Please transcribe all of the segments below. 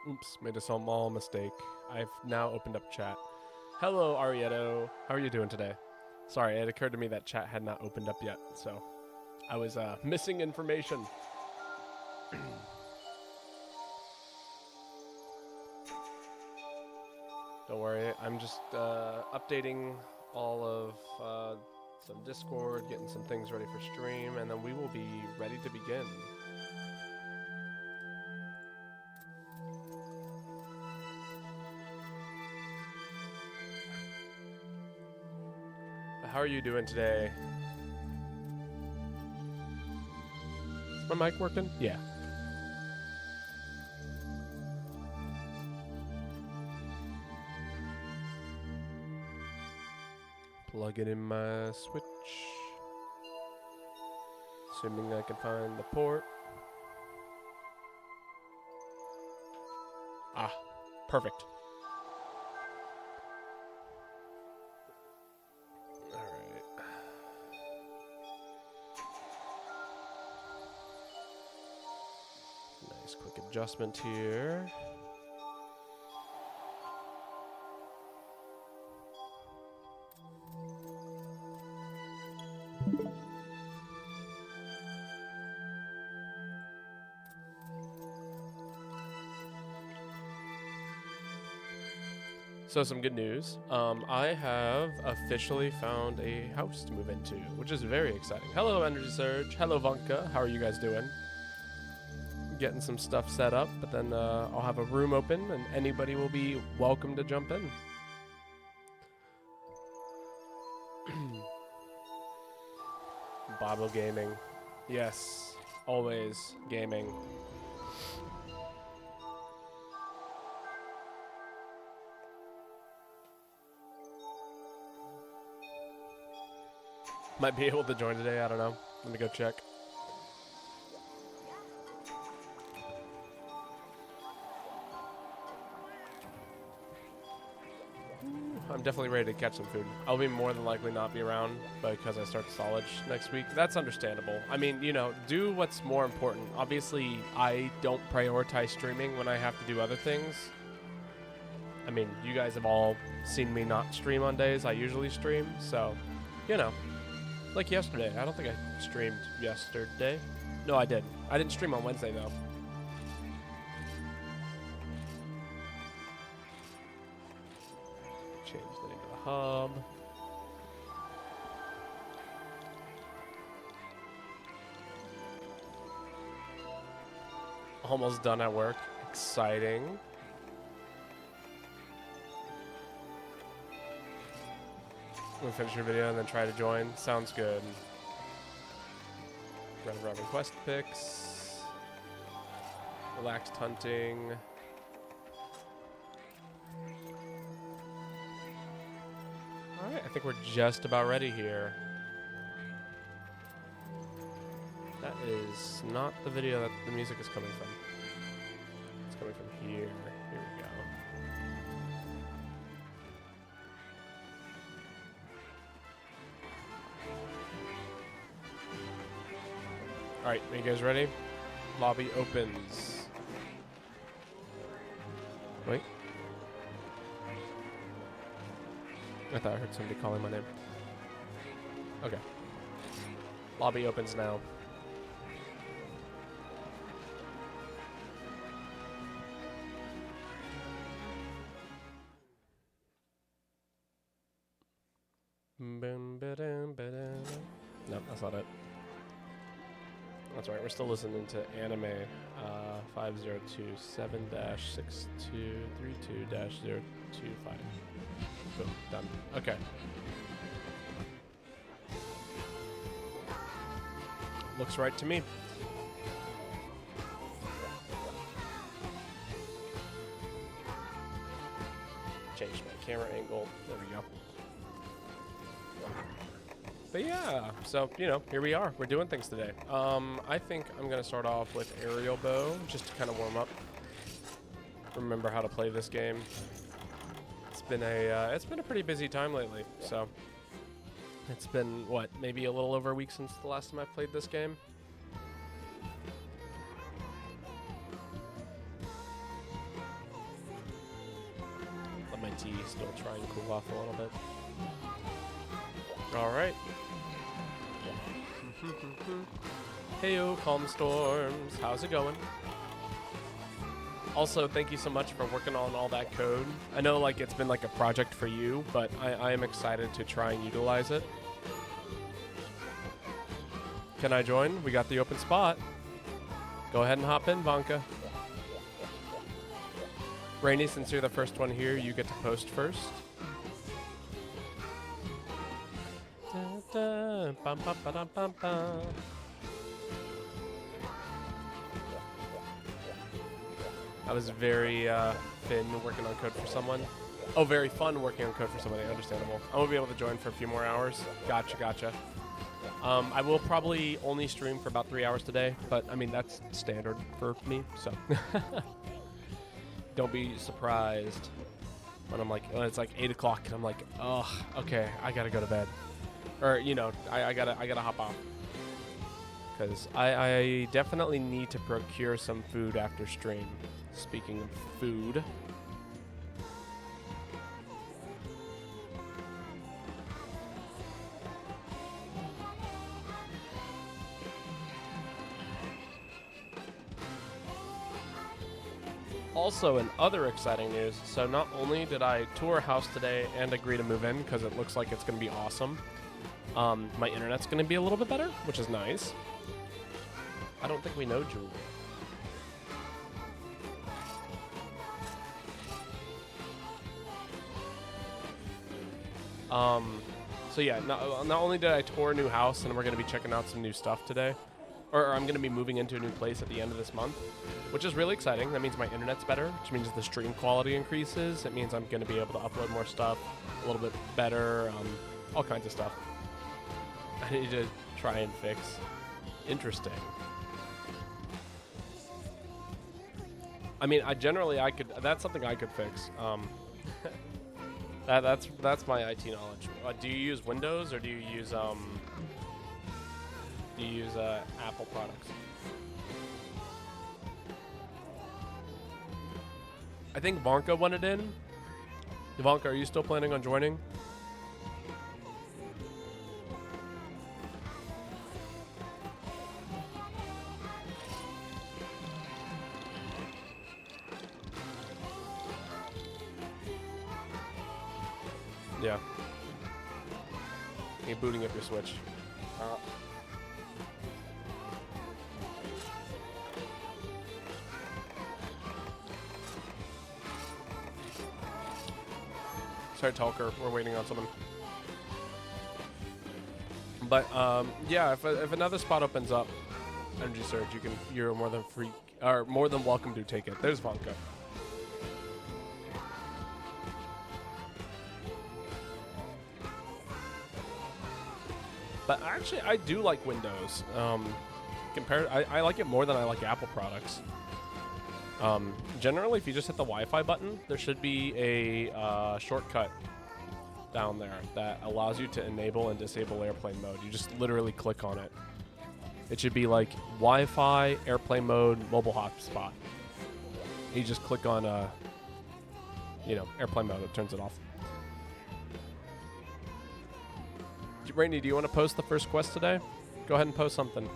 Oops, made a small mistake. I've now opened up chat. Hello, Arieto. How are you doing today? Sorry, it occurred to me that chat had not opened up yet, so I was missing information. Don't worry, I'm just updating all of some Discord, getting some things ready for stream, and then we will be ready to begin. How are you doing today? Is my mic working? Yeah. Plug it in my Switch. Assuming I can find the port. Ah, perfect. Alright. Nice quick adjustment here. So some good news. I have officially found a house to move into, which is very exciting. Hello, Energy Surge. Hello, Vonka. How are you guys doing? Getting some stuff set up, but then I'll have a room open, and anybody will be welcome to jump in. Babo Gaming. Yes, always gaming. Might be able to join today, I don't know. Let me go check. I'm definitely ready to catch some food. I'll be more than likely not be around because I start college next week. That's understandable. I mean, you know, do what's more important. Obviously, I don't prioritize streaming when I have to do other things. I mean, you guys have all seen me not stream on days I usually stream, so, you know. Like yesterday. I don't think I streamed yesterday. No, I did. I didn't stream on Wednesday, though. Change the name of the hub. Almost done at work. Exciting. We'll finish your video and then try to join. Sounds good. Round robin quest picks. Relaxed hunting. Alright, I think we're just about ready here. That is not the video that the music is coming from. It's coming from here. Here we go. Alright, are you guys ready? Lobby opens. Wait. I thought I heard somebody calling my name. Okay. Lobby opens now. No, that's not it. That's right, we're still listening to anime 5027-6232-025. Boom, done. Okay. Looks right to me. Change my camera angle. There we go. But yeah, so, you know, here we are. We're doing things today. I think I'm going to start off with aerial bow, just to kind of warm up. Remember how to play this game. It's been a pretty busy time lately, so. It's been, what, maybe a little over a week since the last time I played this game? try and cool off a little bit. All right. Heyo, Calm Storms. How's it going? Also, thank you so much for working on all that code. I know like it's been like a project for you, but I am excited to try and utilize it. Can I join? We got the open spot. Go ahead and hop in, Vanka. Rainy, since you're the first one here, you get to post first. I was very thin working on code for someone. Oh, very fun working on code for somebody. Understandable. I won't be able to join for a few more hours. Gotcha. I will probably only stream for about 3 hours today, but I mean, that's standard for me, so. Don't be surprised when I'm like, it's like 8 o'clock and I'm like, oh, okay, I gotta go to bed. Or, you know, I gotta hop off. Because I definitely need to procure some food after stream. Speaking of food. Also, in other exciting news, so not only did I tour a house today and agree to move in because it looks like it's going to be awesome, my internet's going to be a little bit better, which is nice. I don't think we know Julie. So yeah, not only did I tour a new house and we're going to be checking out some new stuff today, or I'm going to be moving into a new place at the end of this month, which is really exciting. That means my internet's better, which means the stream quality increases. It means I'm going to be able to upload more stuff a little bit better, all kinds of stuff. I need to try and fix. Interesting. I mean, that's something I could fix. That's my IT knowledge. Do you use Windows or do you use Apple products? I think Vanka wanted in. Vanka, are you still planning on joining? Yeah. You're booting up your Switch. Sorry, Talker. We're waiting on someone. But yeah, if another spot opens up, Energy Surge, you're more than welcome to take it. There's Vanka. But actually, I do like Windows. I like it more than I like Apple products. Generally, if you just hit the Wi-Fi button, there should be a shortcut down there that allows you to enable and disable airplane mode. You just literally click on it. It should be like Wi-Fi, airplane mode, mobile hotspot. You just click on, airplane mode. It turns it off. Rainy, do you want to post the first quest today? Go ahead and post something.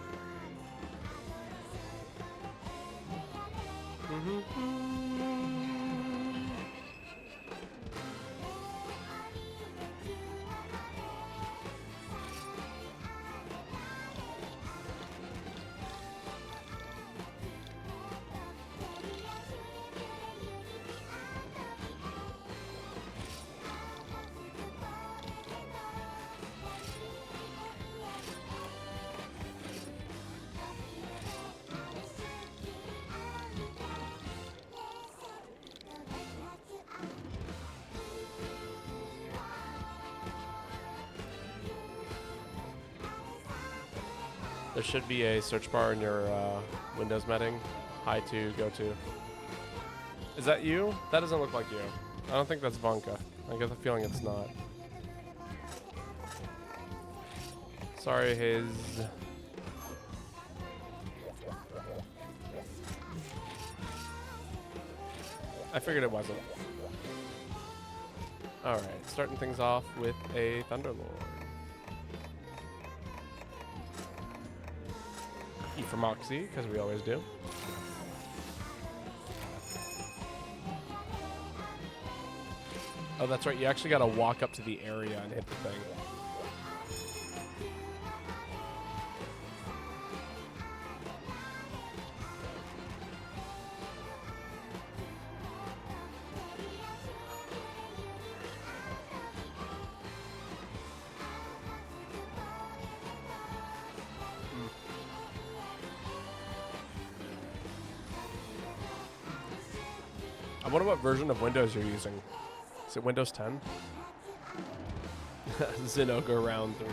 There should be a search bar in your Windows metting. Hi to, go to. Is that you? That doesn't look like you. I don't think that's Vanka. I get the feeling it's not. Sorry, Haze. I figured it wasn't. All right, starting things off with a Thunderlord. E for Moxie, because we always do. Oh, that's right. You actually got to walk up to the area and hit the thing. I wonder what version of Windows you're using. Is it Windows 10? Zinogre round 3.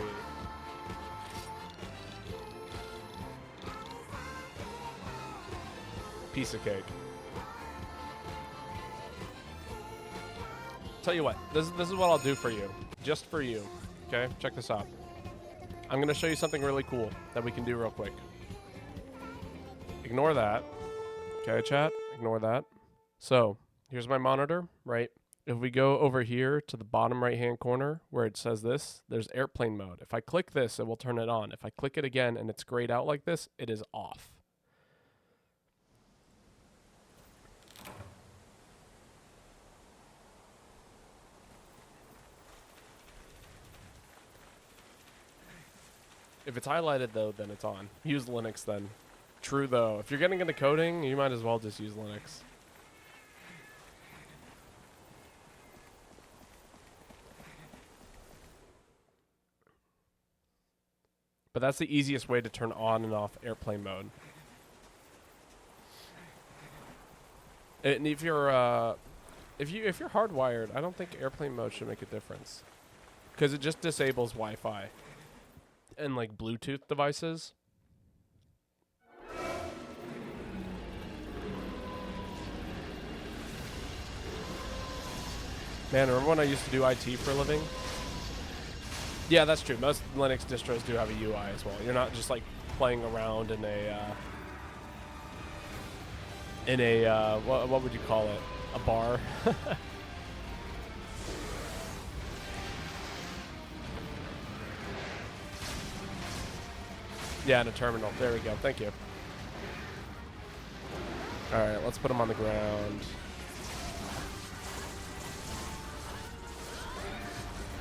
Piece of cake. Tell you what, this is what I'll do for you. Just for you. Okay, check this out. I'm going to show you something really cool that we can do real quick. Ignore that. Okay, chat? Ignore that. So, here's my monitor, right? If we go over here to the bottom right-hand corner where it says this, there's airplane mode. If I click this, it will turn it on. If I click it again and it's grayed out like this, it is off. If it's highlighted, though, then it's on. Use Linux, then. True, though. If you're getting into coding, you might as well just use Linux. But that's the easiest way to turn on and off airplane mode. And if you're hardwired, I don't think airplane mode should make a difference, because it just disables Wi-Fi and like Bluetooth devices. Man, remember when I used to do IT for a living? Yeah, that's true. Most Linux distros do have a UI as well. You're not just like playing around in a what would you call it? A bar. Yeah, in a terminal. There we go. Thank you. All right, let's put them on the ground.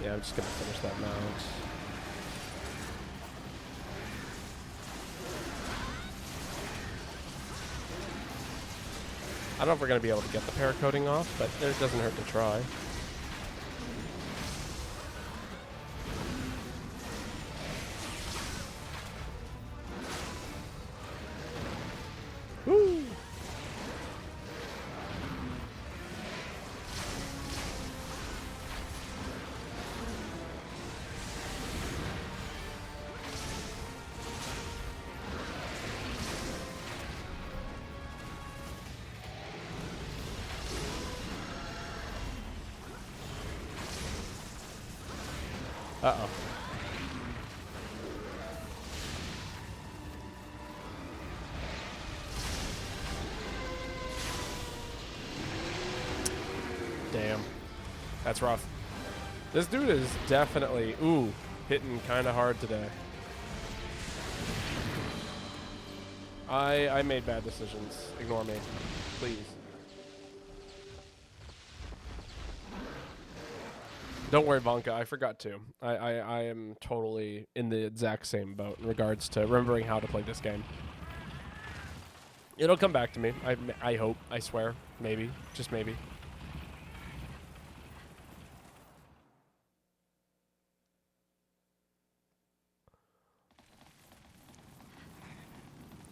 Yeah, I'm just gonna finish that mount. I don't know if we're gonna be able to get the paracoating off, but it doesn't hurt to try. Woo! Uh-oh. Damn. That's rough. This dude is definitely, hitting kind of hard today. I made bad decisions. Ignore me, please. Don't worry, Vonka. I forgot to. I am totally in the exact same boat in regards to remembering how to play this game. It'll come back to me. I hope. I swear. Maybe. Just maybe.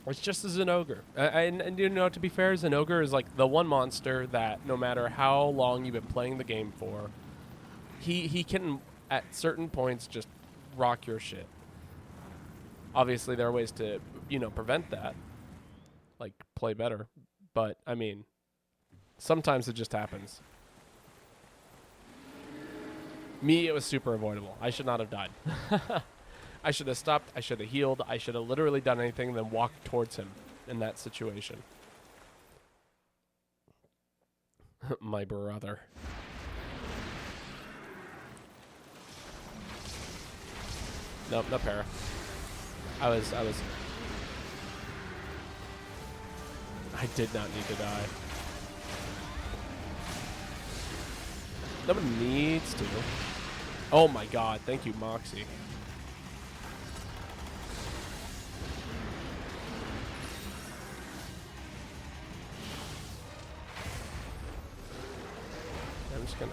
It's just a Zinogre. And you know, to be fair, Zinogre is like the one monster that no matter how long you've been playing the game for, he can, at certain points, just rock your shit. Obviously, there are ways to, prevent that. Like, play better. But, I mean, sometimes it just happens. Me, it was super avoidable. I should not have died. I should have stopped. I should have healed. I should have literally done anything than walked towards him in that situation. My brother. Nope, no para. I did not need to die. Nobody needs to. Oh my god, thank you, Moxie. I'm just gonna...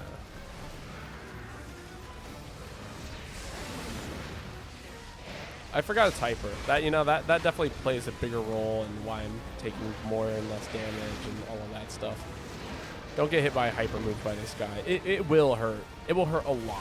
I forgot it's hyper. That, you know, that definitely plays a bigger role in why I'm taking more and less damage and all of that stuff. Don't get hit by a hyper move by this guy. It will hurt. It will hurt a lot.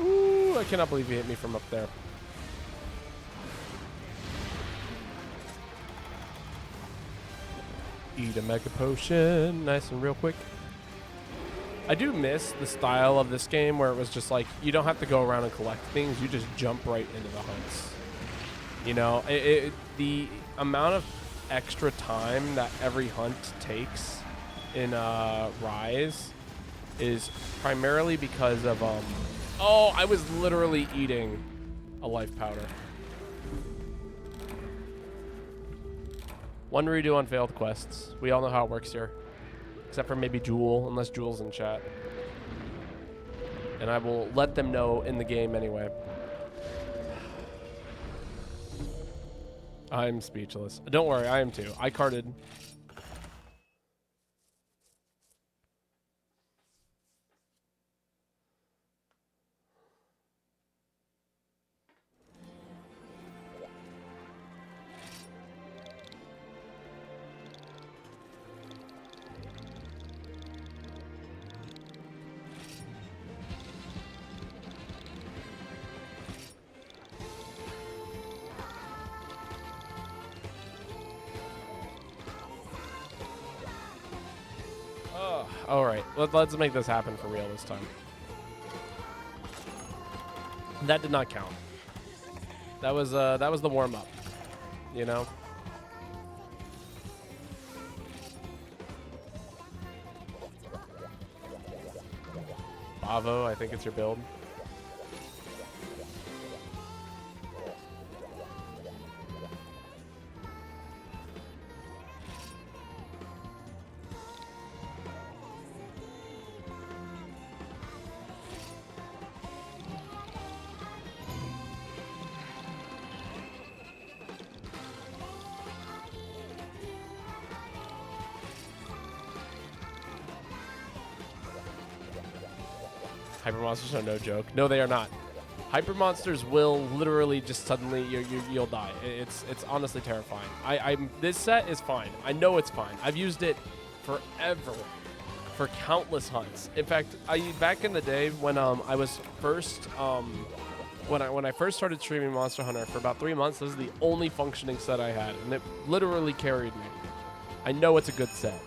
Ooh, I cannot believe he hit me from up there. Eat a mega potion, nice and real quick. I do miss the style of this game where it was just like, you don't have to go around and collect things, you just jump right into the hunts. You know, the amount of extra time that every hunt takes in Rise is primarily because of, oh, I was literally eating a life powder. One redo on failed quests. We all know how it works here. Except for maybe Jewel, unless Jewel's in chat. And I will let them know in the game anyway. I'm speechless. Don't worry, I am too. I carded. All right, let's make this happen for real this time. That did not count. That was the warm up, you know. Bavo, I think it's your build. Hyper monsters are no joke. No, they are not. Hyper monsters will literally just suddenly you'll die. It's honestly terrifying. This set is fine. I know it's fine. I've used it forever for countless hunts. In fact, back in the day when I was first when I first started streaming Monster Hunter for about 3 months, this is the only functioning set I had, and it literally carried me. I know it's a good set.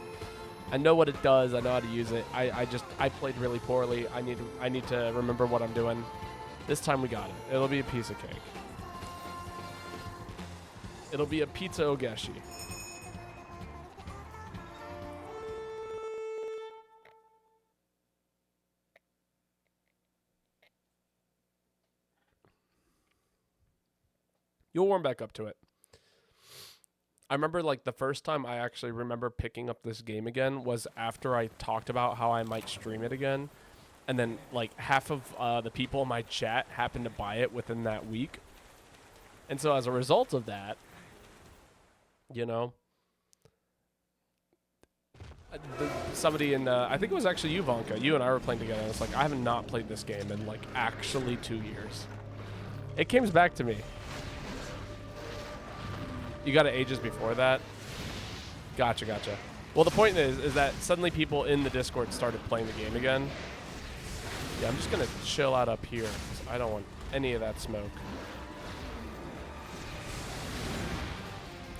I know what it does. I know how to use it. I played really poorly. I need to remember what I'm doing. This time we got it. It'll be a piece of cake. It'll be a pizza ogeshi. You'll warm back up to it. I remember, like, the first time I actually remember picking up this game again was after I talked about how I might stream it again. And then, like, half of the people in my chat happened to buy it within that week. And so as a result of that, you know, somebody in, I think it was actually you, Vonka. You and I were playing together. And it's like, I have not played this game in, like, actually 2 years. It came back to me. You got it ages before that? Gotcha. Well, the point is that suddenly people in the Discord started playing the game again. Yeah, I'm just going to chill out up here, 'cause I don't want any of that smoke.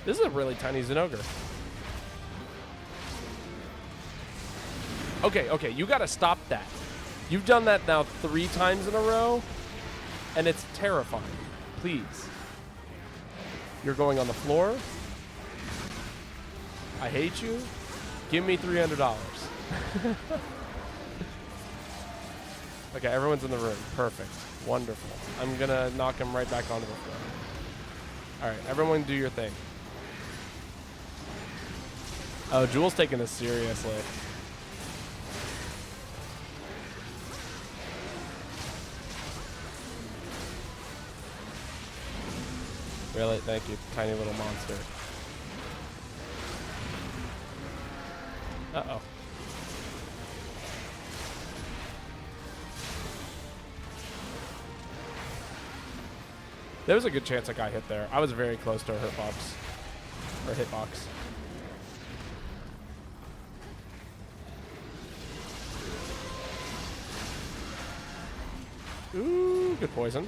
This is a really tiny Zenogre. Okay, you got to stop that. You've done that now 3 times in a row. And it's terrifying. Please. You're going on the floor. I hate you. Give me $300. Okay, everyone's in the room. Perfect. Wonderful. I'm going to knock him right back onto the floor. All right, everyone do your thing. Oh, Jewel's taking this seriously. Really? Thank you, tiny little monster. Uh-oh. There was a good chance I got hit there. I was very close to a hurt box. Or hitbox. Ooh, good poison.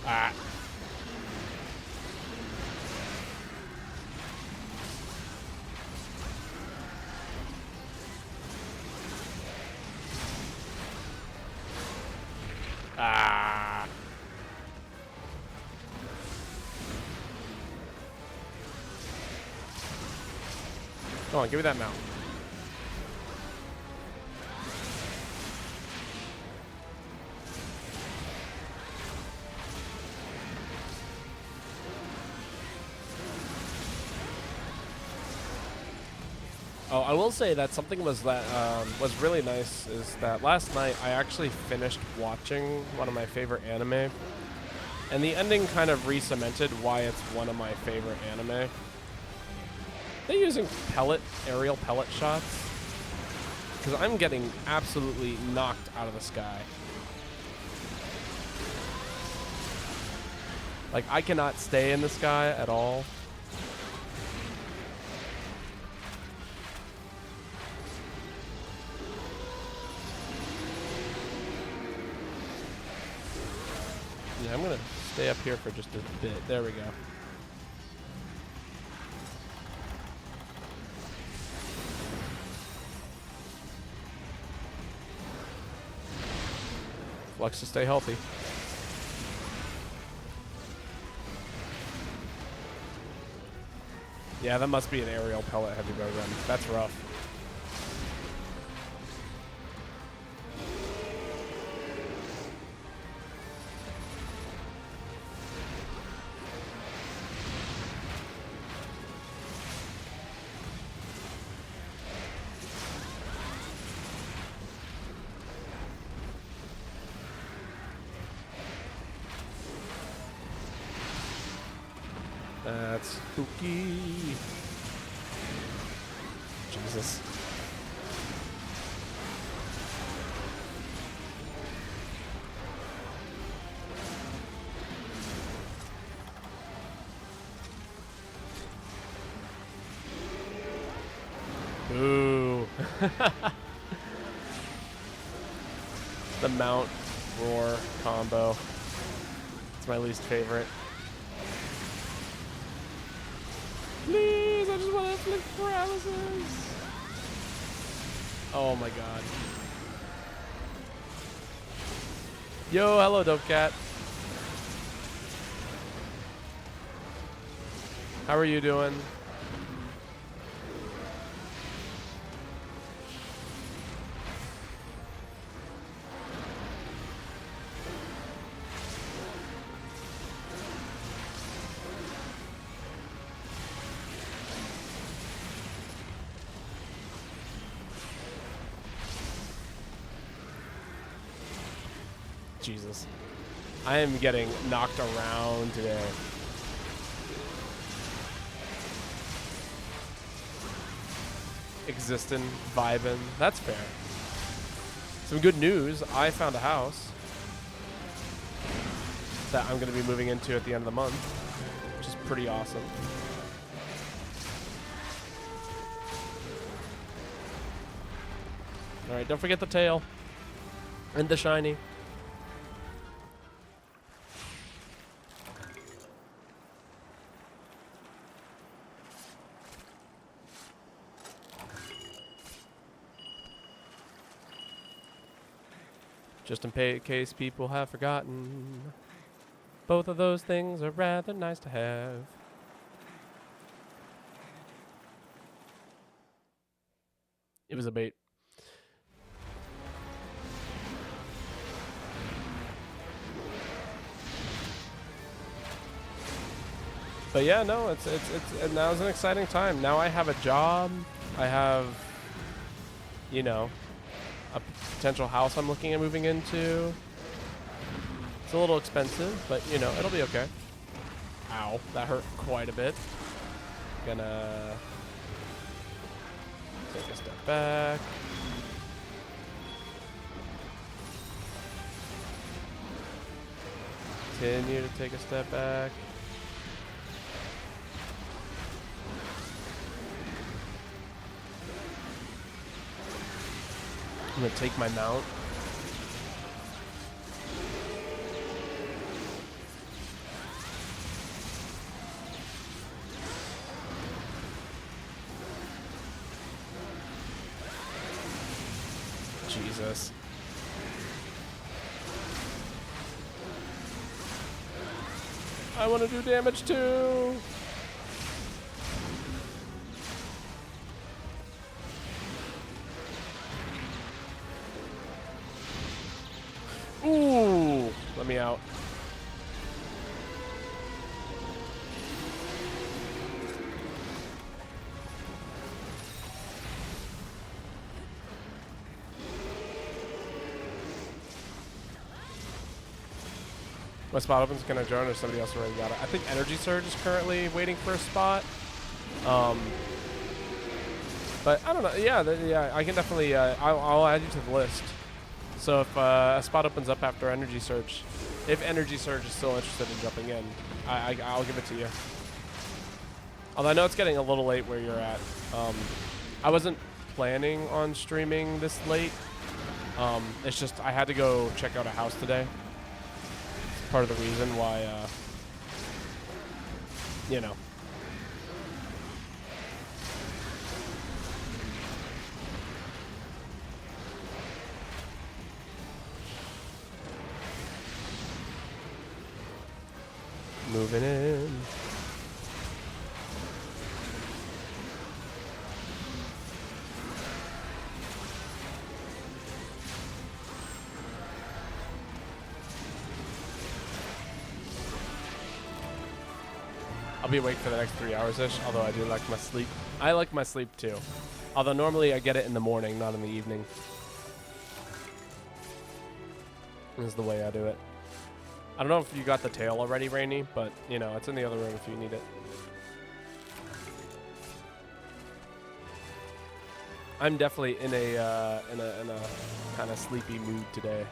Ah. Ah. Come on, give me that mount. Oh, I will say that something was really nice is that last night I actually finished watching one of my favorite anime, and the ending kind of re-cemented why it's one of my favorite anime. They're using aerial pellet shots, because I'm getting absolutely knocked out of the sky. Like, I cannot stay in the sky at all. Yeah, I'm gonna stay up here for just a bit. There we go. Flex to stay healthy. Yeah, that must be an aerial pellet heavy bow gun. That's rough. That's spooky. Jesus. Ooh. The mount roar combo. It's my least favorite. Please, I just want to inflict paralysis. Oh my god. Yo, hello, dope cat. How are you doing? Jesus. I am getting knocked around today. Existing, vibing. That's fair. Some good news. I found a house that I'm going to be moving into at the end of the month. pretty awesome. All right, don't forget the tail and the shiny. Just in case people have forgotten, both of those things are rather nice to have. It was a bait. But yeah, no, it's now's an exciting time. Now I have a job. I have, you know, a potential house I'm looking at moving into. It's a little expensive, but you know, it'll be okay. Ow, that hurt quite a bit. Gonna take a step back. Continue to take a step back. I'm gonna take my mount. Jesus. I want to do damage too. Ooh, let me out. My spot opens, can I join, or somebody else already got it? I think Energy Surge is currently waiting for a spot. But I don't know. Yeah, I can definitely. I'll add you to the list. So if a spot opens up after Energy Surge, if Energy Surge is still interested in jumping in, I'll give it to you. Although I know it's getting a little late where you're at. I wasn't planning on streaming this late. It's just I had to go check out a house today. It's part of the reason why, you know. Moving in. I'll be awake for the next 3 hours-ish, although I do like my sleep. I like my sleep too. Although normally I get it in the morning, not in the evening. This is the way I do it. I don't know if you got the tail already, Rainy, but you know, it's in the other room if you need it. I'm definitely in a kind of sleepy mood today.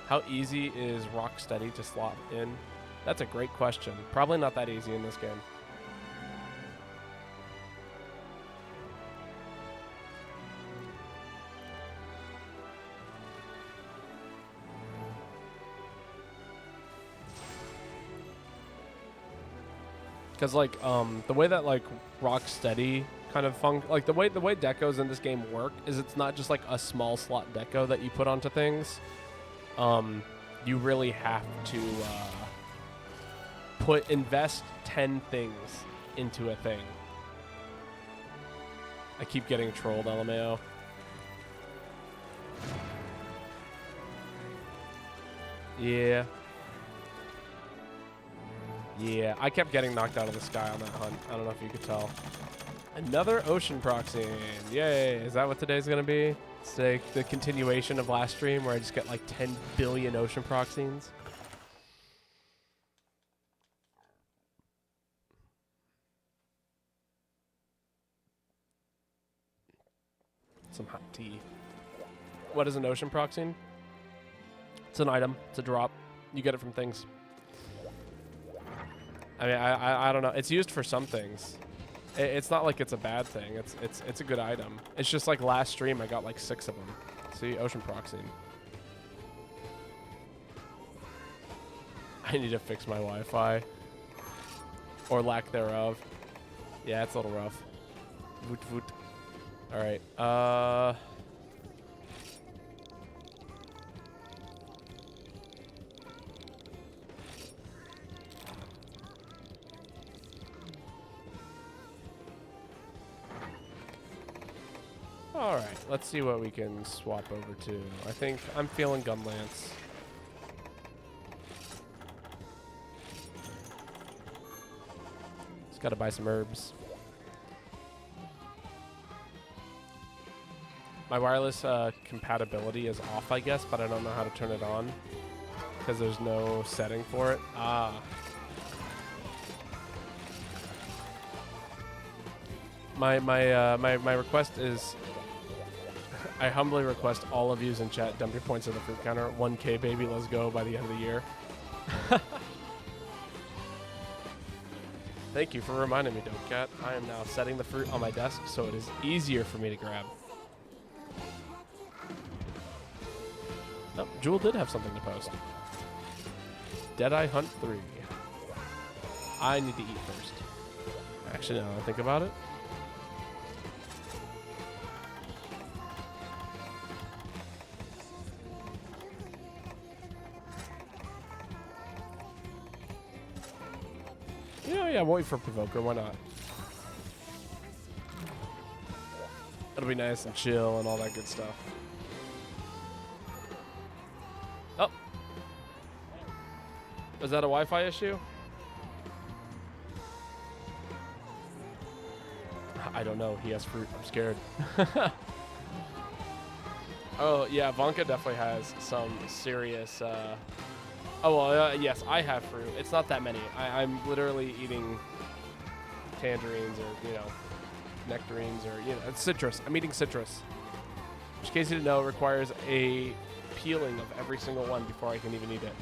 How easy is Rocksteady to slot in? That's a great question. Probably not that easy in this game. Because like the way that like Rocksteady kind of like the way decos in this game work is it's not just like a small slot deco that you put onto things. You really have to invest 10 things into a thing. I keep getting trolled, LMAO. Yeah. Yeah, I kept getting knocked out of the sky on that hunt. I don't know if you could tell. Another ocean proxy. Yay. Is that what today's going to be? It's like the continuation of last stream where I just get like 10 billion ocean proxies. Some hot tea. What is an ocean proxy? It's an item. It's a drop. You get it from things. I mean, I don't know. It's used for some things. It's not like it's a bad thing. It's a good item. It's just like last stream I got like 6 of them. See, ocean proxying. I need to fix my Wi-Fi. Or lack thereof. Yeah, it's a little rough. Voot voot. Alright. Alright, let's see what we can swap over to. I think I'm feeling Gunlance. Just gotta buy some herbs. My wireless compatibility is off, I guess, but I don't know how to turn it on because there's no setting for it. Ah. My request is, I humbly request all of yous in chat dump your points at the fruit counter. 1K baby, let's go by the end of the year. Thank you for reminding me, Dope Cat. I am now setting the fruit on my desk so it is easier for me to grab. Oh, Jewel did have something to post. Deadeye Hunt 3. I need to eat first. Actually, now that I think about it. Yeah, wait for Provoker. Why not? It'll be nice and chill and all that good stuff. Oh. Is that a Wi-Fi issue? I don't know. He has fruit. I'm scared. Oh, yeah. Vonka definitely has some serious... Oh, well, yes, I have fruit. It's not that many. I'm literally eating tangerines or, you know, nectarines or, you know, it's citrus. I'm eating citrus. Which, in case you didn't know, requires a peeling of every single one before I can even eat it.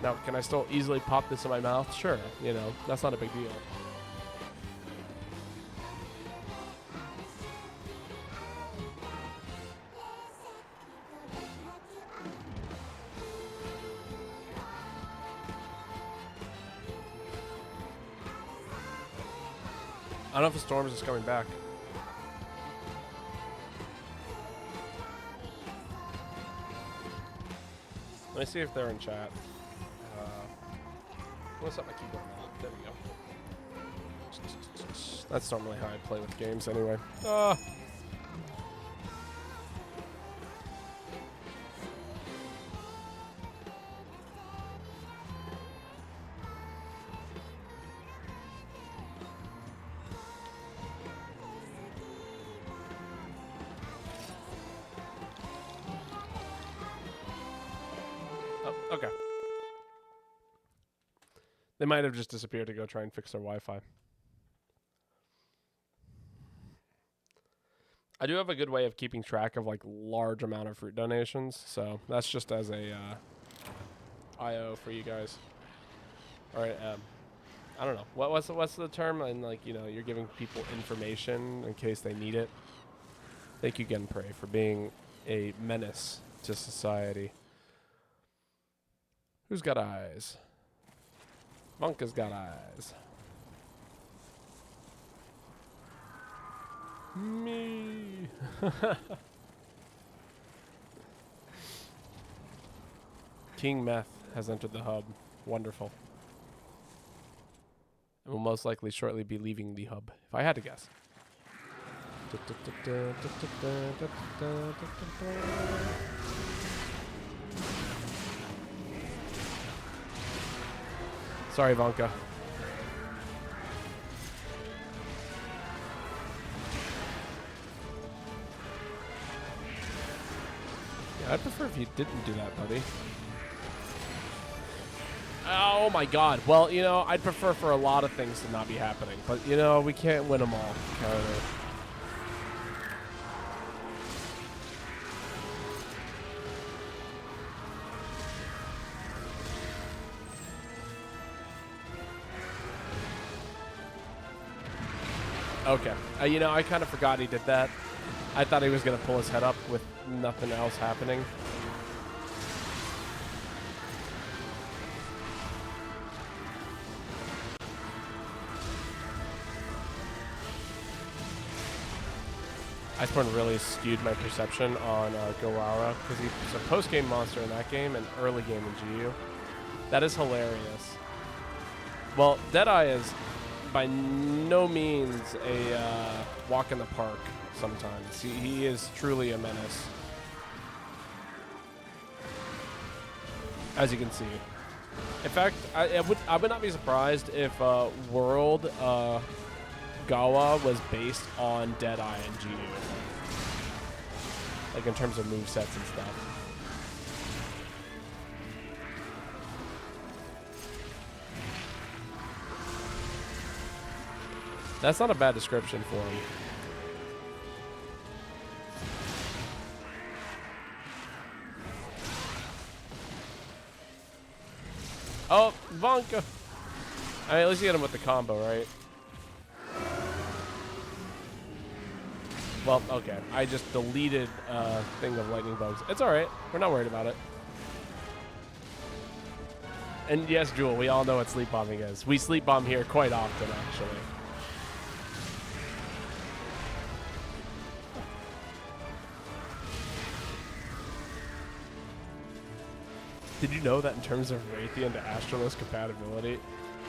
Now, can I still easily pop this in my mouth? Sure. You know, that's not a big deal. I don't know if the storms is coming back. Let me see if they're in chat. What's up, my keyboard? There we go. That's normally how I play with games anyway. Okay. They might have just disappeared to go try and fix their Wi-Fi. I do have a good way of keeping track of like large amount of fruit donations, so that's just as a IO for you guys. All right, I don't know what's the term, and like, you know, you're giving people information in case they need it. Thank you again, Prey, for being a menace to society. Who's got eyes? Monka's got eyes. Me. King Meth has entered the hub. Wonderful. And will most likely shortly be leaving the hub, if I had to guess. Sorry, Vonka. Yeah, I'd prefer if you didn't do that, buddy. Oh my god. Well, you know, I'd prefer for a lot of things to not be happening. But, you know, we can't win them all. Okay. You know, I kind of forgot he did that. I thought he was going to pull his head up with nothing else happening. Iceborne really skewed my perception on Gawara because he's a post-game monster in that game and early game in GU. That is hilarious. Well, Deadeye is by no means a walk in the park sometimes. He is truly a menace. As you can see. In fact, I would not be surprised if World Gawa was based on Deadeye and GU. Like in terms of movesets and stuff. That's not a bad description for him. Oh, Vonka! I mean, at least you get him with the combo, right? Well, okay. I just deleted a thing of lightning bugs. It's alright. We're not worried about it. And yes, Jewel, we all know what sleep bombing is. We sleep bomb here quite often, actually. Did you know that in terms of Raytheon to Astralos compatibility?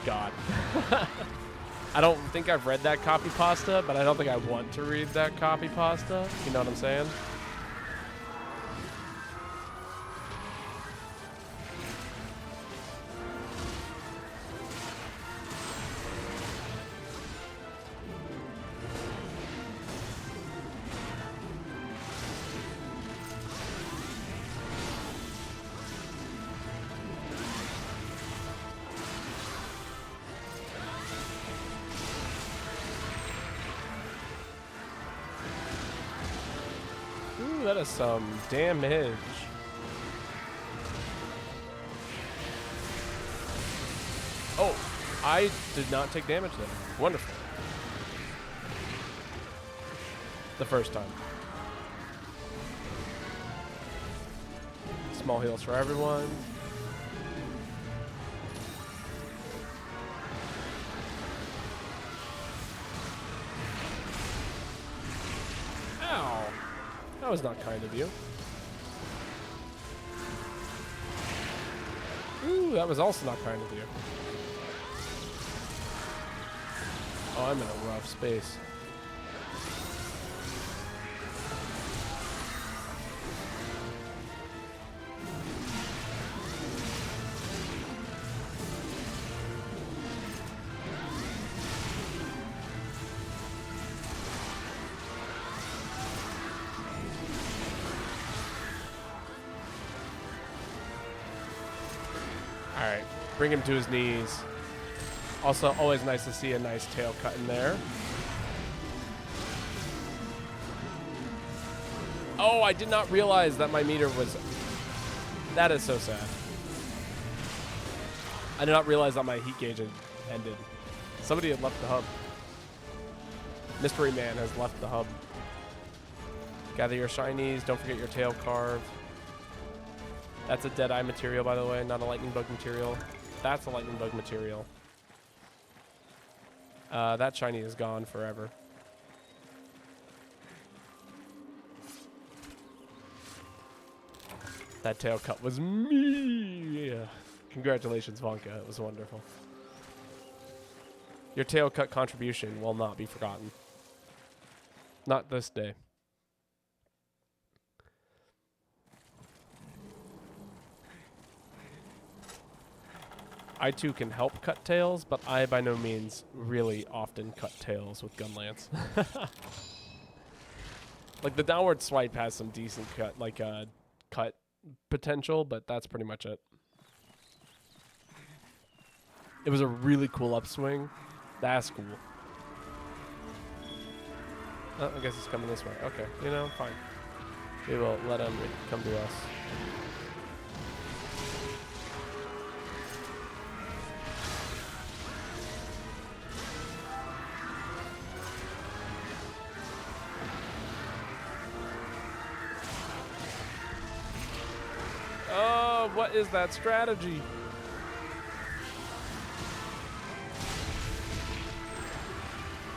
God. I don't think I've read that copy pasta, but I don't think I want to read that copy pasta. You know what I'm saying? That is some damage. Oh, I did not take damage there. Wonderful. The first time. Small heals for everyone. Ow. That was not kind of you. Ooh, that was also not kind of you. Oh, I'm in a rough space. Alright, bring him to his knees. Also, always nice to see a nice tail cut in there. Oh, I did not realize that my meter was... That is so sad. I did not realize that my heat gauge had ended. Somebody had left the hub. Mystery Man has left the hub. Gather your shinies. Don't forget your tail carve. That's a Deadeye material, by the way, not a lightning bug material. That's a lightning bug material. That shiny is gone forever. That tail cut was me. Yeah. Congratulations, Vonka. It was wonderful. Your tail cut contribution will not be forgotten. Not this day. I too can help cut tails, but I by no means really often cut tails with Gunlance. Like the downward swipe has some decent cut potential, but that's pretty much it. It was a really cool upswing. That's cool. Oh, I guess it's coming this way. Okay, you know, fine. We will let him come to us. What is that strategy?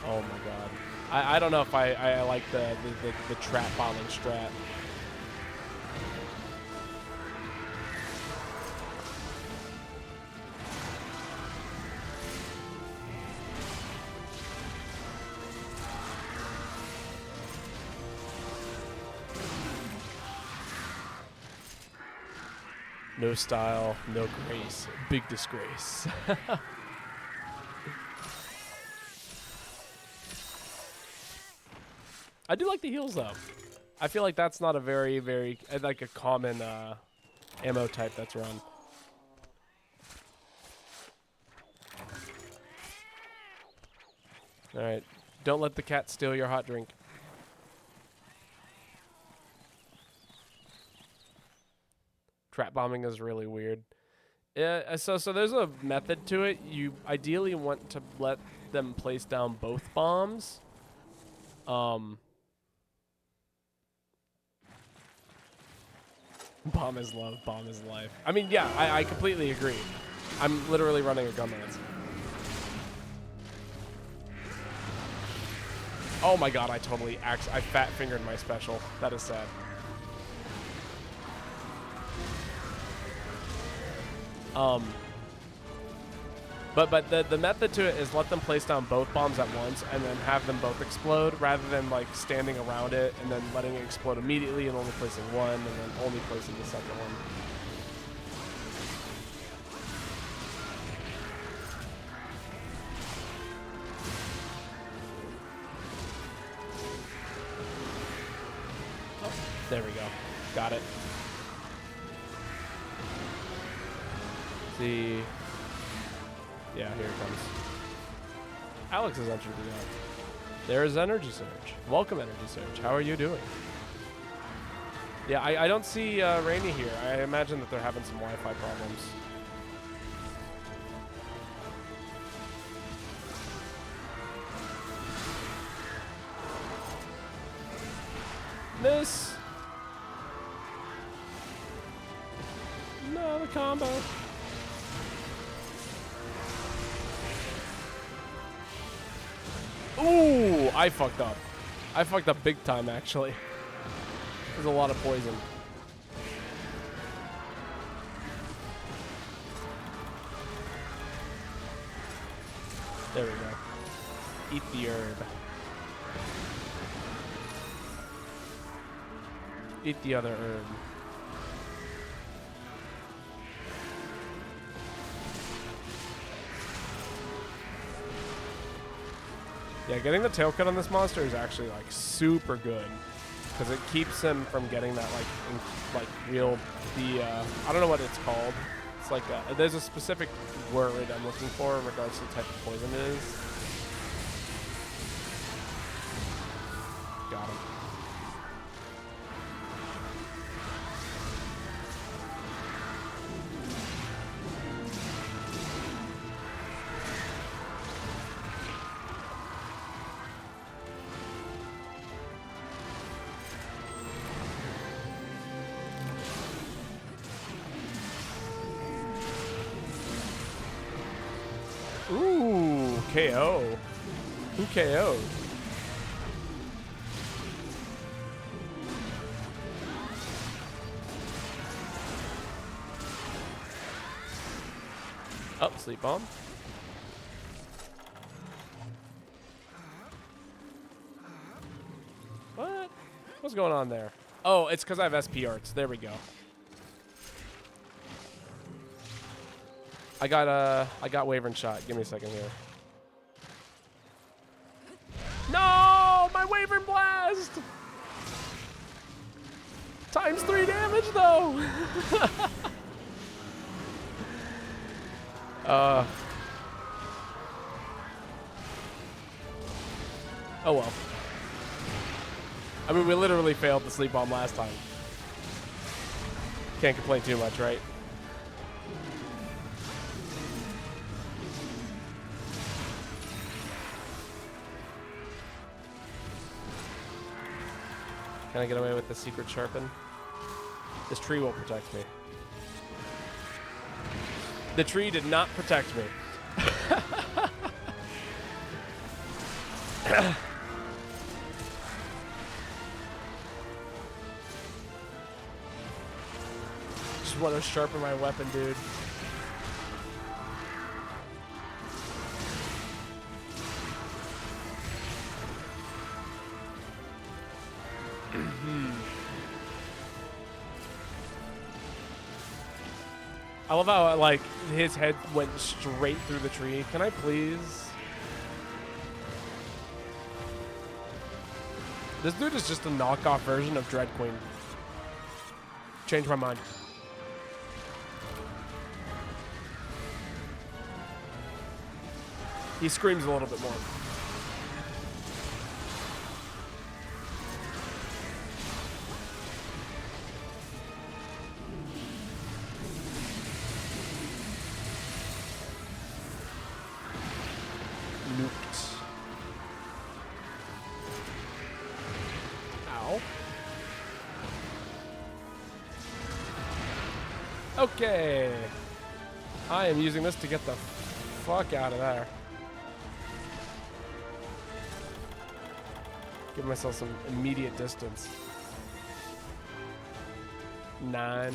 Oh my god. I don't know if I like the trap bombing strat. No style, no grace. Big disgrace. I do like the heals though. I feel like that's not a very like a common ammo type that's run. All right, don't let the cat steal your hot drink. Trap bombing is really weird. Yeah, so there's a method to it. You ideally want to let them place down both bombs. Bomb is love, bomb is life. I mean, yeah, I completely agree. I'm literally running a gun lance. Oh my god, I fat fingered my special. That is sad. But the method to it is let them place down both bombs at once and then have them both explode rather than like standing around it and then letting it explode immediately and only placing one and then only placing the second one. Oh, there we go. Got it. See. Yeah, here it comes. Alex has entered the game. There is Energy Surge. Welcome, Energy Surge. How are you doing? Yeah, I don't see Rainy here. I imagine that they're having some Wi-Fi problems. Miss! No, the combo. Ooh, I fucked up. I fucked up big time, actually. There's a lot of poison. There we go. Eat the herb. Eat the other herb. Yeah, getting the tail cut on this monster is actually like super good because it keeps him from getting that like real I don't know what it's called. It's like there's a specific word I'm looking for in regards to the type of poison it is. Got him. Ooh, KO. Who KO'd? Oh, sleep bomb. What? What's going on there? Oh, it's because I have SP arts. There we go. I got Wyvern shot. Give me a second here. No, my Wyvern blast. ×3 damage though. Oh well. I mean, we literally failed the sleep bomb last time. Can't complain too much, right? Can I get away with the secret sharpen? This tree will protect me. The tree did not protect me. Just want to sharpen my weapon, dude. I love how, like, his head went straight through the tree. Can I please? This dude is just a knockoff version of Dread Queen. Change my mind. He screams a little bit more. Nuked. Ow. Okay. I am using this to get the fuck out of there. Give myself some immediate distance. 9.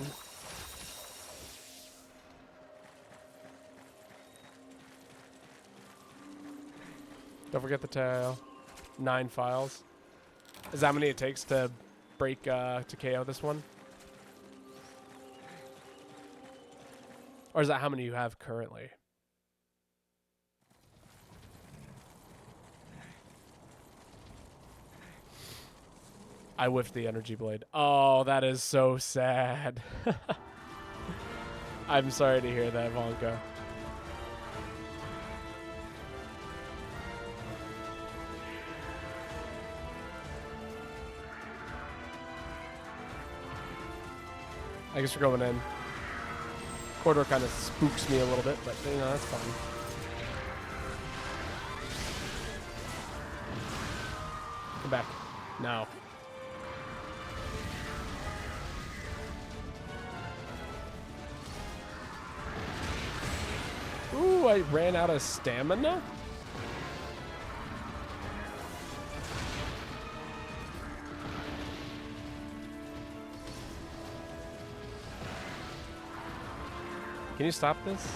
Don't forget the tail. 9 files. Is that how many it takes to break, to KO this one? Or is that how many you have currently? I whiffed the energy blade. Oh, that is so sad. I'm sorry to hear that, Vonka. I guess we're going in. Corridor kind of spooks me a little bit, but you know, that's fine. Come back. No. Ooh, I ran out of stamina? Can you stop this?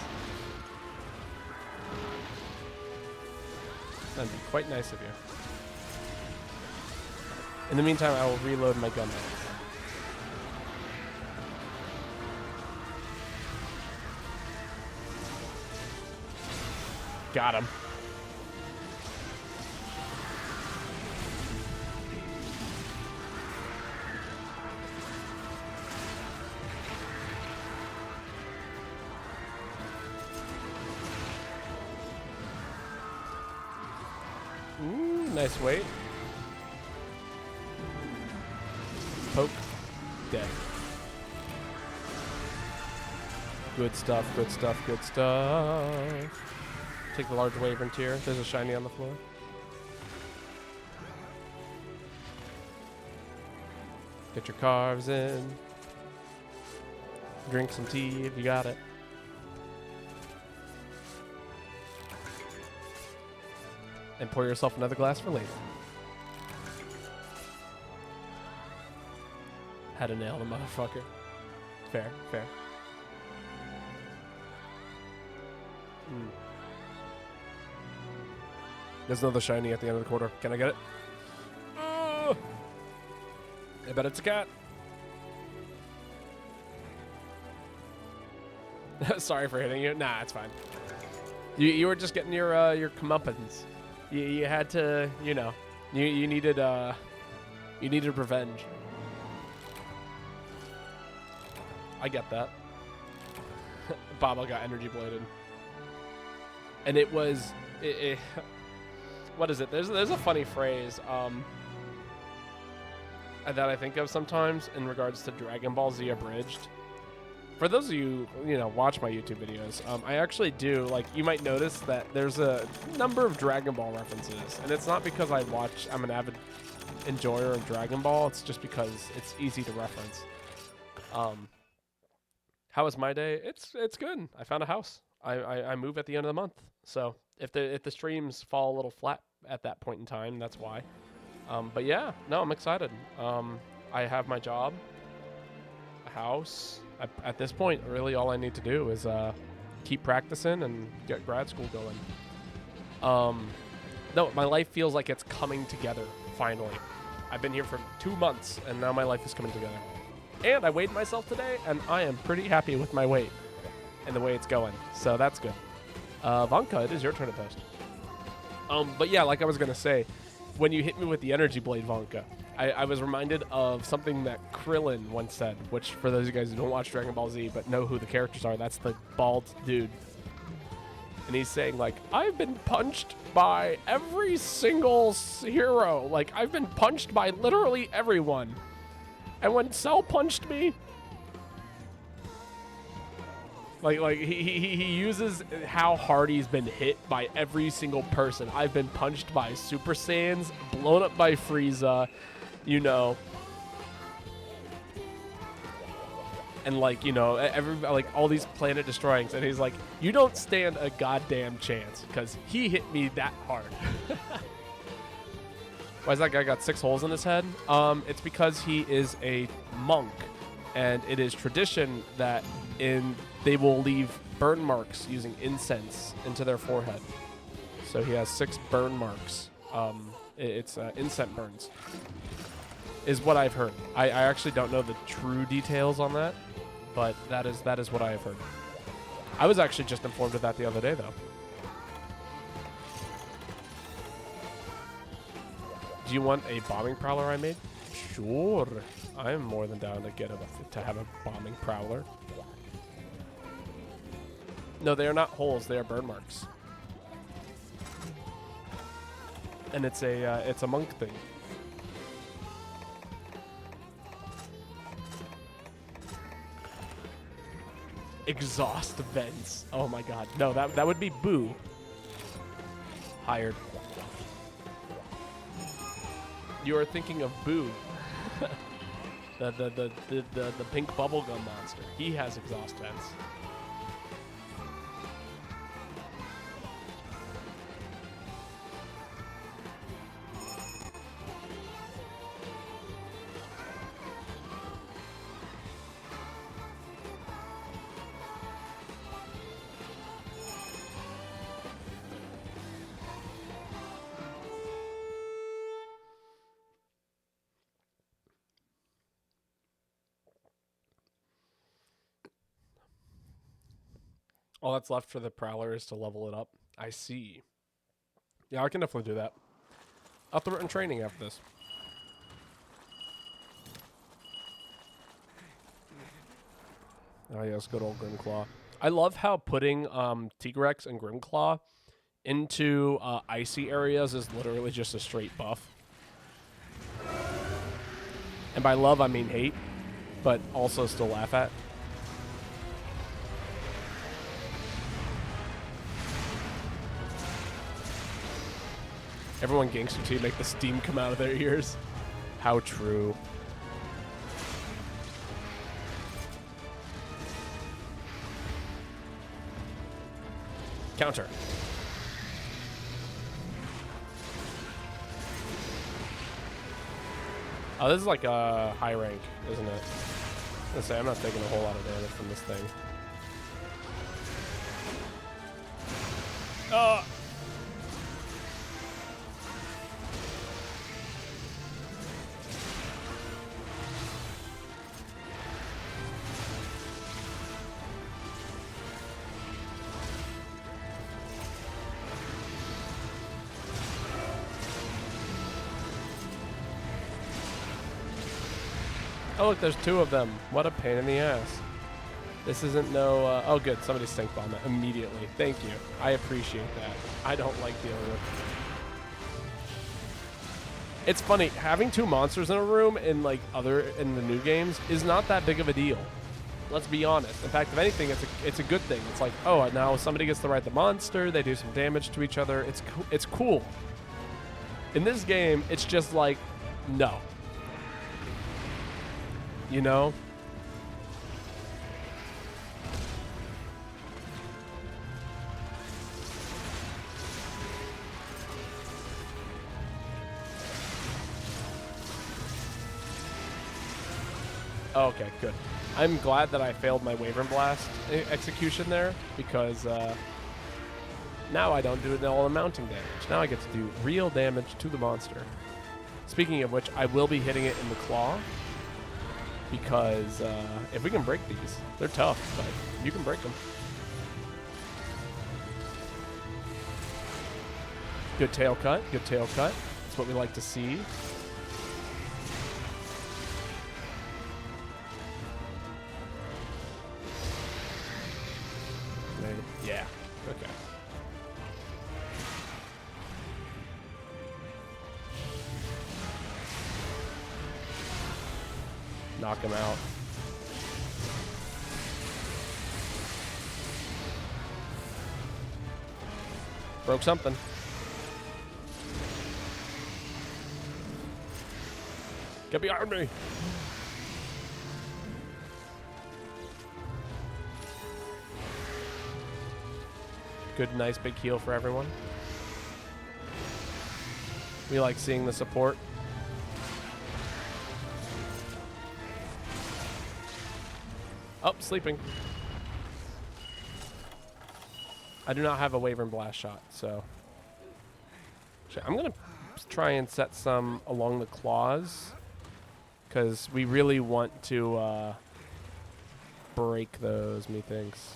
That'd be quite nice of you. In the meantime, I will reload my gun. Got him. Ooh, nice weight. Poke. Dead. Good stuff, good stuff, good stuff. Take the large Wyvern tier. There's a shiny on the floor. Get your carves in. Drink some tea if you got it. And pour yourself another glass for later. Had to nail the motherfucker. Fair, fair. There's another shiny at the end of the quarter. Can I get it? I bet it's a cat. Sorry for hitting you. Nah, it's fine. You were just getting your comeuppance. You had to, you know, you needed revenge. I get that. Baba got energy bladed, and it was what is it? There's a funny phrase that I think of sometimes in regards to Dragon Ball Z Abridged. For those of you, watch my YouTube videos, I actually do, like, you might notice that there's a number of Dragon Ball references, and it's not because I'm an avid enjoyer of Dragon Ball, it's just because it's easy to reference. How was my day? It's good. I found a house. I move at the end of the month. So if the streams fall a little flat at that point in time, that's why. But yeah, no, I'm excited. I have my job, a house. At this point, really all I need to do is keep practicing and get grad school going. No, my life feels like it's coming together finally. I've been here for 2 months, and now my life is coming together. And I weighed myself today, and I am pretty happy with my weight and the way it's going. So that's good. Vanka, it is your turn to post. But yeah, like I was going to say, when you hit me with the energy blade, Vanka, I was reminded of something that Krillin once said, which for those of you guys who don't watch Dragon Ball Z but know who the characters are, that's the bald dude. And he's saying, like, I've been punched by every single hero. Like, I've been punched by literally everyone. And when Cell punched me, like he uses how hard he's been hit by every single person. I've been punched by Super Saiyans, blown up by Frieza, you know. And like, you know, like all these planet destroyings, and he's like, you don't stand a goddamn chance because he hit me that hard. Why is that guy got 6 holes in his head? It's because he is a monk, and it is tradition that they will leave burn marks using incense into their forehead. So he has 6 burn marks. It's incense burns, is what I've heard. I actually don't know the true details on that, but that is what I have heard. I was actually just informed of that the other day, though. Do you want a bombing prowler I made? Sure. I am more than down to have a bombing prowler. No, they are not holes. They are burn marks. And it's a monk thing. Exhaust vents. Oh my god. No, that would be Boo. Hired. You are thinking of Boo. the pink bubblegum monster. He has exhaust vents. All that's left for the prowler is to level it up. I see. Yeah, I can definitely do that. I'll throw it in training after this. Oh yes, good old Grimclaw. I love how putting Tigrex and Grimclaw into icy areas is literally just a straight buff. And by love, I mean hate, but also still laugh at. Everyone ganks you to make the steam come out of their ears. How true. Counter. Oh, this is like a high rank, isn't it? Let's say I'm not taking a whole lot of damage from this thing. Oh, look, there's 2 of them. What a pain in the ass. This isn't no... oh, good. Somebody stink bomb it immediately. Thank you. I appreciate that. I don't like dealing with... It's funny. Having 2 monsters in a room in the new games is not that big of a deal. Let's be honest. In fact, if anything, it's a good thing. It's like, oh, now somebody gets to ride the monster. They do some damage to each other. It's cool. In this game, it's just like, no. You know? Oh, okay, good. I'm glad that I failed my Wyvern Blast execution there, because now I don't do all the mounting damage. Now I get to do real damage to the monster. Speaking of which, I will be hitting it in the claw, because if we can break these, they're tough, but you can break them. Good tail cut, good tail cut. That's what we like to see. Yeah, okay. Knock him out. Broke something. Get behind me. Good, nice big heal for everyone. We like seeing the support. Oh, sleeping. I do not have a Wyvern Blast shot, so I'm gonna try and set some along the claws, because we really want to break those, methinks.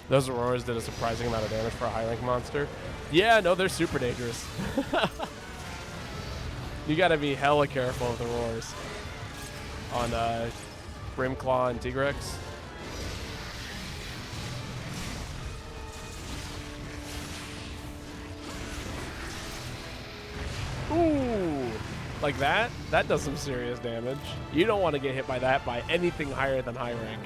Those Auroras did a surprising amount of damage for a high rank monster. Yeah, no, they're super dangerous. You gotta be hella careful with Auroras on Grimclaw and Tigrex. Ooh, like that? That does some serious damage. You don't want to get hit by that by anything higher than high rank.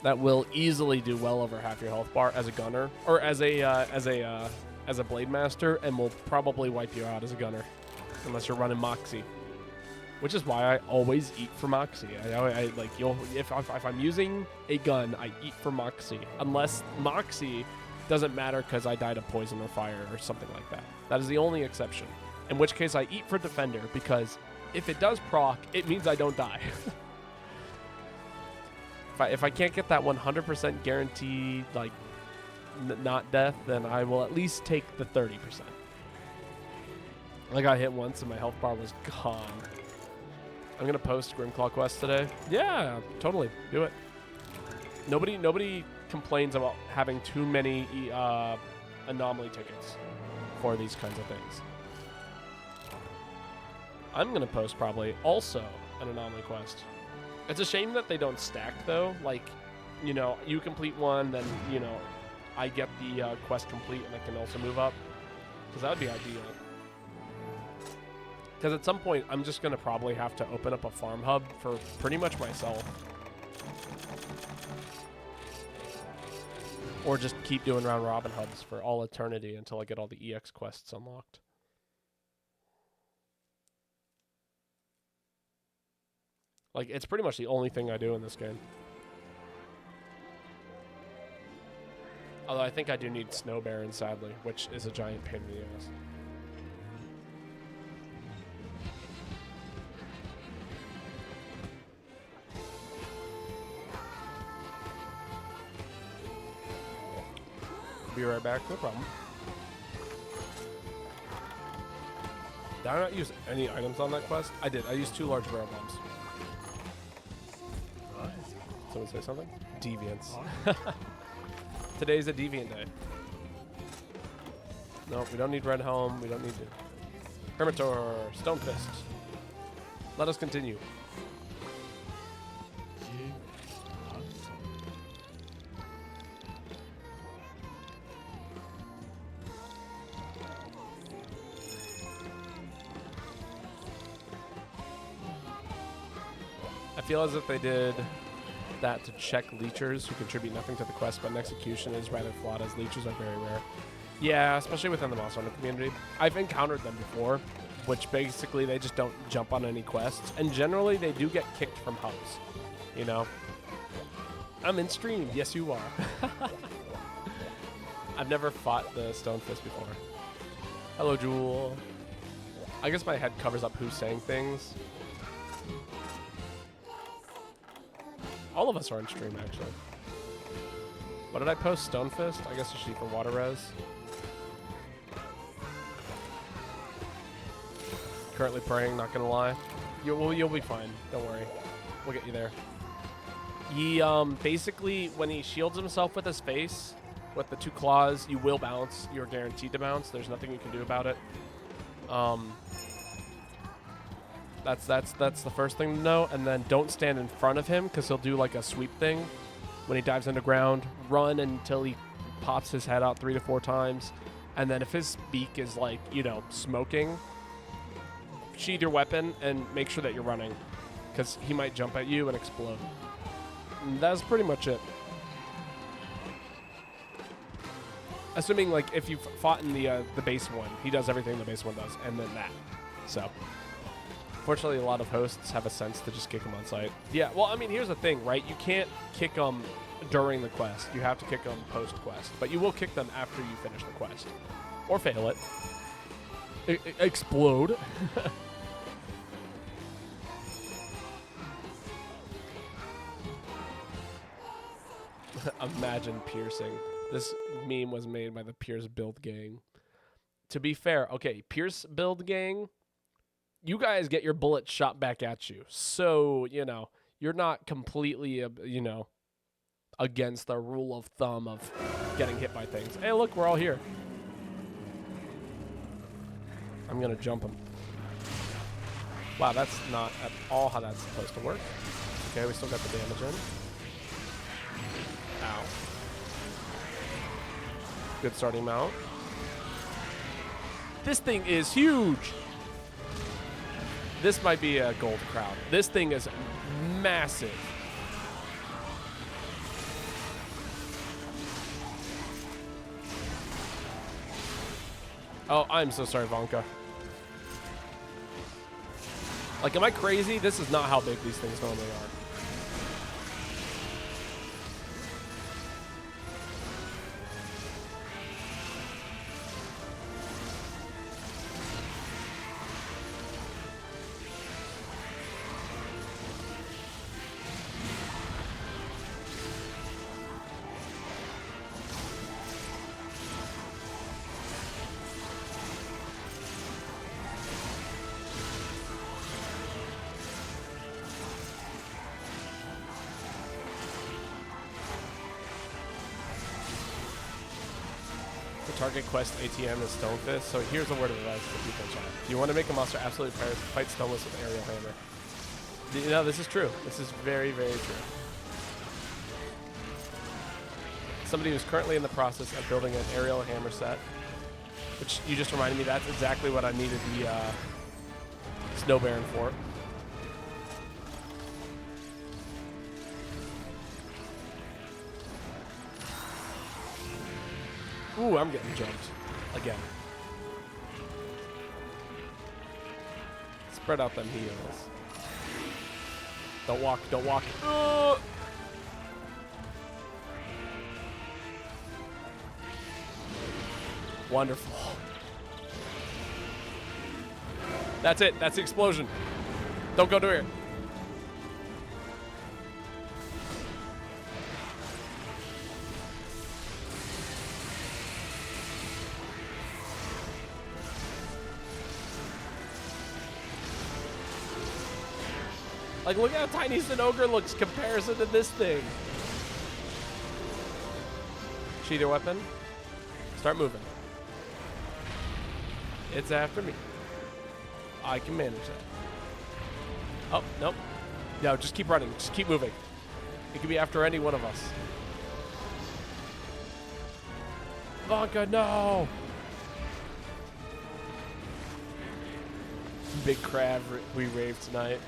That will easily do well over half your health bar as a gunner, or as a blade master, and will probably wipe you out as a gunner, unless you're running Moxie. Which is why I always eat for Moxie. I like if I'm using a gun, I eat for Moxie, unless Moxie doesn't matter because I died of poison or fire or something like that. That is the only exception. In which case I eat for Defender, because if it does proc, it means I don't die. If I can't get that 100% guaranteed, like, not death, then I will at least take the 30%. I got hit once and my health bar was gone. I'm going to post Grimclaw Quest today. Yeah, totally. Do it. Nobody complains about having too many anomaly tickets for these kinds of things. I'm going to post probably also an anomaly quest. It's a shame that they don't stack, though. Like, you know, you complete one, then, you know, I get the quest complete and I can also move up. Because that would be ideal. Because at some point, I'm just going to probably have to open up a farm hub for pretty much myself. Or just keep doing round robin hubs for all eternity until I get all the EX quests unlocked. Like, it's pretty much the only thing I do in this game. Although I think I do need Snow Baron, sadly, which is a giant pain in the ass. Be right back, no problem. Did I not use any items on that quest? I did. I used 2 large barrel bombs. Someone say something? Deviants. Today's a deviant day. No, we don't need Red Helm. We don't need to. Hermitor, Stonefist. Let us continue. I feel as if they did that to check leechers who contribute nothing to the quest, but an execution is rather flawed, as leechers are very rare. Yeah, especially within the Monster Hunter community. I've encountered them before, which basically they just don't jump on any quests, and generally they do get kicked from hubs, you know? I'm in stream. Yes, you are. I've never fought the Stone Fist before. Hello, Jewel. I guess my head covers up who's saying things. All of us are on stream, actually. What did I post? Stone Fist? I guess it should be for water res. Currently praying, not gonna lie. You'll be fine. Don't worry. We'll get you there. He, basically, when he shields himself with his face, with the 2 claws, you will bounce. You're guaranteed to bounce. There's nothing you can do about it. That's the first thing to know. And then don't stand in front of him, because he'll do like a sweep thing. When he dives underground, run until he pops his head out 3 to 4 times. And then if his beak is like, you know, smoking, sheathe your weapon and make sure that you're running, because he might jump at you and explode. And that's pretty much it. Assuming, like, if you've fought in the base one, he does everything the base one does, and then that. So, fortunately, a lot of hosts have a sense to just kick him on sight. Yeah, well, I mean, here's the thing, right? You can't kick them during the quest. You have to kick them post-quest. But you will kick them after you finish the quest. Or fail it. Explode. Imagine piercing. This meme was made by the Pierce Build Gang. To be fair, okay, Pierce Build Gang, you guys get your bullets shot back at you. So, you know, you're not completely, you know, against the rule of thumb of getting hit by things. Hey, look, we're all here. I'm going to jump him. Wow, that's not at all how that's supposed to work. Okay, we still got the damage in. Ow. Good starting mount. This thing is huge. This might be a gold crowd. This thing is massive. Oh, I'm so sorry, Vonka. Like, am I crazy? This is not how big these things normally are. Target quest ATM is Stonefist. So here's a word of advice for people in chat. If you want to make a monster absolutely fight Stoneless with aerial hammer. You know, this is true. This is very, very true. Somebody who's currently in the process of building an aerial hammer set, which you just reminded me, that's exactly what I needed the Snow Baron for. Ooh, I'm getting jumped again. Spread out them heels. Don't walk, don't walk. Wonderful. That's it. That's the explosion. Don't go to here. Like, look at how tiny Sinogre looks comparison to this thing. Sheathe your weapon. Start moving. It's after me. I can manage that. Oh, nope. No, just keep running. Just keep moving. It could be after any one of us. Vonka, no! Big crab we raved tonight.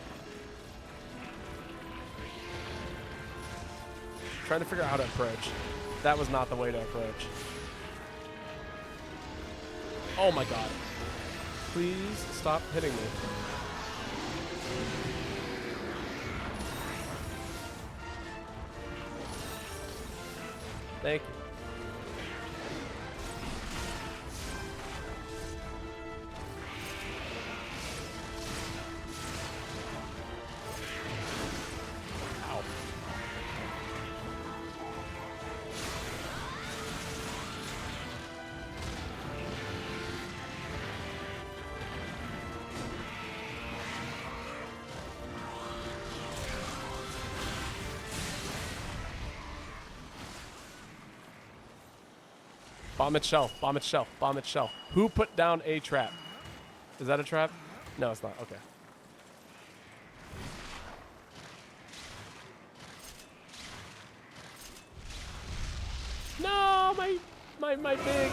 Trying to figure out how to approach. That was not the way to approach. Oh my god. Please stop hitting me. Thank you. Ow. Bomb its shell, bomb its shell, bomb its shell. Who put down a trap? Is that a trap? No, it's not. Okay. No, my big.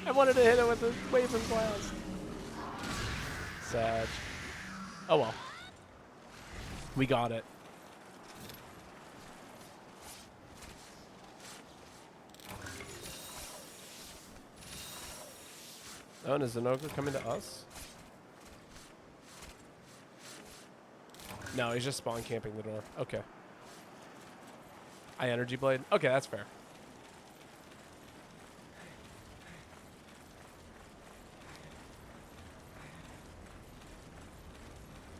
I wanted to hit it with a waving blast. Sad. Oh well. We got it. Oh, and is an ogre coming to us? No, he's just spawn camping the door. Okay. I energy blade. Okay, that's fair.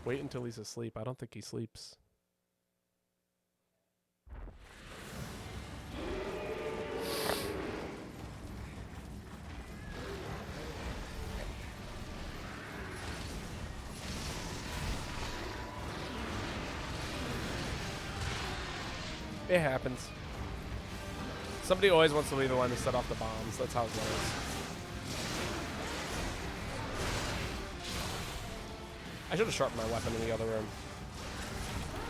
Wait until he's asleep. I don't think he sleeps. It happens. Somebody always wants to be the one to set off the bombs. That's how it goes. I should have sharpened my weapon in the other room.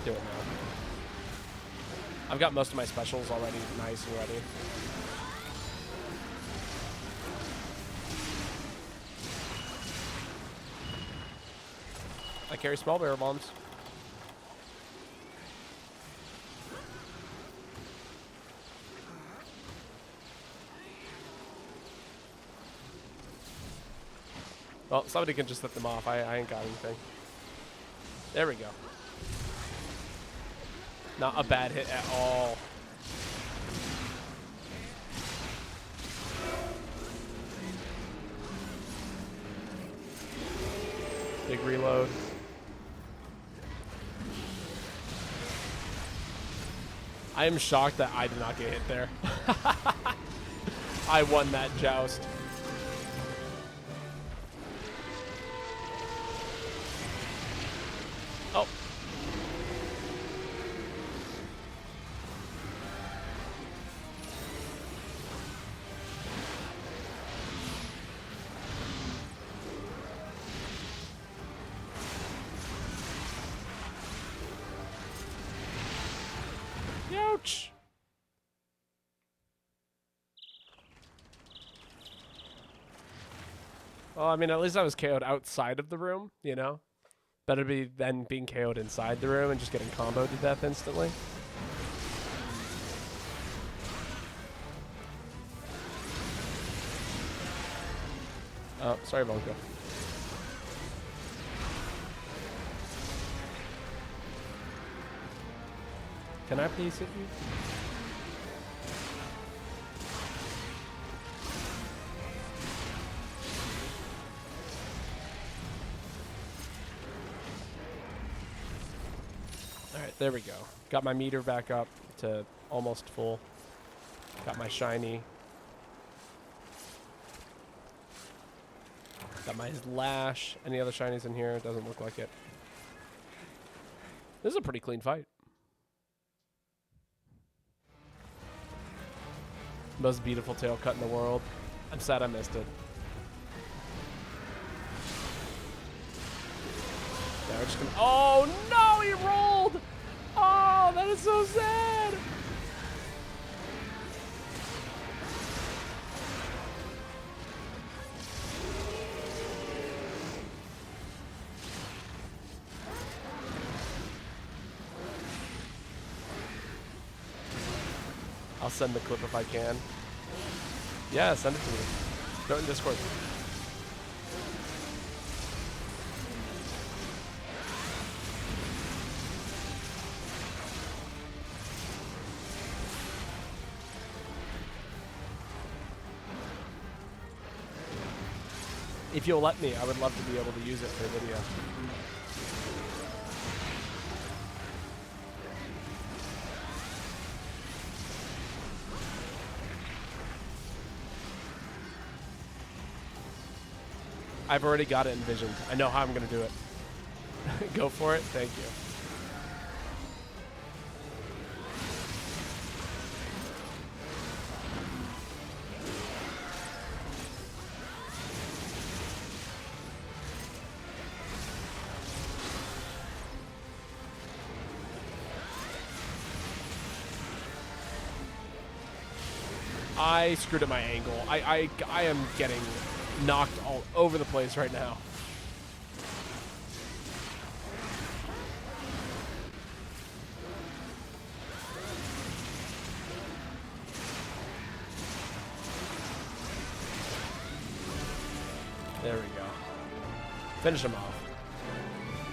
Do it now. I've got most of my specials already nice and ready. I carry small barrel bombs. Well, somebody can just set them off. I ain't got anything. There we go. Not a bad hit at all. Big reload. I am shocked that I did not get hit there. I won that joust. Oh. Ouch. Well, I mean, at least I was KO'd outside of the room, you know? Better be than being KO'd inside the room and just getting comboed to death instantly. Oh, sorry, Vonka. Can I please hit you? Alright, there we go. Got my meter back up to almost full. Got my shiny. Got my lash. Any other shinies in here? Doesn't look like it. This is a pretty clean fight. Most beautiful tail cut in the world. I'm sad I missed it. Yeah, we're just gonna. Oh no, he rolled! Oh, that is so sad! I'll send the clip if I can. Yeah, send it to me. Throw it in Discord. If you'll let me, I would love to be able to use it for a video. I've already got it envisioned. I know how I'm going to do it. Go for it. Thank you. I screwed up my angle. I am getting knocked all over the place right now. There we go. Finish him off.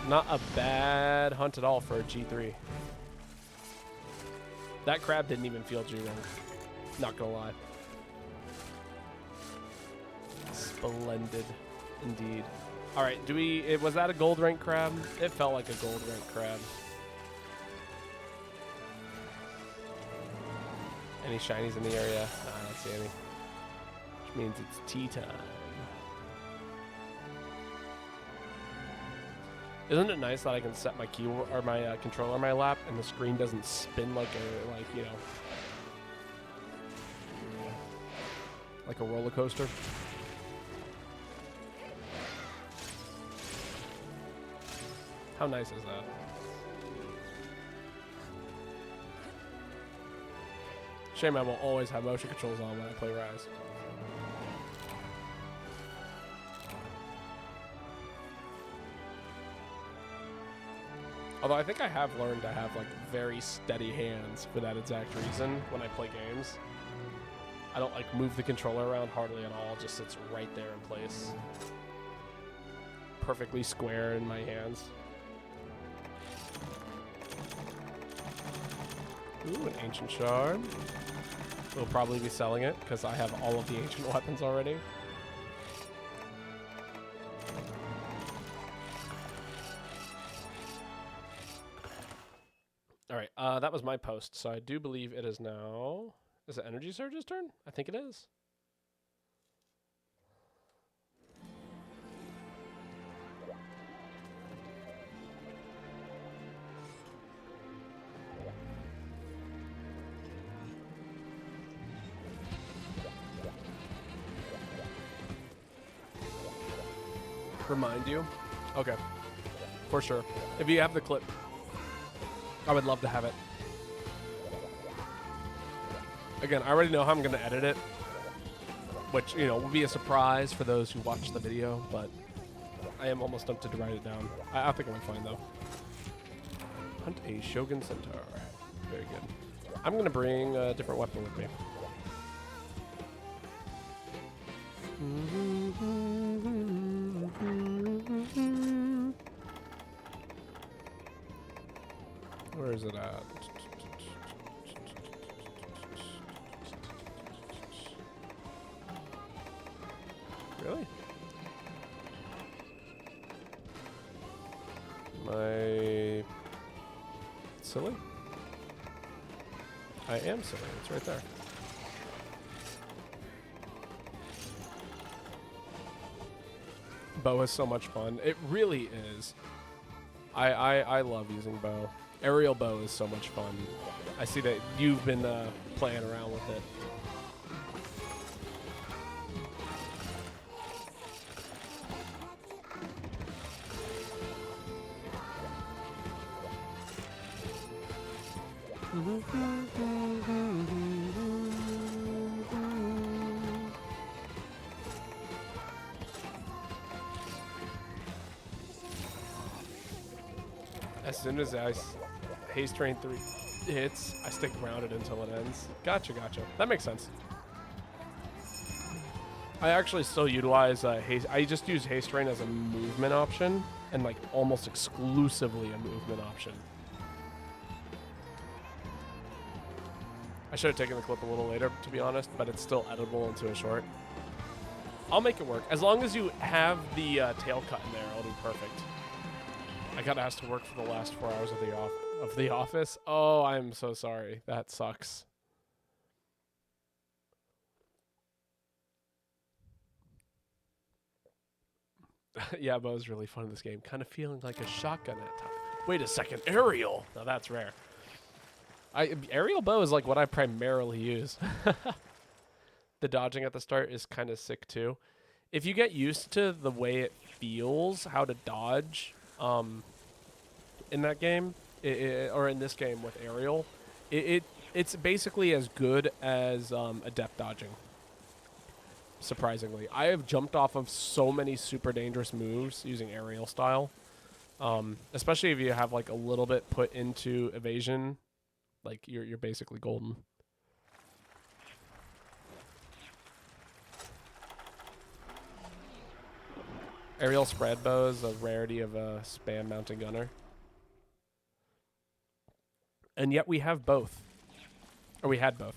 Not a bad hunt at all for a G3. That crab didn't even feel G rank. Not gonna lie. Splendid, indeed. All right, was that a gold rank crab? It felt like a gold rank crab. Any shinies in the area? Nah, I don't see any. Which means it's tea time. Isn't it nice that I can set my keyboard or my controller on my lap and the screen doesn't spin like a roller coaster? How nice is that? Shame I will always have motion controls on when I play Rise. Although I think I have learned to have like very steady hands for that exact reason when I play games. I don't like move the controller around hardly at all, it just sits right there in place. Perfectly square in my hands. Ooh, an ancient shard. We'll probably be selling it because I have all of the ancient weapons already. All right, that was my post, so I do believe it is now... Is it Energy Surge's turn? I think it is. Remind you? Okay. For sure. If you have the clip, I would love to have it. Again, I already know how I'm going to edit it, which, you know, will be a surprise for those who watch the video, but I am almost tempted to write it down. I think I'm fine, though. Hunt a Shogun Centaur. Very good. I'm going to bring a different weapon with me. Where is it at? Really? My silly? I am silly. It's right there. Bow is so much fun. It really is. I love using bow. Aerial bow is so much fun. I see that you've been playing around with it. As soon as Haste Train 3 hits, I stick grounded until it ends. Gotcha. That makes sense. I actually still utilize Haste. I just use Haste Train as a movement option, and like almost exclusively a movement option. I should have taken the clip a little later, to be honest, but it's still editable into a short. I'll make it work. As long as you have the tail cut in there, it'll be perfect. I got asked to work for the last 4 hours of the office. Oh, I'm so sorry. That sucks. Yeah, but it was really fun in this game. Kind of feeling like a shotgun at times. Wait a second, aerial. Now that's rare. Aerial bow is like what I primarily use. The dodging at the start is kind of sick too. If you get used to the way it feels, how to dodge, in that game, or in this game with aerial, it's basically as good as adept dodging. Surprisingly, I have jumped off of so many super dangerous moves using aerial style, especially if you have like a little bit put into evasion, like you're basically golden. Aerial spread bow is a rarity of a spam mountain gunner. And yet we have both. Or we had both.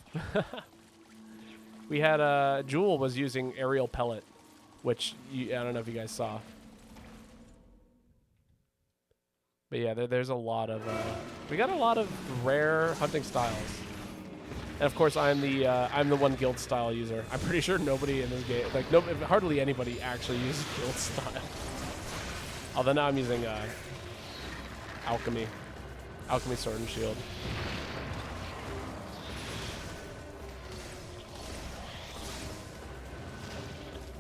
We had, Jewel was using aerial pellet, which I don't know if you guys saw. But yeah, there's a lot of, we got a lot of rare hunting styles. And of course, I'm the one guild style user. I'm pretty sure nobody in this game, like hardly anybody actually uses guild style. Although now I'm using alchemy sword and shield.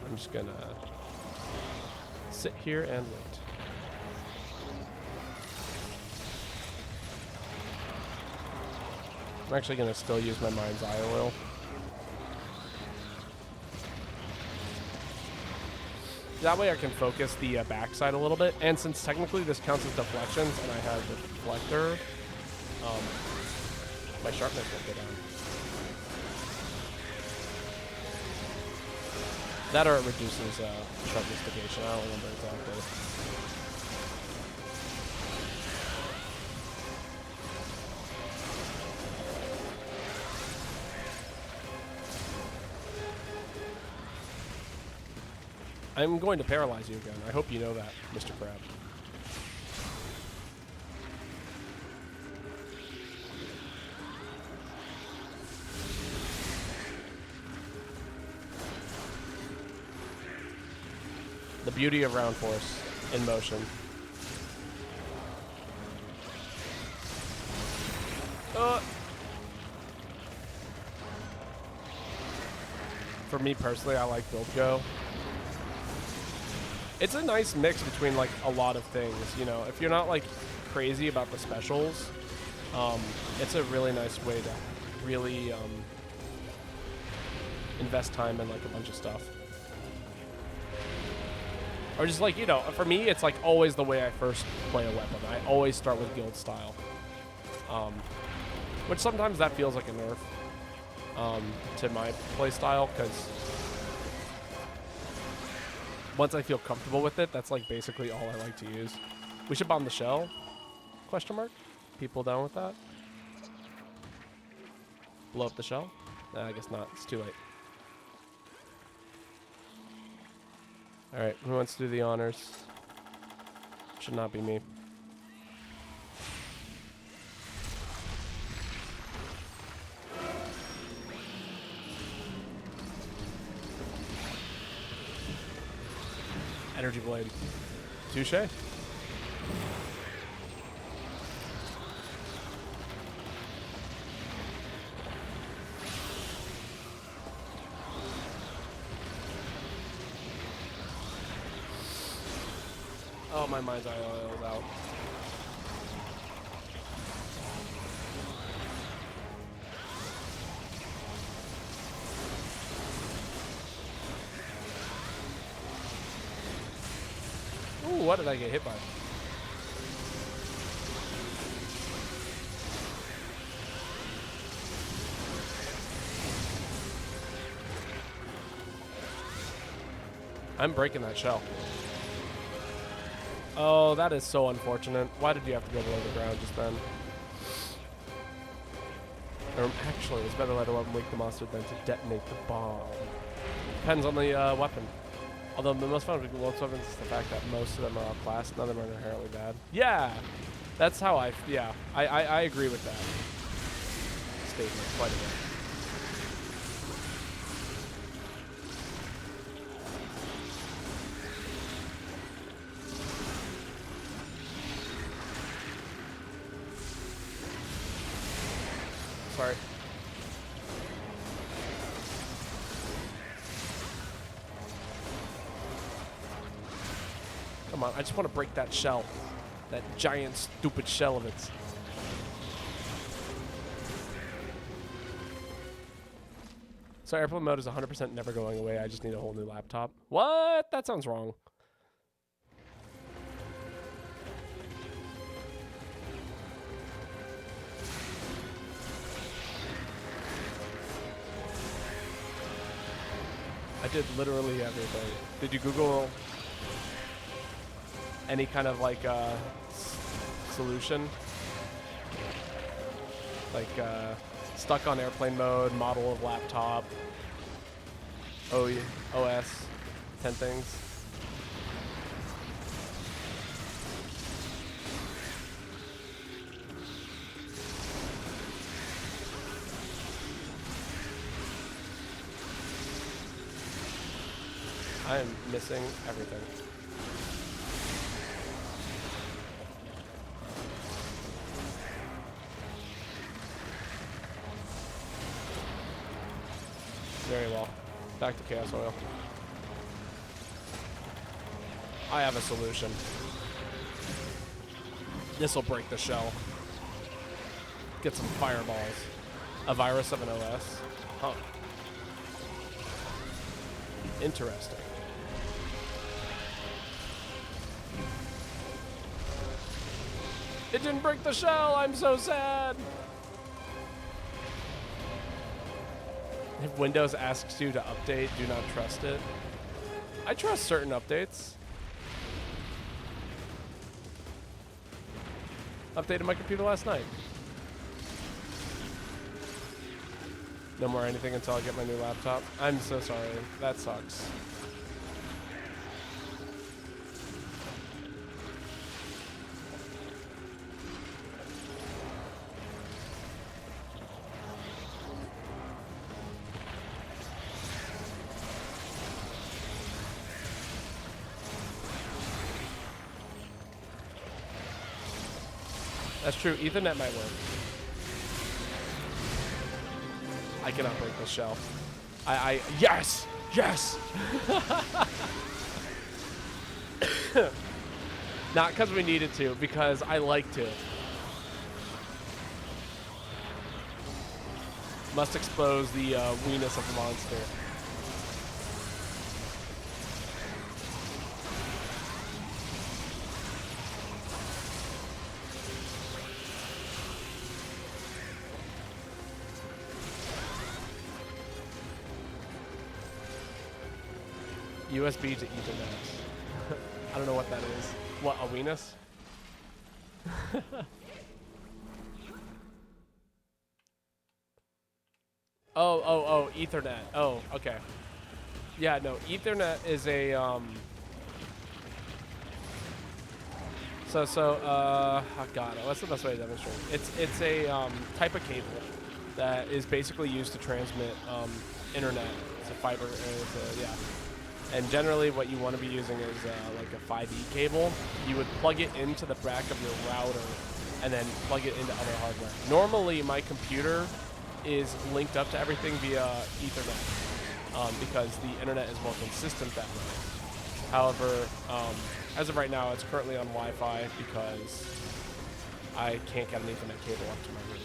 I'm just gonna sit here and wait. I'm actually gonna still use my mind's eye oil. That way I can focus the backside a little bit. And since technically this counts as deflections and I have the deflector, my sharpness will go down. That or it reduces sharpness negation. I don't remember exactly. I'm going to paralyze you again. I hope you know that, Mr. Crab. The beauty of round force in motion. For me personally, I like Build Go. It's a nice mix between like a lot of things, you know. If you're not like crazy about the specials, it's a really nice way to really invest time in like a bunch of stuff. Or just like, you know, for me, it's like always the way I first play a weapon. I always start with guild style. Which sometimes that feels like a nerf to my play style, because once I feel comfortable with it, that's like basically all I like to use. We should bomb the shell? Question mark? People down with that? Blow up the shell? Nah, I guess not. It's too late. Alright, who wants to do the honors? Should not be me. Energy blade. Touche. Oh, my mind's eye oil is out. Ooh, what did I get hit by? I'm breaking that shell. Oh, that is so unfortunate. Why did you have to go below the ground just then? Or actually, it's better let a weapon wake the monster than to detonate the bomb. Depends on the weapon. Although the most fun with most weapons is the fact that most of them are outclassed, none of them are inherently bad. Yeah, that's how I agree with that statement quite a bit. Sorry. Come on, I just want to break that shell. That giant, stupid shell of its. So airplane mode is 100% never going away. I just need a whole new laptop. What? That sounds wrong. I did literally everything. Did you Google any kind of like solution? Like stuck on airplane mode, model of laptop, OS, 10 things. I am missing everything. Very well. Back to Chaos Oil. I have a solution. This'll break the shell. Get some fireballs. A virus of an OS. Huh. Interesting. It didn't break the shell. I'm so sad. If Windows asks you to update, do not trust it. I trust certain updates. Updated my computer last night. No more anything until I get my new laptop. I'm so sorry. That sucks. That's true. Ethernet might work. I cannot break this shell. Yes! Yes! Not because we needed to, because I like to. Must expose the weenus of the monster. USB to Ethernet. I don't know what that is. What, a weenus? Oh, Ethernet. Oh, okay. Yeah, no, Ethernet is a, oh God, what's the best way to demonstrate? It's a type of cable that is basically used to transmit internet. It's a fiber, yeah. And generally what you want to be using is like a 5E cable. You would plug it into the back of your router and then plug it into other hardware. Normally my computer is linked up to everything via Ethernet because the internet is more consistent that way. However, as of right now, it's currently on Wi-Fi because I can't get an Ethernet cable up to my room.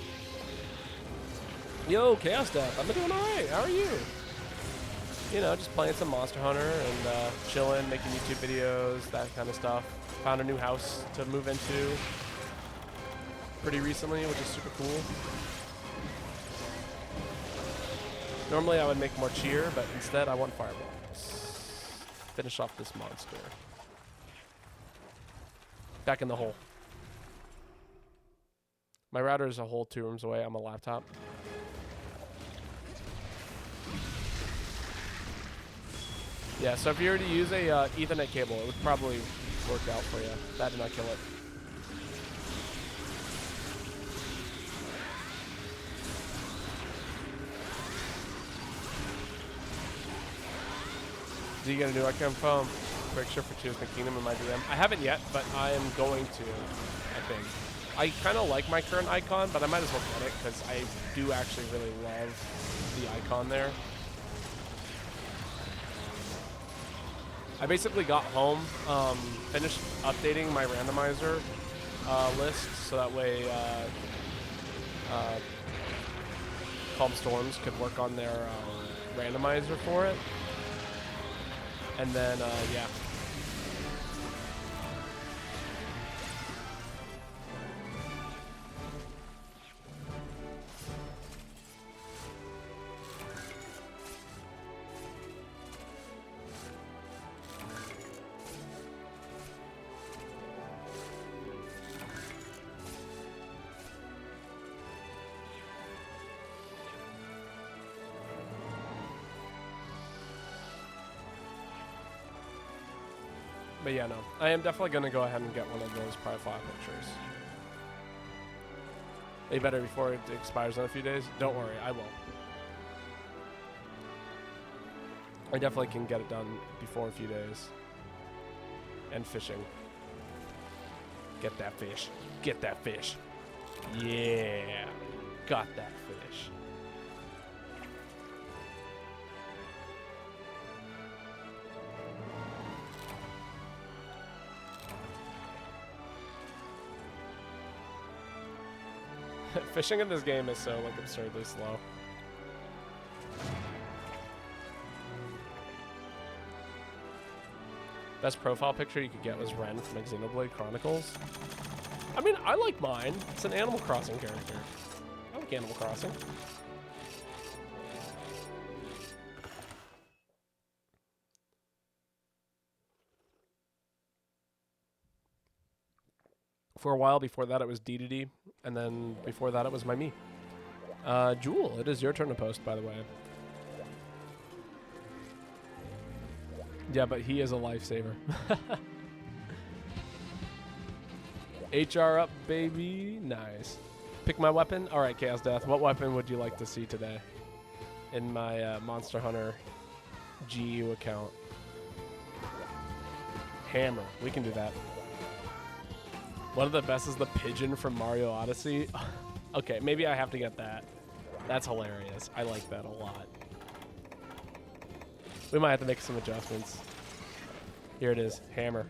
Yo, Chaos Death, I've been doing all right. How are you? You know, just playing some Monster Hunter and chilling, making YouTube videos, that kind of stuff. Found a new house to move into pretty recently, which is super cool. Normally I would make more cheer, but instead I want fireballs. Finish off this monster. Back in the hole. My router is a whole 2 rooms away. I'm a laptop. Yeah, so if you were to use a Ethernet cable, it would probably work out for you. That did not kill it. Do you get a new icon phone? Picture for Tears in the Kingdom in my DM. I haven't yet, but I am going to, I think. I kind of like my current icon, but I might as well get it because I do actually really love the icon there. I basically got home, finished updating my randomizer list so that way Calm Storms could work on their randomizer for it. And then, yeah. But yeah, no. I am definitely going to go ahead and get one of those profile pictures. They better before it expires in a few days. Don't worry, I will. I definitely can get it done before a few days. And fishing. Get that fish. Get that fish. Yeah. Got that fish. Fishing in this game is so like absurdly slow. Best profile picture you could get was Ren from Xenoblade Chronicles. I mean, I like mine. It's an Animal Crossing character. I like Animal Crossing. For a while before that, it was DDD, and then before that, it was my me. Jewel, it is your turn to post, by the way. Yeah, but he is a lifesaver. HR up, baby. Nice. Pick my weapon. All right, Chaos Death. What weapon would you like to see today in my Monster Hunter GU account? Hammer. We can do that. One of the best is the pigeon from Mario Odyssey. Okay, maybe I have to get that. That's hilarious. I like that a lot. We might have to make some adjustments. Here it is, hammer.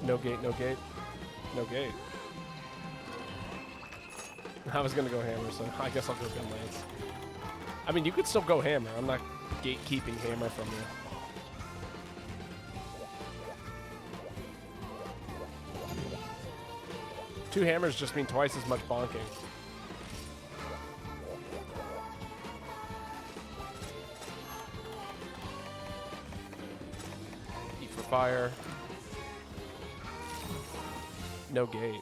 No gate, no gate, no gate. I was gonna go hammer, so I guess I'll go gun lance. I mean, you could still go hammer. I'm not gatekeeping hammer from you. Two hammers just mean twice as much bonking. Eat for fire. No gate.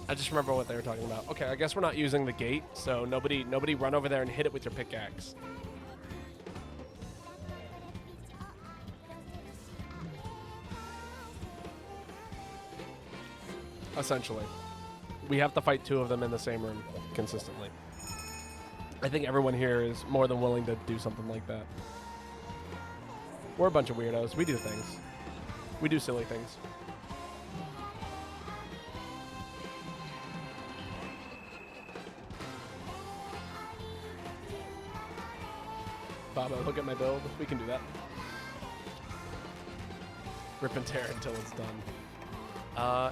I just remember what they were talking about. Okay, I guess we're not using the gate, so nobody run over there and hit it with your pickaxe. Essentially. We have to fight two of them in the same room consistently. I think everyone here is more than willing to do something like that. We're a bunch of weirdos. We do things. We do silly things. Baba, look at my build. We can do that. Rip and tear until it's done.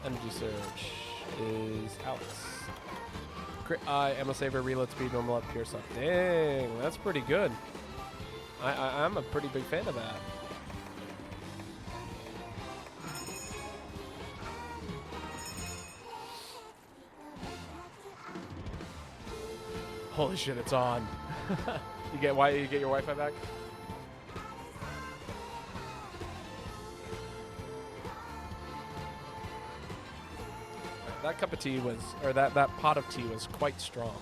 Energy Surge is Alex. Ammo saver, reload speed, normal up, pierce up. Dang, that's pretty good. I'm a pretty big fan of that. Holy shit, it's on. You get your Wi-Fi back? That cup of tea was, or that pot of tea was quite strong.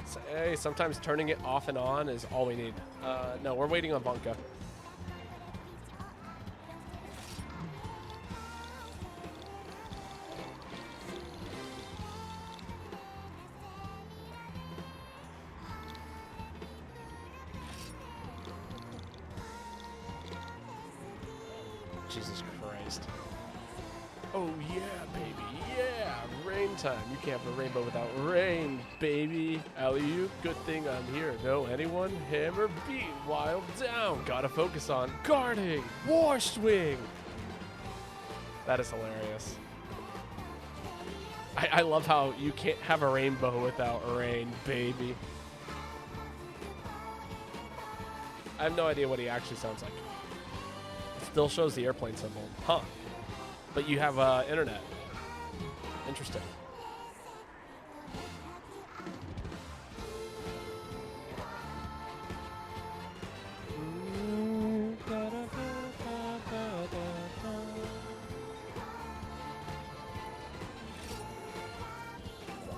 So, hey, sometimes turning it off and on is all we need. No, we're waiting on Bonka. Jesus Christ. Oh yeah, baby, yeah! Rain time. You can't have a rainbow without rain, baby. Alley-oop, good thing I'm here. Know anyone? Hammer beat, wild down. Gotta focus on guarding, war swing. That is hilarious. I love how you can't have a rainbow without rain, baby. I have no idea what he actually sounds like. Still shows the airplane symbol. Huh. But you have internet. Interesting.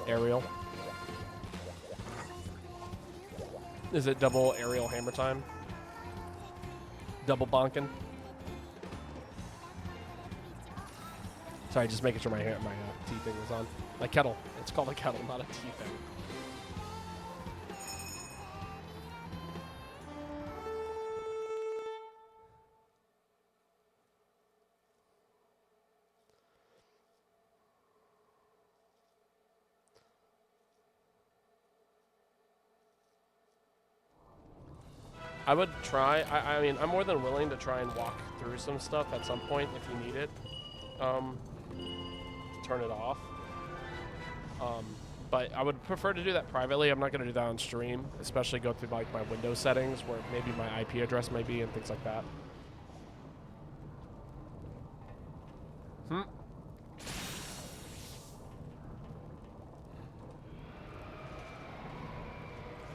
Aerial. Is it double aerial hammer time? Double bonking? Sorry, just making sure my tea thing was on. My kettle. It's called a kettle, not a tea thing. I would try. I mean, I'm more than willing to try and walk through some stuff at some point if you need it. Turn it off. But I would prefer to do that privately. I'm not going to do that on stream, especially go through like my Windows settings where maybe my IP address may be and things like that.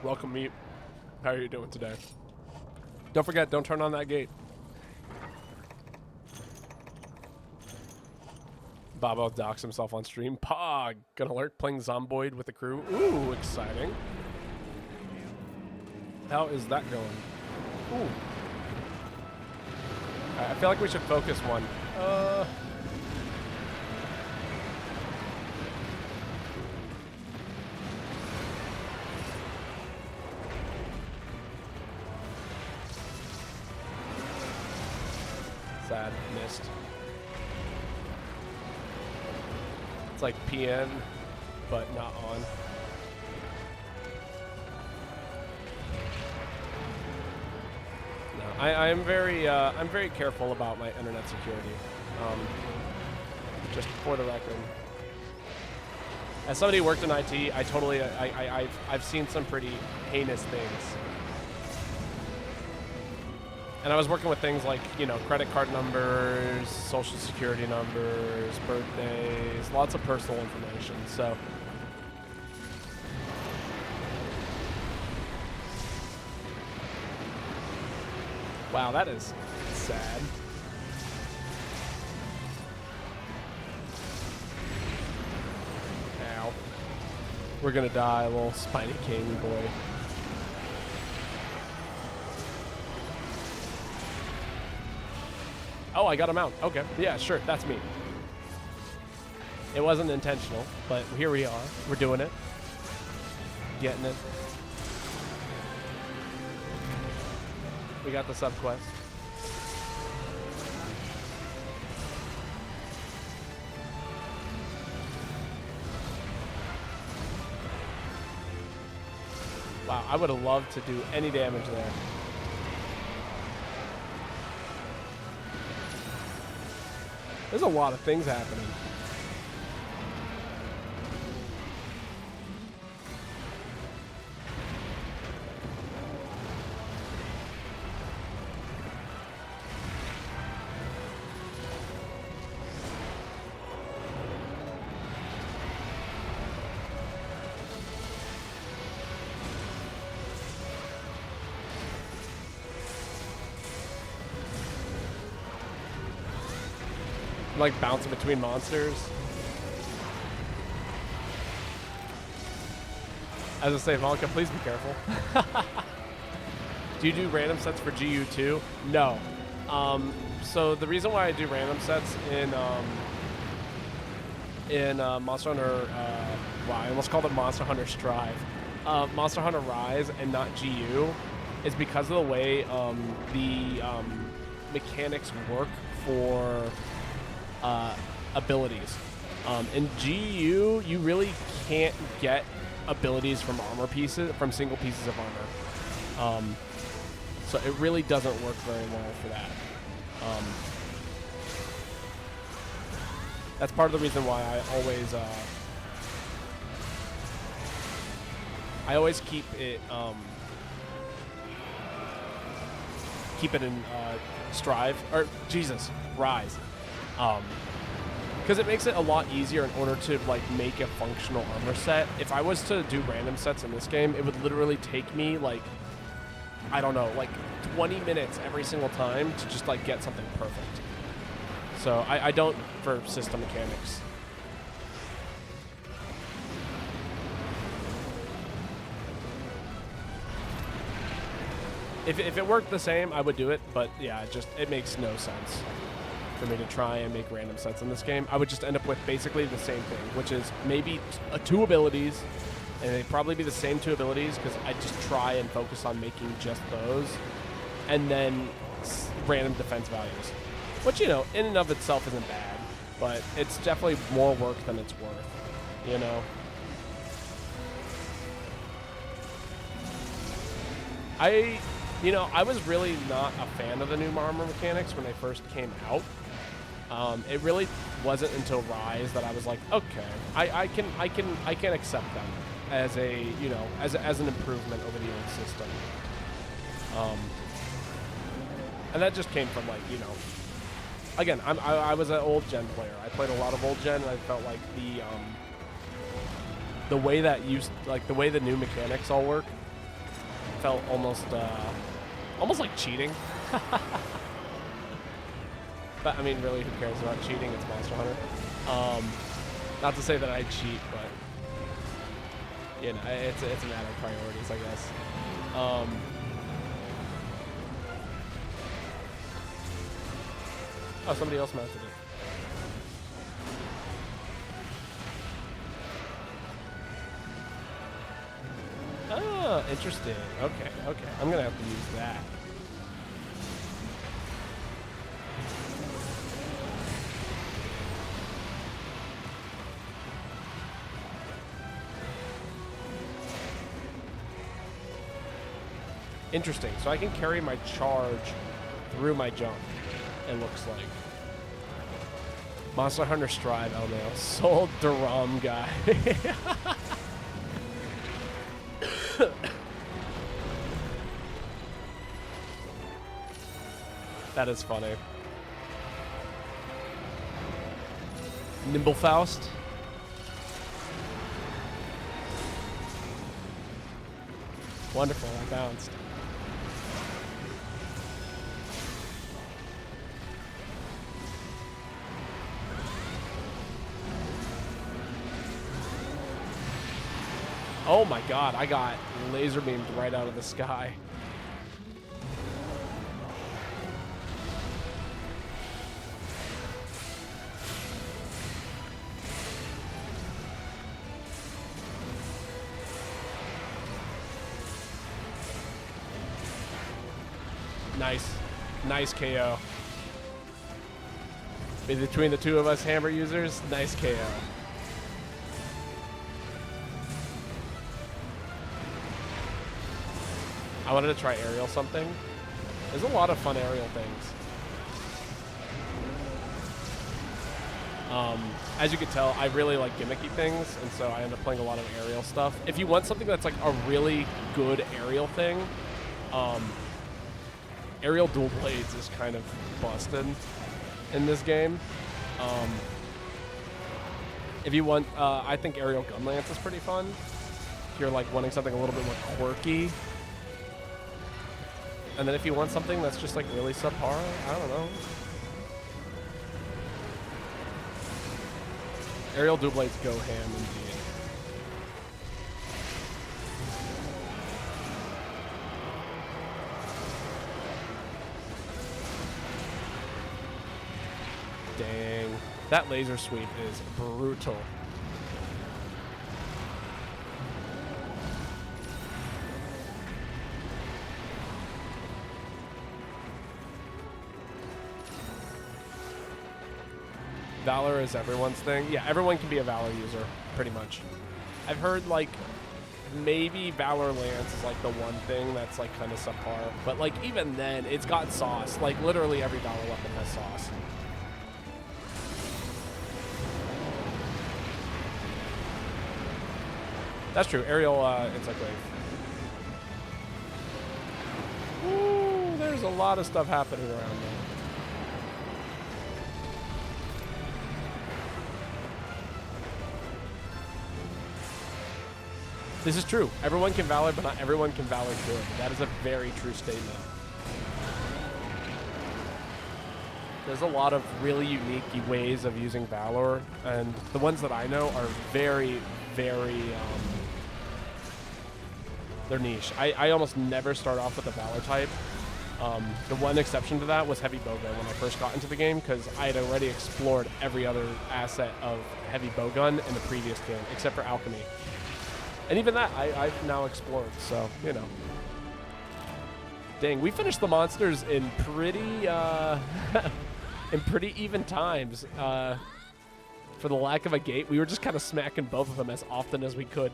Welcome, Meat. How are you doing today? Don't forget, don't turn on that gate. Babo docks himself on stream. Pog! Gonna lurk playing Zomboid with the crew. Ooh, exciting. How is that going? Ooh. I feel like we should focus one. Sad. Missed. It's like PN, but not on. No, I'm very careful about my internet security. Just for the record, as somebody who worked in IT, I've seen some pretty heinous things. And I was working with things like, you know, credit card numbers, social security numbers, birthdays, lots of personal information. So wow, that is sad. Ow. We're gonna die, little spiny king boy. Oh, I got him out. Okay. Yeah, sure. That's me. It wasn't intentional, but here we are. We're doing it. Getting it. We got the sub quest. Wow, I would have loved to do any damage there. There's a lot of things happening. like bouncing between monsters. As I say, Vonka, please be careful. Do you do random sets for GU too? No. So the reason why I do random sets in Monster Hunter, wow, I almost called it Monster Hunter Strive, Monster Hunter Rise and not GU, is because of the way the mechanics work for abilities. In GU, you really can't get abilities from armor pieces, from single pieces of armor. So it really doesn't work very well for that. That's part of the reason why I always keep it in Strive, or Jesus, Rise, because it makes it a lot easier in order to like make a functional armor set. If I was to do random sets in this game, it would literally take me like, I don't know, like 20 minutes every single time to just like get something perfect. So I don't for system mechanics. If it worked the same, I would do it, but yeah, it makes no sense for me to try and make random sets in this game. I would just end up with basically the same thing, which is maybe two abilities, and they'd probably be the same two abilities because I just try and focus on making just those, and then random defense values, which, you know, in and of itself isn't bad, but it's definitely more work than it's worth, you know? I was really not a fan of the new armor mechanics when they first came out. It really wasn't until Rise that I was like, okay, I can accept them as a, you know, as an improvement over the old system. And that just came from, like, you know, again, I was an old gen player. I played a lot of old gen, and I felt like the way that the way the new mechanics all work felt almost like cheating. But I mean, really, who cares about cheating? It's Monster Hunter. Not to say that I cheat, but you know, it's a matter of priorities, I guess. Oh, somebody else mounted it. Oh, interesting. Okay. I'm gonna have to use that. Interesting. So I can carry my charge through my jump, it looks like. Monster Hunter Strive, LMAO. Sold Duram guy. That is funny. Nimblefaust. Wonderful, I bounced. Oh my god, I got laser beamed right out of the sky. Nice KO. Between the two of us hammer users, nice KO. I wanted to try aerial something. There's a lot of fun aerial things. As you can tell, I really like gimmicky things, and so I end up playing a lot of aerial stuff. If you want something that's like a really good aerial thing, aerial dual blades is kind of busted in this game. If you want, I think aerial gun lance is pretty fun. If you're like wanting something a little bit more quirky. And then if you want something that's just like really subpar, I don't know. Aerial dual blades go ham indeed. Dang. That laser sweep is brutal. Valor is everyone's thing. Yeah, everyone can be a Valor user, pretty much. I've heard, like, maybe Valor Lance is, like, the one thing that's, like, kind of subpar. But, like, even then, it's got sauce. Like, literally every Valor weapon has sauce. That's true. Aerial Insect Wave. Ooh, there's a lot of stuff happening around there. This is true. Everyone can Valor, but not everyone can Valor good. That is a very true statement. There's a lot of really unique ways of using Valor, and the ones that I know are very, very, they're niche. I almost never start off with a Valor type. The one exception to that was Heavy Bowgun when I first got into the game, because I had already explored every other asset of Heavy Bowgun in the previous game, except for Alchemy. And even that, I've now explored, so, you know. Dang, we finished the monsters in pretty, in pretty even times. For the lack of a gate, we were just kind of smacking both of them as often as we could.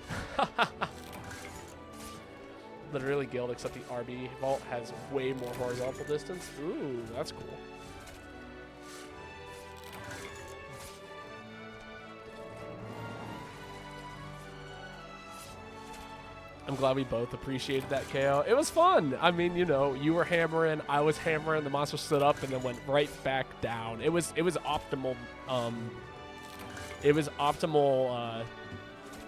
Literally guild, except the RB vault has way more horizontal distance. Ooh, that's cool. I'm glad we both appreciated that KO. It was fun. I mean, you know, you were hammering, I was hammering, the monster stood up and then went right back down. It was optimal. It was optimal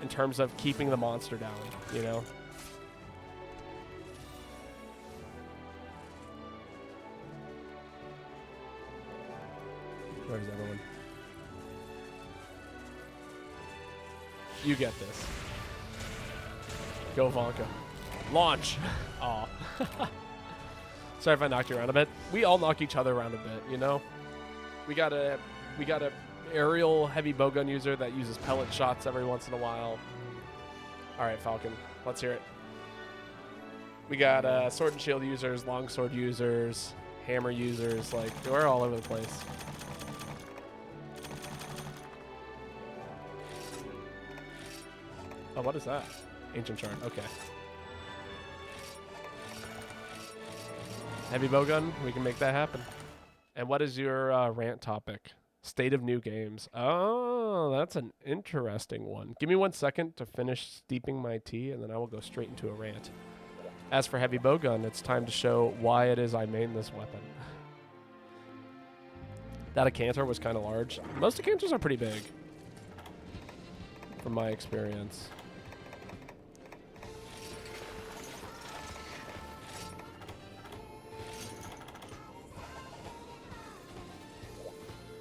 in terms of keeping the monster down, you know. Where's everyone? You get this. Go Vonka. Launch! Aw. Sorry if I knocked you around a bit. We all knock each other around a bit, you know? We got a aerial heavy bowgun user that uses pellet shots every once in a while. Alright, Falcon. Let's hear it. We got sword and shield users, longsword users, hammer users. Like, we're all over the place. Oh, what is that? Ancient Shard, okay. Heavy bowgun, we can make that happen. And what is your rant topic? State of new games. Oh, that's an interesting one. Give me 1 second to finish steeping my tea, and then I will go straight into a rant. As for heavy bowgun, it's time to show why it is I main this weapon. That Acantor was kind of large. Most Acantors are pretty big, from my experience.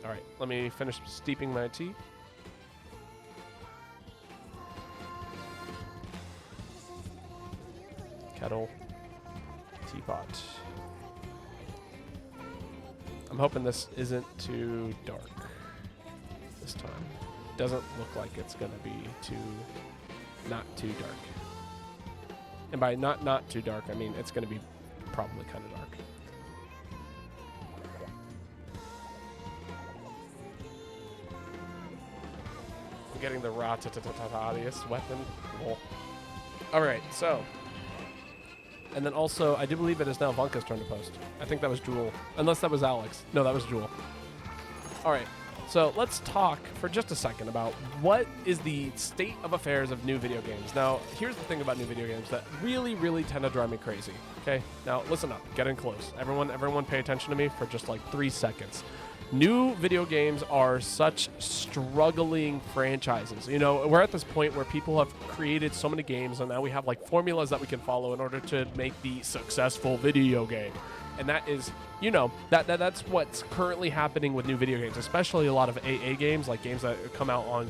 All right, let me finish steeping my tea. Kettle, teapot. I'm hoping this isn't too dark this time. Doesn't look like it's gonna be not too dark. And by not too dark, I mean it's gonna be probably kind of dark. Getting the Ratatatius weapon. Cool. Alright, so. And then also, I do believe it is now Vonka's turn to post. I think that was Jewel. Unless that was Alex. No, that was Jewel. Alright, so let's talk for just a second about what is the state of affairs of new video games. Now, here's the thing about new video games that really, really tend to drive me crazy. Okay? Now, listen up. Get in close. Everyone pay attention to me for just like 3 seconds. New video games are such struggling franchises. You know, we're at this point where people have created so many games, and now we have like formulas that we can follow in order to make the successful video game. And that is, you know, that's what's currently happening with new video games, especially a lot of AA games, like games that come out on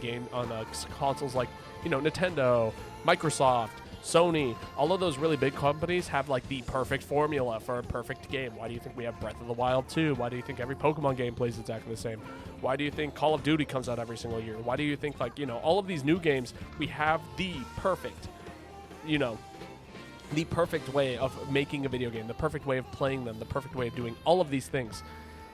consoles like, you know, Nintendo, Microsoft, Sony. All of those really big companies have like the perfect formula for a perfect game. Why do you think we have Breath of the Wild 2? Why do you think every Pokemon game plays exactly the same? Why do you think Call of Duty comes out every single year? Why do you think, like, you know, all of these new games, we have the perfect, you know, the perfect way of making a video game, the perfect way of playing them, the perfect way of doing all of these things.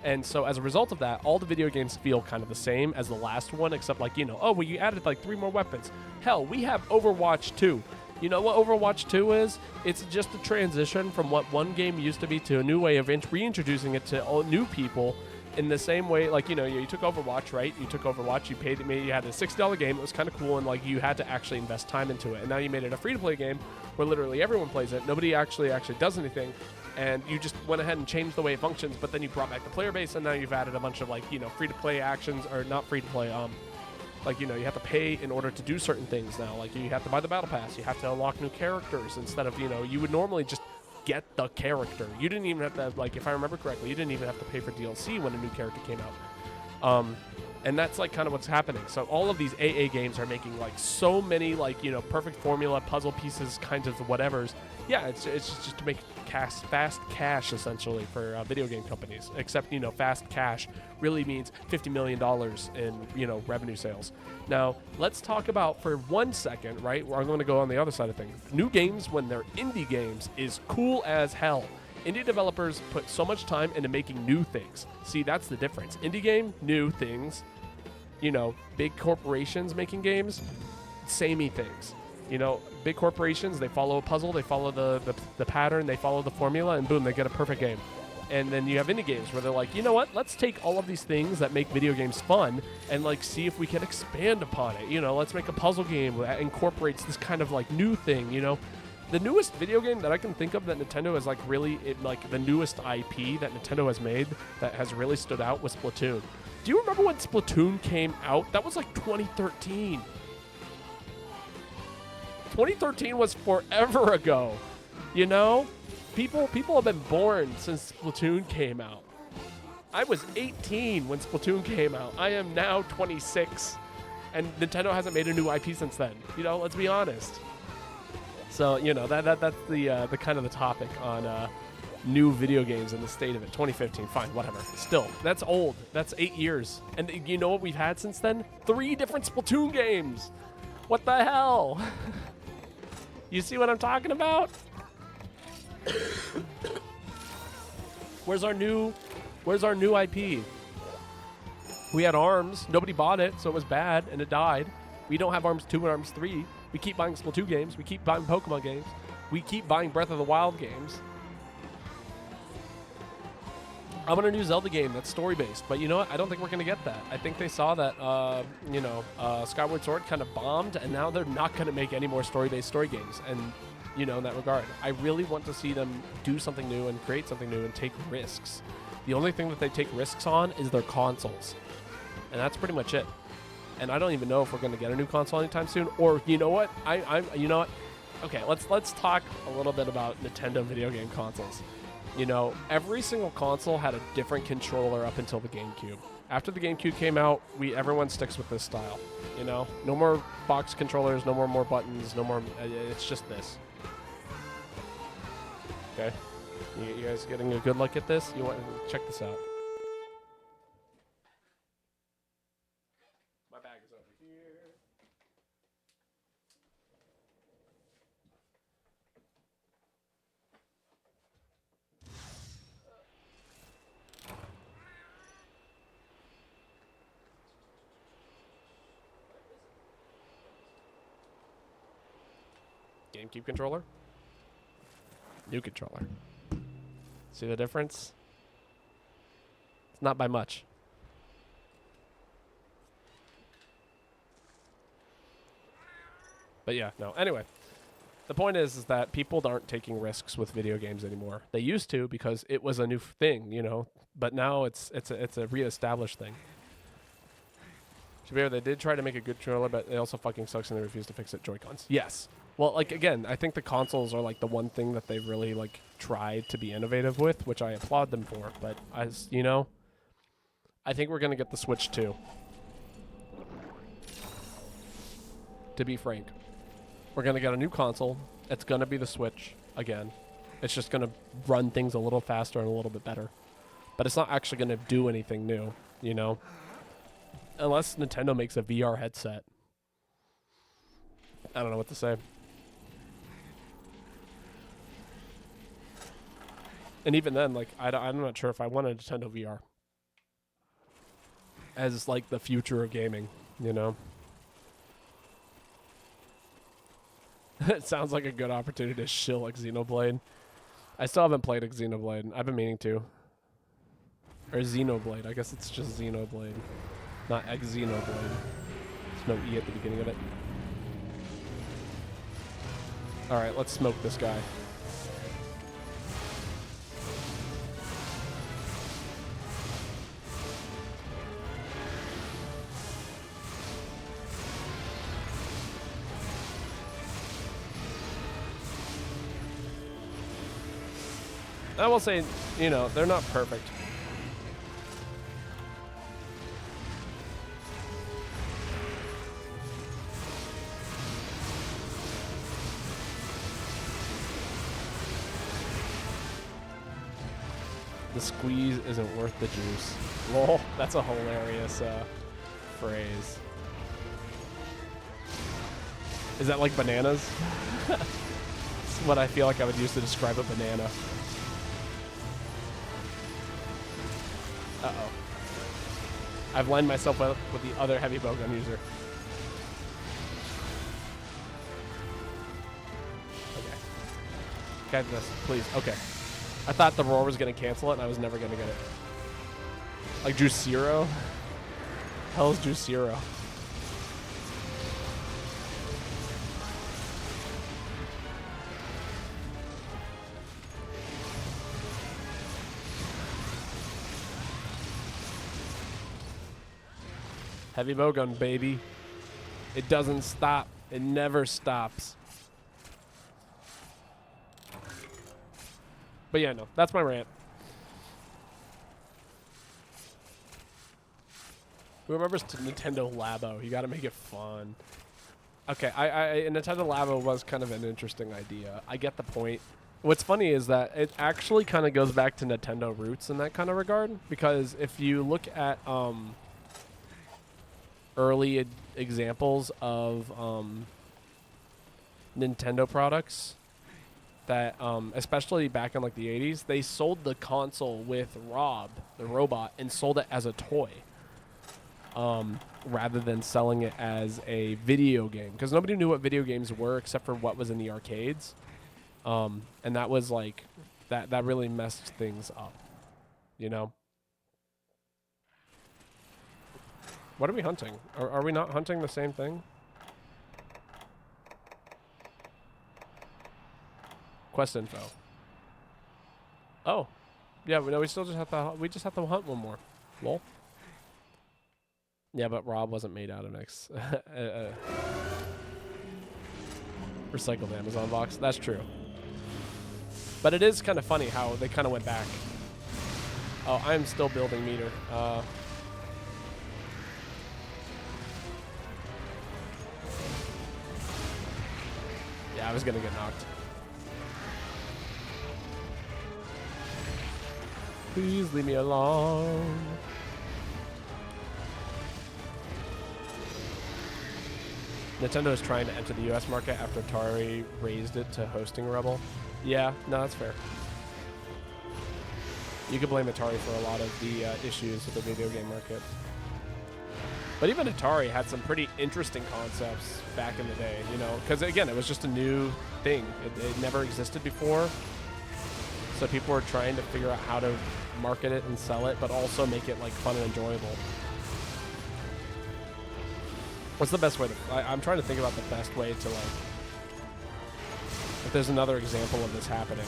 And so as a result of that, all the video games feel kind of the same as the last one, except like, you know, oh, well, you added like 3 more weapons. Hell, we have Overwatch 2. You know what Overwatch 2 is? It's just a transition from what one game used to be to a new way of reintroducing it to all new people in the same way, like, you know, you took Overwatch, right? You took Overwatch, you paid, maybe you had a $60 game, it was kind of cool, and like you had to actually invest time into it. And now you made it a free-to-play game where literally everyone plays it, nobody actually does anything, and you just went ahead and changed the way it functions, but then you brought back the player base, and now you've added a bunch of, like, you know, free-to-play actions, or not free-to-play, like, you know, you have to pay in order to do certain things now. Like, you have to buy the battle pass, you have to unlock new characters instead of, you know, you would normally just get the character. You didn't even have to, like, if I remember correctly, you didn't even have to pay for DLC when a new character came out. And that's like kind of what's happening. So all of these AA games are making like so many, like, you know, perfect formula, puzzle pieces, kinds of whatevers. Yeah, it's just to make fast cash essentially for video game companies. Except, you know, fast cash really means $50 million in, you know, revenue sales. Now let's talk about for 1 second, right? I'm going to go on the other side of things. New games when they're indie games is cool as hell. Indie developers put so much time into making new things. See, that's the difference. Indie game, new things. You know, big corporations making games, samey things. You know, big corporations, they follow a puzzle, they follow the pattern, they follow the formula, and boom, they get a perfect game. And then you have indie games where they're like, you know what, let's take all of these things that make video games fun and like see if we can expand upon it. You know, let's make a puzzle game that incorporates this kind of like new thing, you know. The newest video game that I can think of that Nintendo has like really, like the newest IP that Nintendo has made that has really stood out was Splatoon. Do you remember when Splatoon came out? That was like 2013. 2013 was forever ago. You know? People have been born since Splatoon came out. I was 18 when Splatoon came out. I am now 26. And Nintendo hasn't made a new IP since then. You know, let's be honest. So, you know, that's the kind of the topic on new video games in the state of it. 2015, fine, whatever. Still, that's old. That's 8 years. And you know what we've had since then? 3 different Splatoon games. What the hell? You see what I'm talking about? Where's our new IP? We had ARMS. Nobody bought it, so it was bad, and it died. We don't have ARMS 2 and ARMS 3. We keep buying Splatoon games. We keep buying Pokemon games. We keep buying Breath of the Wild games. I want a new Zelda game that's story-based, but you know what? I don't think we're going to get that. I think they saw that, Skyward Sword kind of bombed, and now they're not going to make any more story-based story games. And, you know, in that regard, I really want to see them do something new and create something new and take risks. The only thing that they take risks on is their consoles. And that's pretty much it. And I don't even know if we're going to get a new console anytime soon. Or, you know what? You know what? Okay, let's talk a little bit about Nintendo video game consoles. You know, every single console had a different controller up until the GameCube. After the GameCube came out, everyone sticks with this style. You know, no more box controllers, no more buttons, no more. It's just this. Okay, you guys getting a good look at this? You want to check this out? My bag is over here. GameCube controller. New controller. See the difference? It's not by much. But yeah, no. Anyway, the point is that people aren't taking risks with video games anymore. They used to because it was a new thing, you know. But now it's a reestablished thing. To be fair, they did try to make a good controller, but it also fucking sucks and they refuse to fix it. Joy-Cons. Yes. Well, like, again, I think the consoles are like the one thing that they've really like tried to be innovative with, which I applaud them for. But as you know, I think we're gonna get the Switch 2. To be frank, we're gonna get a new console. It's gonna be the Switch again. It's just gonna run things a little faster and a little bit better. But it's not actually gonna do anything new, you know? Unless Nintendo makes a VR headset. I don't know what to say. And even then, like, I'm not sure if I want a Nintendo VR as, like, the future of gaming, you know? It sounds like a good opportunity to shill Xenoblade. I still haven't played Xenoblade. I've been meaning to. Or Xenoblade. I guess it's just Xenoblade. Not Xenoblade. There's no E at the beginning of it. Alright, let's smoke this guy. I will say, you know, they're not perfect. The squeeze isn't worth the juice. Lol, that's a hilarious phrase. Is that like bananas? That's what I feel like I would use to describe a banana. Uh-oh. I've lined myself up with the other heavy bowgun user. Okay. Catch this, please. Okay. I thought the roar was going to cancel it, and I was never going to get it. Like Juicero? Hell's Juicero. Heavy bowgun, baby. It doesn't stop. It never stops. But yeah, no, that's my rant. Who remembers Nintendo Labo? You gotta make it fun. Okay, Nintendo Labo was kind of an interesting idea. I get the point. What's funny is that it actually kind of goes back to Nintendo roots in that kind of regard, because if you look at early examples of Nintendo products that, especially back in like the 80s, they sold the console with Rob, the robot, and sold it as a toy. Rather than selling it as a video game, because nobody knew what video games were except for what was in the arcades, and that was like that really messed things up, you know. What are we hunting? Are we not hunting the same thing? Quest info. Oh, yeah. No, we still just have to. We just have to hunt one more. Lol. Yeah, but Rob wasn't made out of recycled Amazon box. That's true. But it is kind of funny how they kind of went back. Oh, I'm still building meter. Yeah, I was gonna get knocked. Please leave me alone. Nintendo is trying to enter the US market after Atari raised it to hosting Rebel. Yeah, no, that's fair. You could blame Atari for a lot of the issues with the video game market. But even Atari had some pretty interesting concepts back in the day, you know, because again, it was just a new thing. It never existed before. So people were trying to figure out how to market it and sell it, but also make it like fun and enjoyable. What's the best way to... I'm trying to think about the best way to, like... If there's another example of this happening.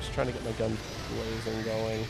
Just trying to get my gun blazing going.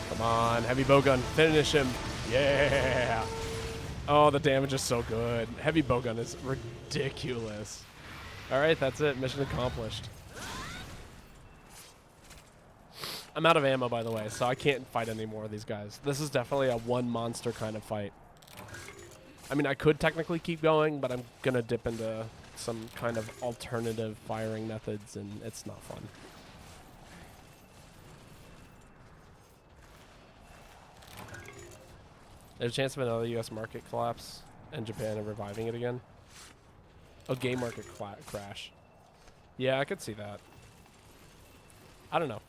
Come on, heavy bowgun, finish him. Yeah. Oh, the damage is so good. Heavy bowgun is ridiculous. All right, that's it. Mission accomplished. I'm out of ammo, by the way, so I can't fight any more of these guys. This is definitely a one monster kind of fight. I mean, I could technically keep going, but I'm going to dip into some kind of alternative firing methods, and it's not fun. There's a chance of another U.S. market collapse and Japan reviving it again. Oh, game market crash. Yeah, I could see that. I don't know.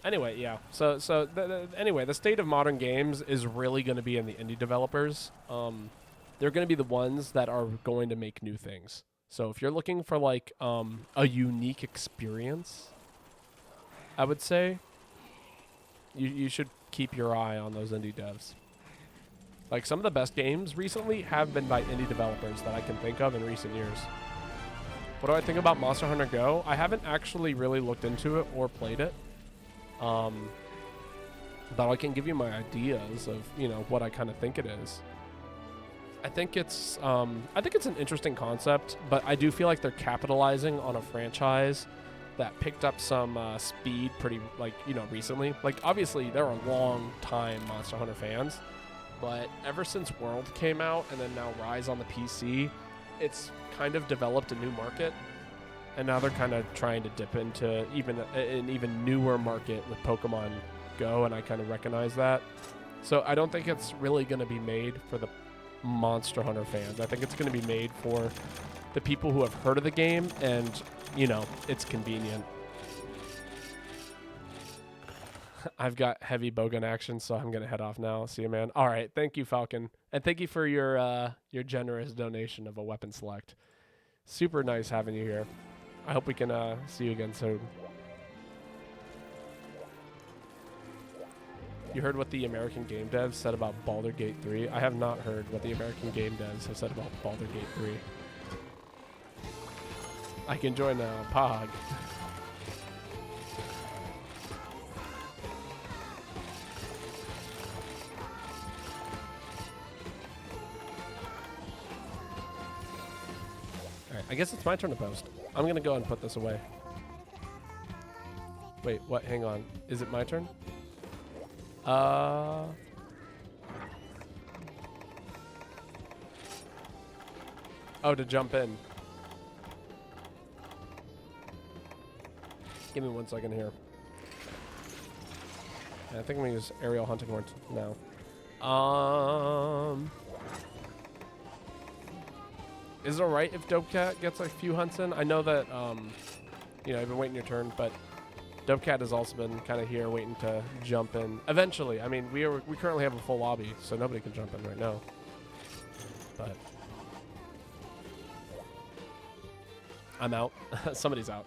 Anyway, yeah. So anyway, the state of modern games is really going to be in the indie developers. They're going to be the ones that are going to make new things. So if you're looking for like a unique experience, I would say you should keep your eye on those indie devs. Like, some of the best games recently have been by indie developers that I can think of in recent years. What do I think about Monster Hunter Go? I haven't actually really looked into it or played it. But I can give you my ideas of, you know, what I kind of think it is. I think it's an interesting concept, but I do feel like they're capitalizing on a franchise that picked up some speed pretty, like, you know, recently. Like, obviously, they're a long-time Monster Hunter fans. But ever since World came out and then now Rise on the PC, it's kind of developed a new market. And now they're kind of trying to dip into an even newer market with Pokemon Go, and I kind of recognize that. So I don't think it's really going to be made for the Monster Hunter fans. I think it's going to be made for the people who have heard of the game and, you know, it's convenient. I've got heavy bowgun action, so I'm going to head off now. See you, man. All right. Thank you, Falcon. And thank you for your generous donation of a weapon select. Super nice having you here. I hope we can see you again soon. You heard what the American game devs said about Baldur's Gate 3? I have not heard what the American game devs have said about Baldur's Gate 3. I can join now. Pog. I guess it's my turn to post. I'm going to go and put this away. Wait, what? Hang on. Is it my turn? Oh, to jump in. Give me 1 second here. Yeah, I think I'm going to use aerial hunting horn now. Is it alright if Dopecat gets a few hunts in? I know that, you know, I've been waiting your turn, but Dopecat has also been kind of here waiting to jump in. Eventually. I mean, we currently have a full lobby, so nobody can jump in right now. But I'm out. Somebody's out.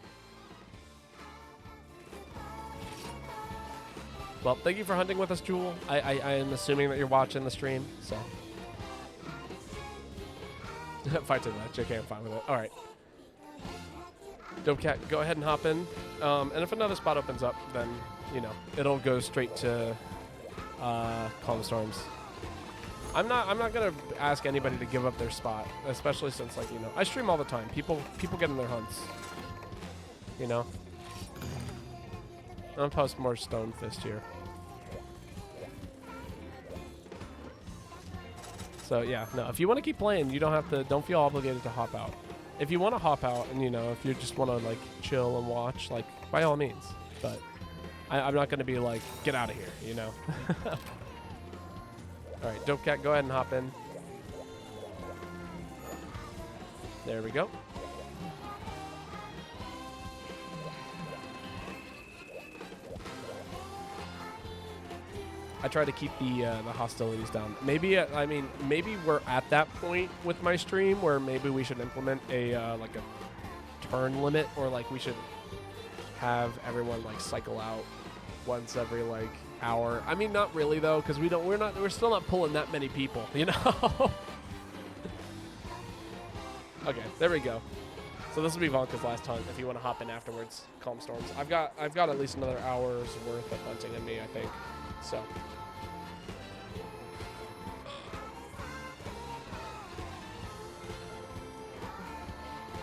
Well, thank you for hunting with us, Jewel. I am assuming that you're watching the stream, so. Fight to the match. Okay, I'm fine with it. All right. Dopecat, go ahead and hop in. And if another spot opens up, then, you know, it'll go straight to Calm Storms. I'm not gonna ask anybody to give up their spot, especially since, like, you know, I stream all the time. People get in their hunts. You know? I'm gonna post more Stone Fist here. So yeah, no, if you want to keep playing, you don't feel obligated to hop out. if you want to hop out and, you know, if you just want to, like, chill and watch, like, by all means. But I'm not going to be like, get out of here, you know? All right, Dope Cat, go ahead and hop in. There we go. I try to keep the hostilities down. Maybe I mean maybe we're at that point with my stream where maybe we should implement a like a turn limit, or like we should have everyone like cycle out once every like hour. I mean, not really though, because we're still not pulling that many people, you know. Okay, there we go. So this will be Vonka's last hunt. If you want to hop in afterwards, Calm Storms. I've got at least another hour's worth of hunting in me, I think. So.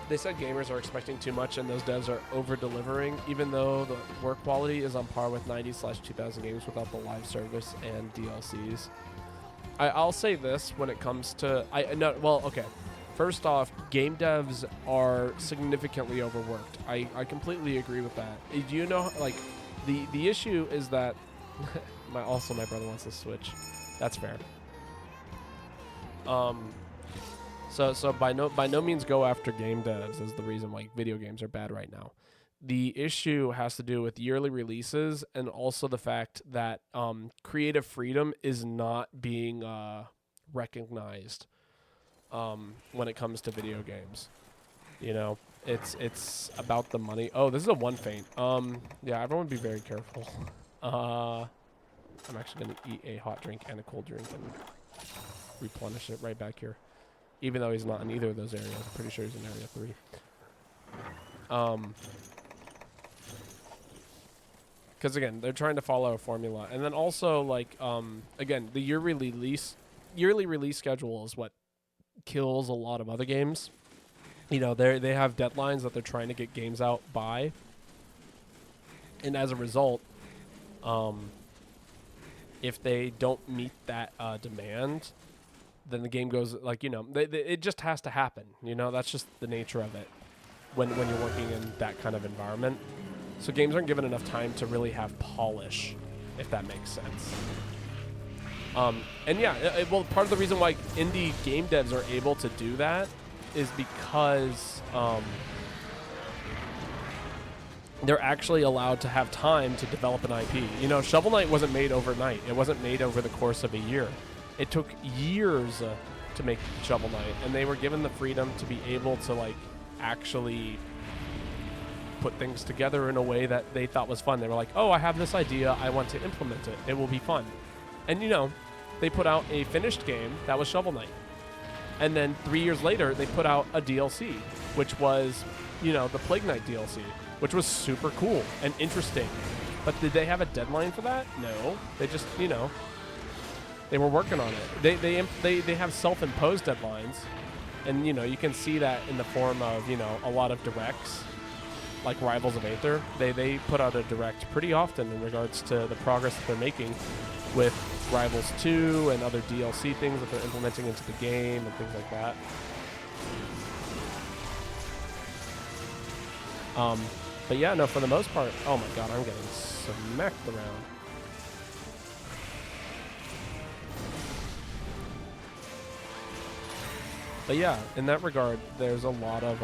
They said gamers are expecting too much and those devs are over-delivering, even though the work quality is on par with 90/2000 games without the live service and DLCs. I'll say this when it comes to... okay. First off, game devs are significantly overworked. I completely agree with that. Do you know, like, the issue is that... my brother wants to switch. That's fair. So by no means go after game devs as the reason why video games are bad right now. The issue has to do with yearly releases and also the fact that creative freedom is not being recognized when it comes to video games. You know, it's about the money. Oh, this is a one feint. Yeah, everyone be very careful. I'm actually going to eat a hot drink and a cold drink and replenish it right back here. Even though he's not in either of those areas. I'm pretty sure he's in area 3. Because, again, they're trying to follow a formula. And then also, like, again, the yearly release schedule is what kills a lot of other games. You know, they have deadlines that they're trying to get games out by. And as a result, if they don't meet that demand, then the game goes, like, you know, it just has to happen. You know, that's just the nature of it when you're working in that kind of environment. So games aren't given enough time to really have polish, if that makes sense. And yeah, well, part of the reason why indie game devs are able to do that is because they're actually allowed to have time to develop an IP. You know, Shovel Knight wasn't made overnight. It wasn't made over the course of a year. It took years to make Shovel Knight, and they were given the freedom to be able to, like, actually put things together in a way that they thought was fun. They were like, oh, I have this idea. I want to implement it. It will be fun. And, you know, they put out a finished game that was Shovel Knight. And then 3 years later, they put out a DLC, which was, you know, the Plague Knight DLC, which was super cool and interesting. But did they have a deadline for that? No. They just, you know... They were working on it. They have self-imposed deadlines, and you know you can see that in the form of, you know, a lot of directs, like Rivals of Aether. They put out a direct pretty often in regards to the progress that they're making with Rivals 2 and other DLC things that they're implementing into the game and things like that. But yeah, no, for the most part, oh my god, I'm getting smacked around. But yeah, in that regard, there's a lot of,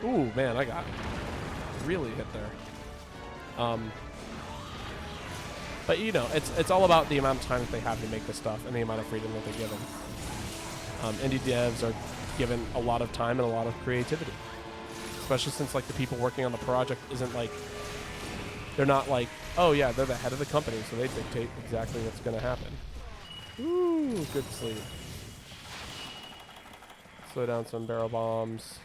ooh, man, I got really hit there. But, you know, it's all about the amount of time that they have to make this stuff and the amount of freedom that they give them. Indie devs are given a lot of time and a lot of creativity. Especially since, like, the people working on the project isn't, like, they're not like, oh, yeah, they're the head of the company, so they dictate exactly what's going to happen. Ooh, good sleep. Slow down some barrel bombs.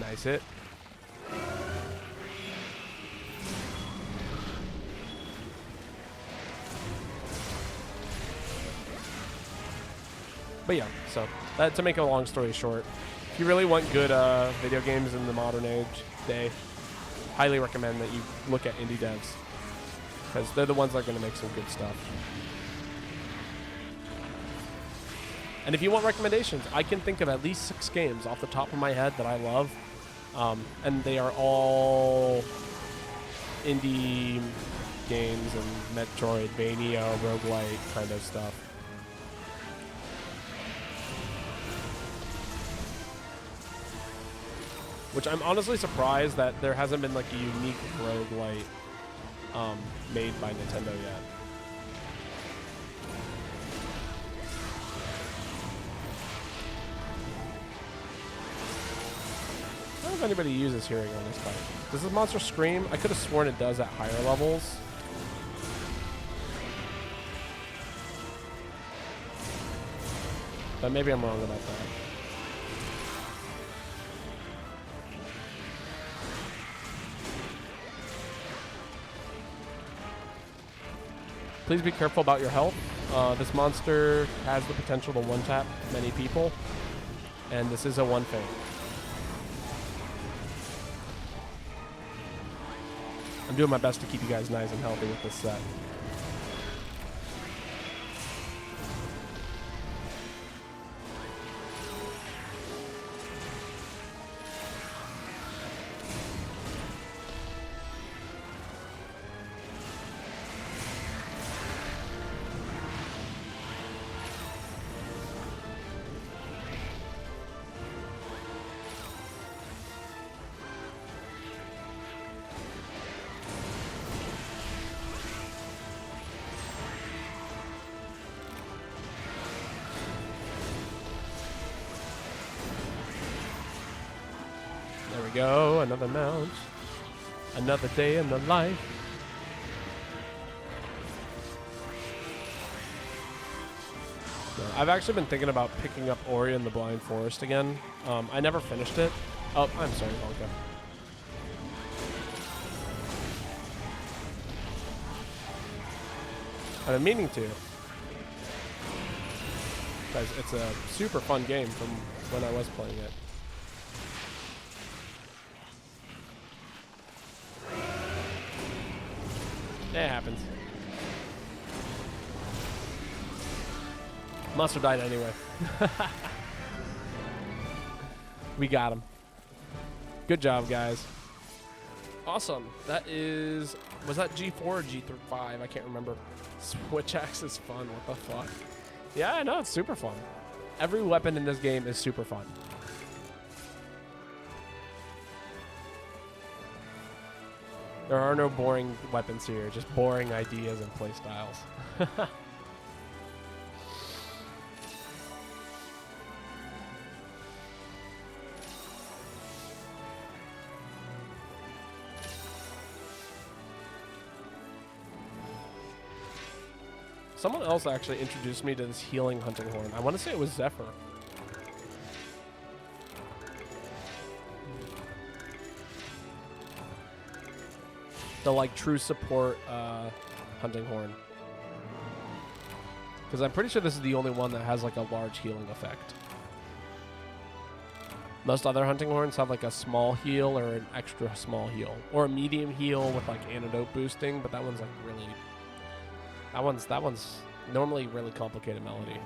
Nice hit. But yeah, so to make a long story short, if you really want good video games in the modern day, highly recommend that you look at indie devs because they're the ones that are going to make some good stuff. And if you want recommendations, I can think of at least 6 games off the top of my head that I love, and they are all indie games and Metroidvania, roguelite kind of stuff. Which I'm honestly surprised that there hasn't been like a unique roguelite made by Nintendo yet. I don't know if anybody uses hearing on this fight. Does this monster scream? I could have sworn it does at higher levels. But maybe I'm wrong about that. Please be careful about your health. This monster has the potential to one-tap many people, and this is a one thing. I'm doing my best to keep you guys nice and healthy with this set. Go, another mount, another day in the life. I've actually been thinking about picking up Ori and the Blind Forest again. I never finished it. Oh, I'm sorry, Wonka. I've been meaning to. Because it's a super fun game from when I was playing it. It happens. Monster died anyway. We got him. Good job, guys. Awesome. That is... Was that G4 or G5? I can't remember. Switch axe is fun. What the fuck? Yeah, I know. It's super fun. Every weapon in this game is super fun. There are no boring weapons here, just boring ideas and playstyles. Someone else actually introduced me to this healing hunting horn. I want to say it was Zephyr. The like true support hunting horn. Because I'm pretty sure this is the only one that has like a large healing effect. Most other hunting horns have like a small heal or an extra small heal. Or a medium heal with like antidote boosting, but that one's like really... That one's normally really complicated melody.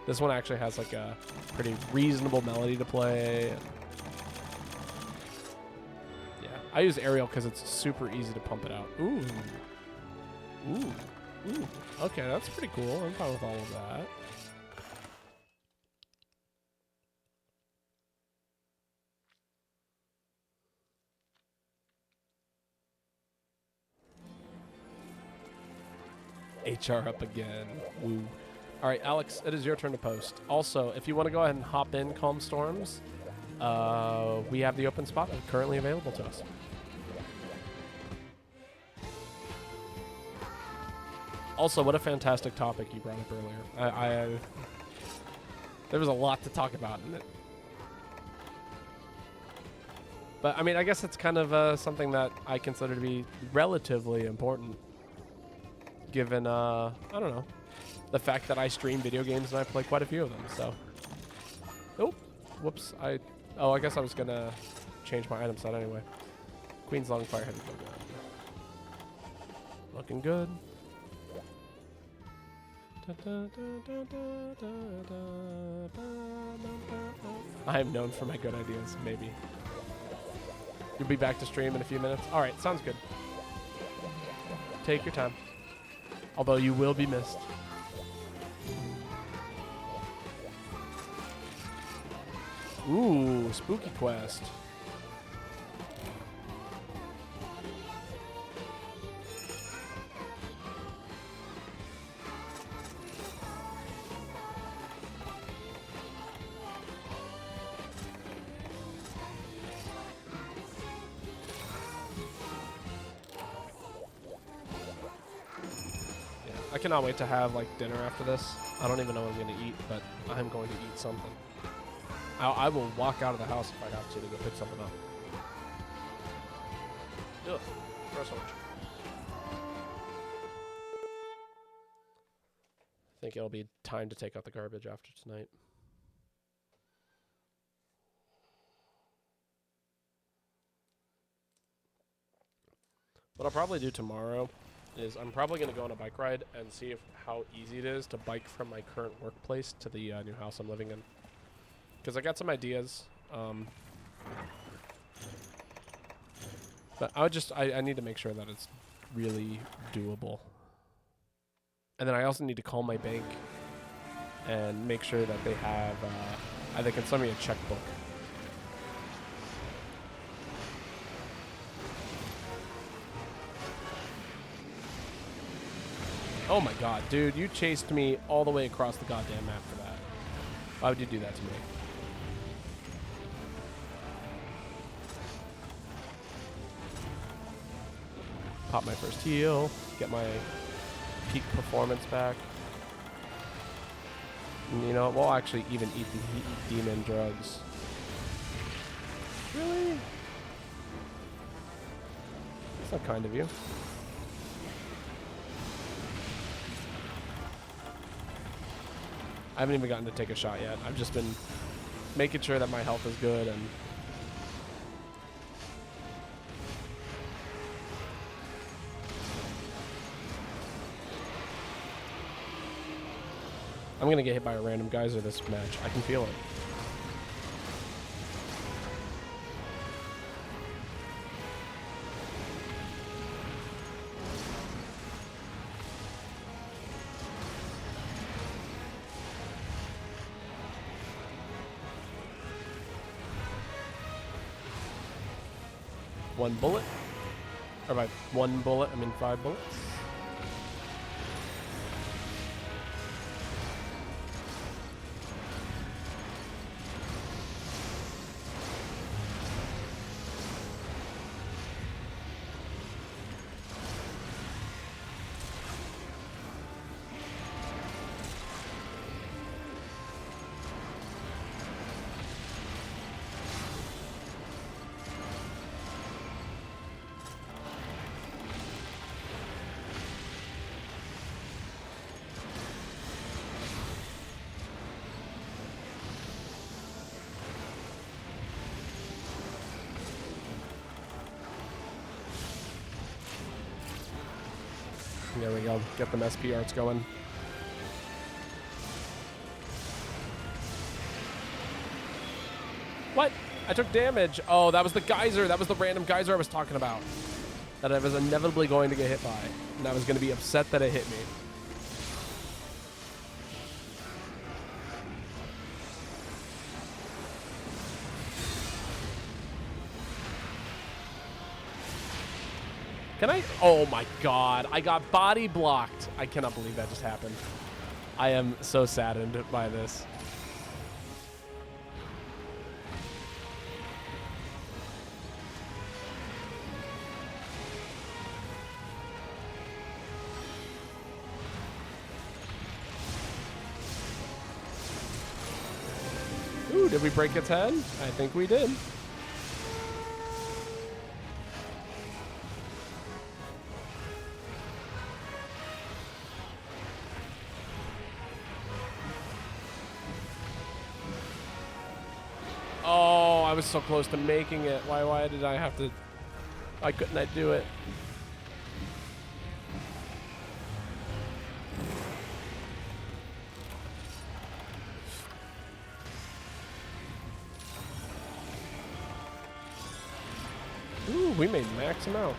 This one actually has like a pretty reasonable melody to play. I use aerial because it's super easy to pump it out. Ooh. Ooh. Ooh. Okay, that's pretty cool. I'm fine with all of that. HR up again. Woo. All right, Alex, it is your turn to post. Also, if you want to go ahead and hop in Calm Storms, we have the open spot currently available to us. Also, what a fantastic topic you brought up earlier. There was a lot to talk about in it. But, I mean, I guess it's kind of something that I consider to be relatively important. Given, I don't know. the fact that I stream video games and I play quite a few of them. So, oh, whoops! I guess I was gonna change my item set anyway. Queen's Longfire Heavy Bow Gun. Looking good. I am known for my good ideas, maybe. You'll be back to stream in a few minutes? Alright, sounds good. Take your time. Although you will be missed. Ooh, spooky quest. I cannot wait to have like dinner after this. I don't even know what I'm going to eat, but I'm going to eat something. I will walk out of the house if I have to go pick something up. Ugh, gross orange. I think it'll be time to take out the garbage after tonight. What I'll probably do tomorrow is I'm probably going to go on a bike ride and see how easy it is to bike from my current workplace to the new house I'm living in. Because I got some ideas. But I need to make sure that it's really doable. And then I also need to call my bank and make sure that they have, they can send me a checkbook. Oh my god, dude, you chased me all the way across the goddamn map for that. Why would you do that to me? Pop my first heal, get my peak performance back. And you know, we'll actually even eat the demon drugs. Really? That's not kind of you. I haven't even gotten to take a shot yet. I've just been making sure that my health is good and I'm gonna get hit by a random geyser this match. I can feel it. One bullet. Or by one bullet, I mean 5 bullets. There we go. Get them SP arts going. What? I took damage. Oh, that was the geyser. That was the random geyser I was talking about. That I was inevitably going to get hit by. And I was going to be upset that it hit me. Can I? Oh my god. I got body blocked. I cannot believe that just happened. I am so saddened by this. Ooh, did we break its head? I think we did. was so close to making it. Why did I have to? Why couldn't I do it? Ooh, we made max amount.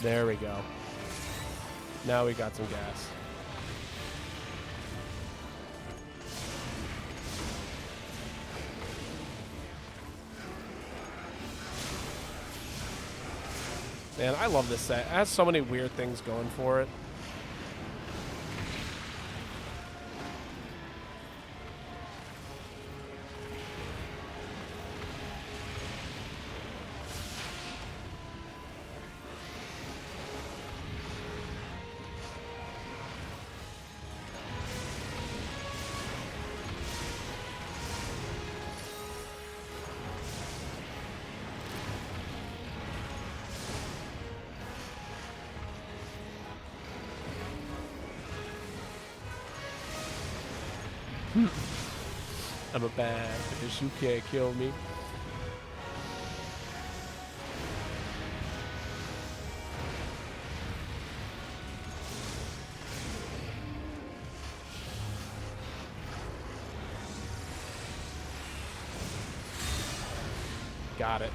There we go. Now we got some gas. Man, I love this set. It has so many weird things going for it. I'm a bad because you can't kill me. Got it.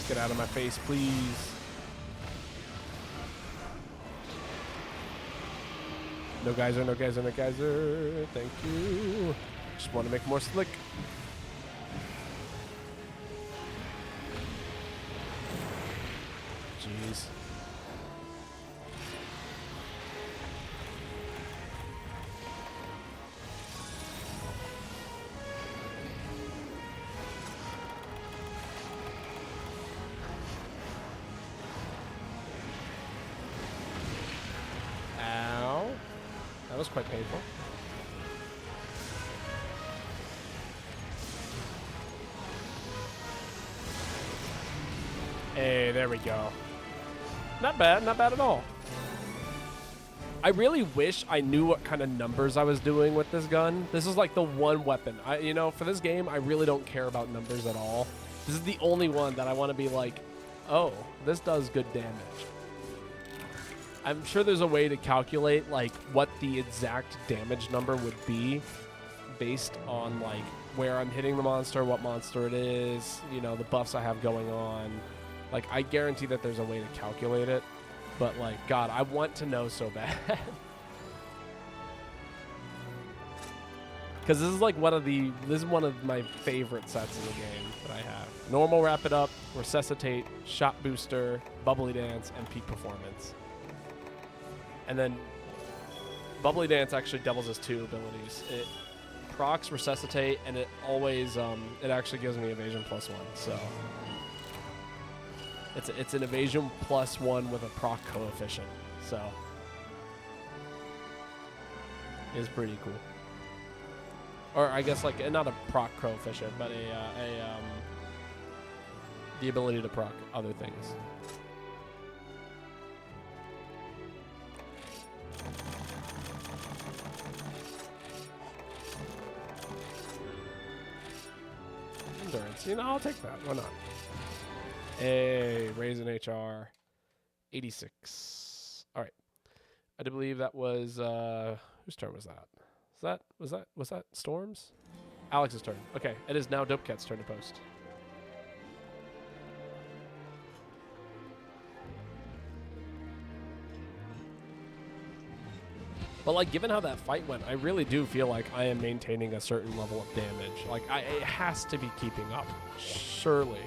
Get out of my face, please. No geyser, no geyser, no geyser. Thank you. Just want to make more slick. Jeez. That was quite painful. Hey, there we go. Not bad at all. I really wish I knew what kind of numbers I was doing with this gun. This is like the one weapon. You know, for this game, I really don't care about numbers at all. This is the only one that I want to be like, oh, this does good damage. I'm sure there's a way to calculate like what the exact damage number would be based on like where I'm hitting the monster, what monster it is, you know, the buffs I have going on. Like, I guarantee that there's a way to calculate it, but like, God, I want to know so bad. Because this is like this is one of my favorite sets in the game that I have. Normal, wrap it up, resuscitate, shot booster, bubbly dance, and peak performance. And then bubbly dance actually doubles as 2 abilities. It procs resuscitate, and it always it actually gives me evasion +1. So it's an evasion +1 with a proc coefficient. So it's pretty cool. Or I guess like not a proc coefficient, but the ability to proc other things. Endurance. shots. You know, I'll take that. Why not? Hey, raise an HR. 86. All right. I do believe that was whose turn was that? Was that Storm's? Alex's turn. Okay, it is now Dope Cat's turn to post. But like, given how that fight went, I really do feel like I am maintaining a certain level of damage. Like, it has to be keeping up, surely.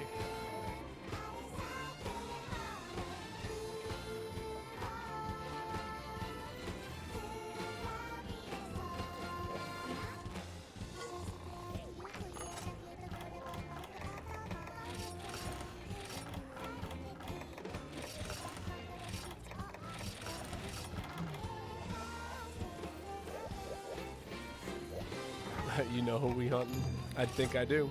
You know who we hunting? I think I do.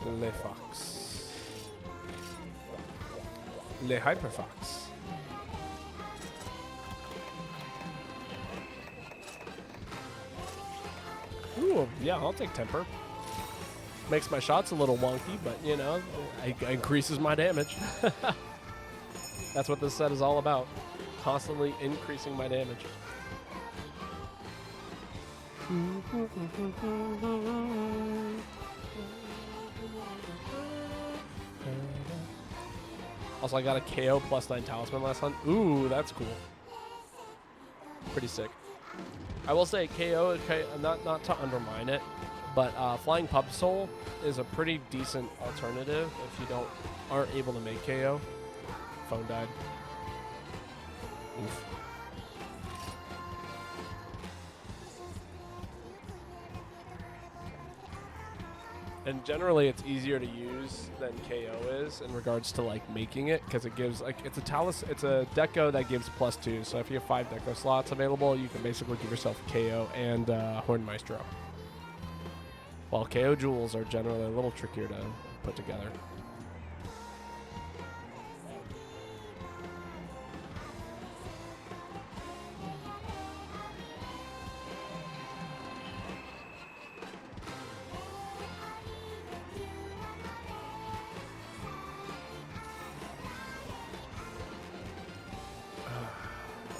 Le Fox. Le Hyper Fox. Ooh, yeah, I'll take Temper. Makes my shots a little wonky, but you know, it increases my damage. That's what this set is all about. Constantly increasing my damage. Also, I got a KO +9 talisman last hunt. Ooh, that's cool. Pretty sick. I will say KO, not to undermine it, but Flying Pub Soul is a pretty decent alternative if you aren't able to make KO. Phone died. Oof. And generally it's easier to use than KO is in regards to like making it, because it gives like it's a deco that gives +2. So if you have 5 deco slots available, you can basically give yourself KO and Horn Maestro. While KO jewels are generally a little trickier to put together.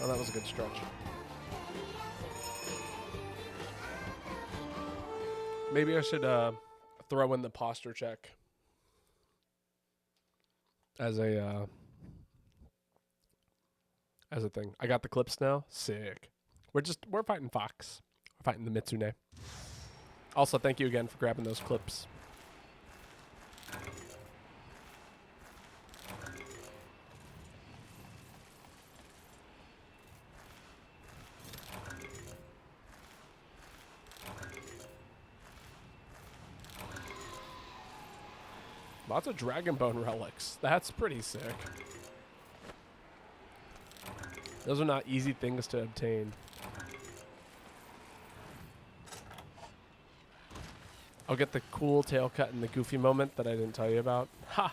Oh, that was a good stretch. Maybe I should throw in the posture check as a thing. I got the clips now. Sick. We're fighting Fox. We're fighting the Mitsune. Also, thank you again for grabbing those clips. Lots of Dragon Bone relics. That's pretty sick. Those are not easy things to obtain. I'll get the cool tail cut and the goofy moment that I didn't tell you about. Ha!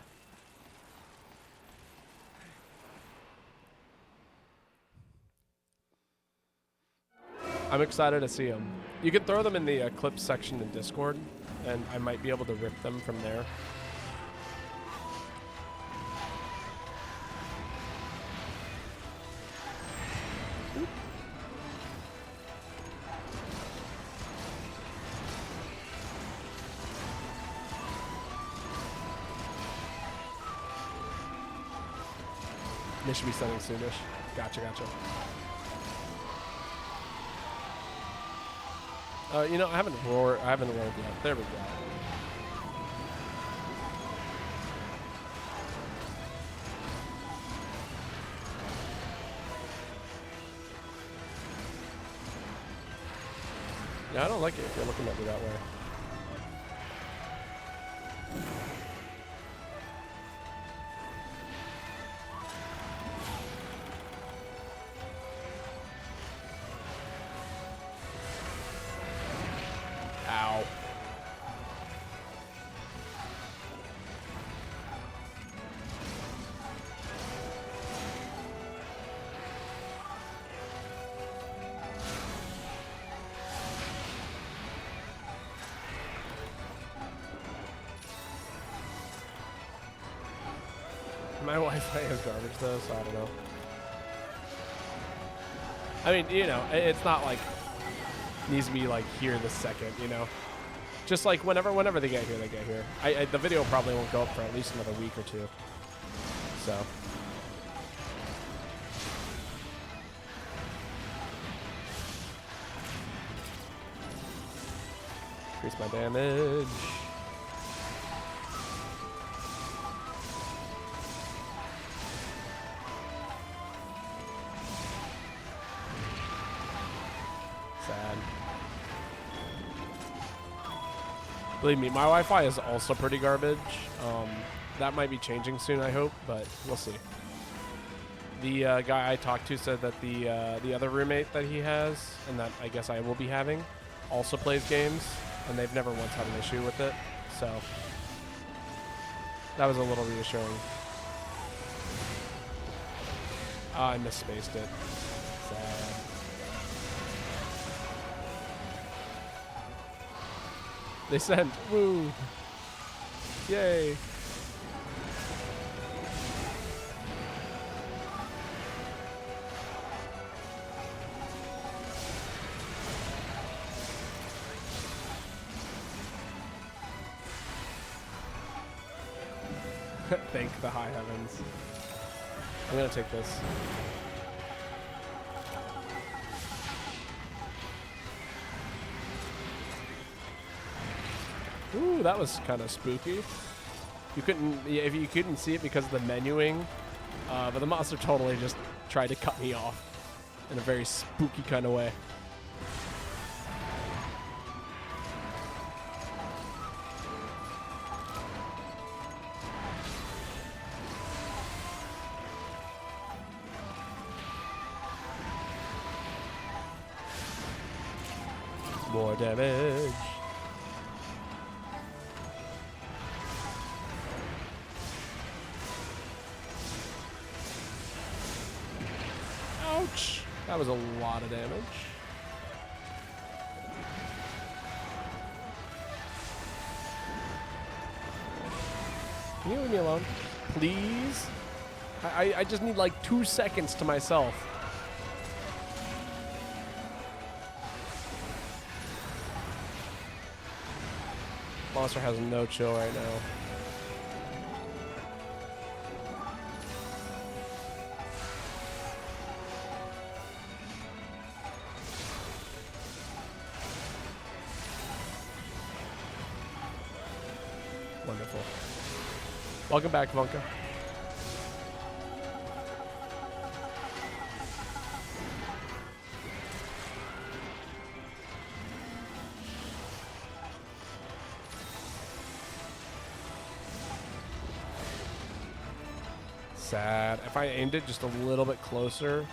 I'm excited to see them. You can throw them in the clips section in Discord, and I might be able to rip them from there. They should be sending soonish. Gotcha. You know, I haven't rolled yet. There we go. Yeah, I don't like it if you're looking at me that way. Ow. My Wi-Fi is garbage though, so I don't know. I mean, you know, it's not like needs to be like here this second, you know. Just like whenever they get here, they get here. The video probably won't go up for at least another week or two. So. Increase my damage. Sad. Believe me, my Wi-Fi is also pretty garbage. That might be changing soon, I hope, but we'll see. The guy I talked to said that the other roommate that he has, and that I guess I will be having, also plays games, and they've never once had an issue with it. So that was a little reassuring. I misspaced it. Sad. They sent. Woo. Yay. Thank the high heavens. I'm gonna take this. Ooh, that was kind of spooky. You couldn't, if you couldn't see it because of the menuing, but the monster totally just tried to cut me off in a very spooky kind of way. More damage. Ouch. That was a lot of damage. Can you leave me alone? Please? I just need like 2 seconds to myself. Monster has no chill right now. Wonderful. Welcome back, Vonka. Sad. If I aimed it just a little bit closer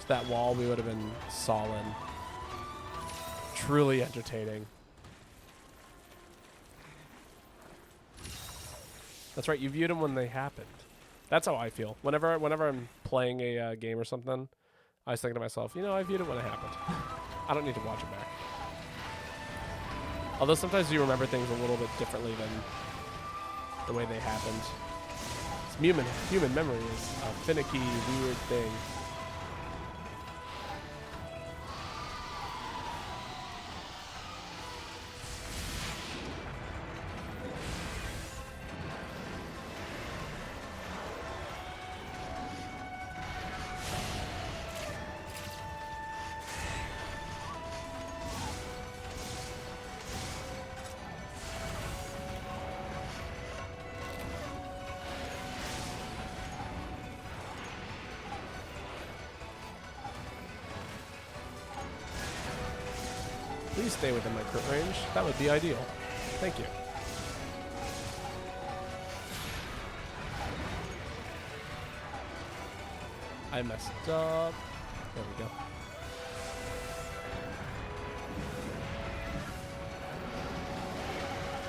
to that wall, we would have been solid. Truly entertaining. That's right. You viewed them when they happened. That's how I feel. Whenever I'm playing a game or something, I was thinking to myself, you know, I viewed it when it happened. I don't need to watch it back. Although sometimes you remember things a little bit differently than the way they happened. Human memory is a finicky, weird thing. Please stay within my crit range. That would be ideal. Thank you. I messed up. There we go.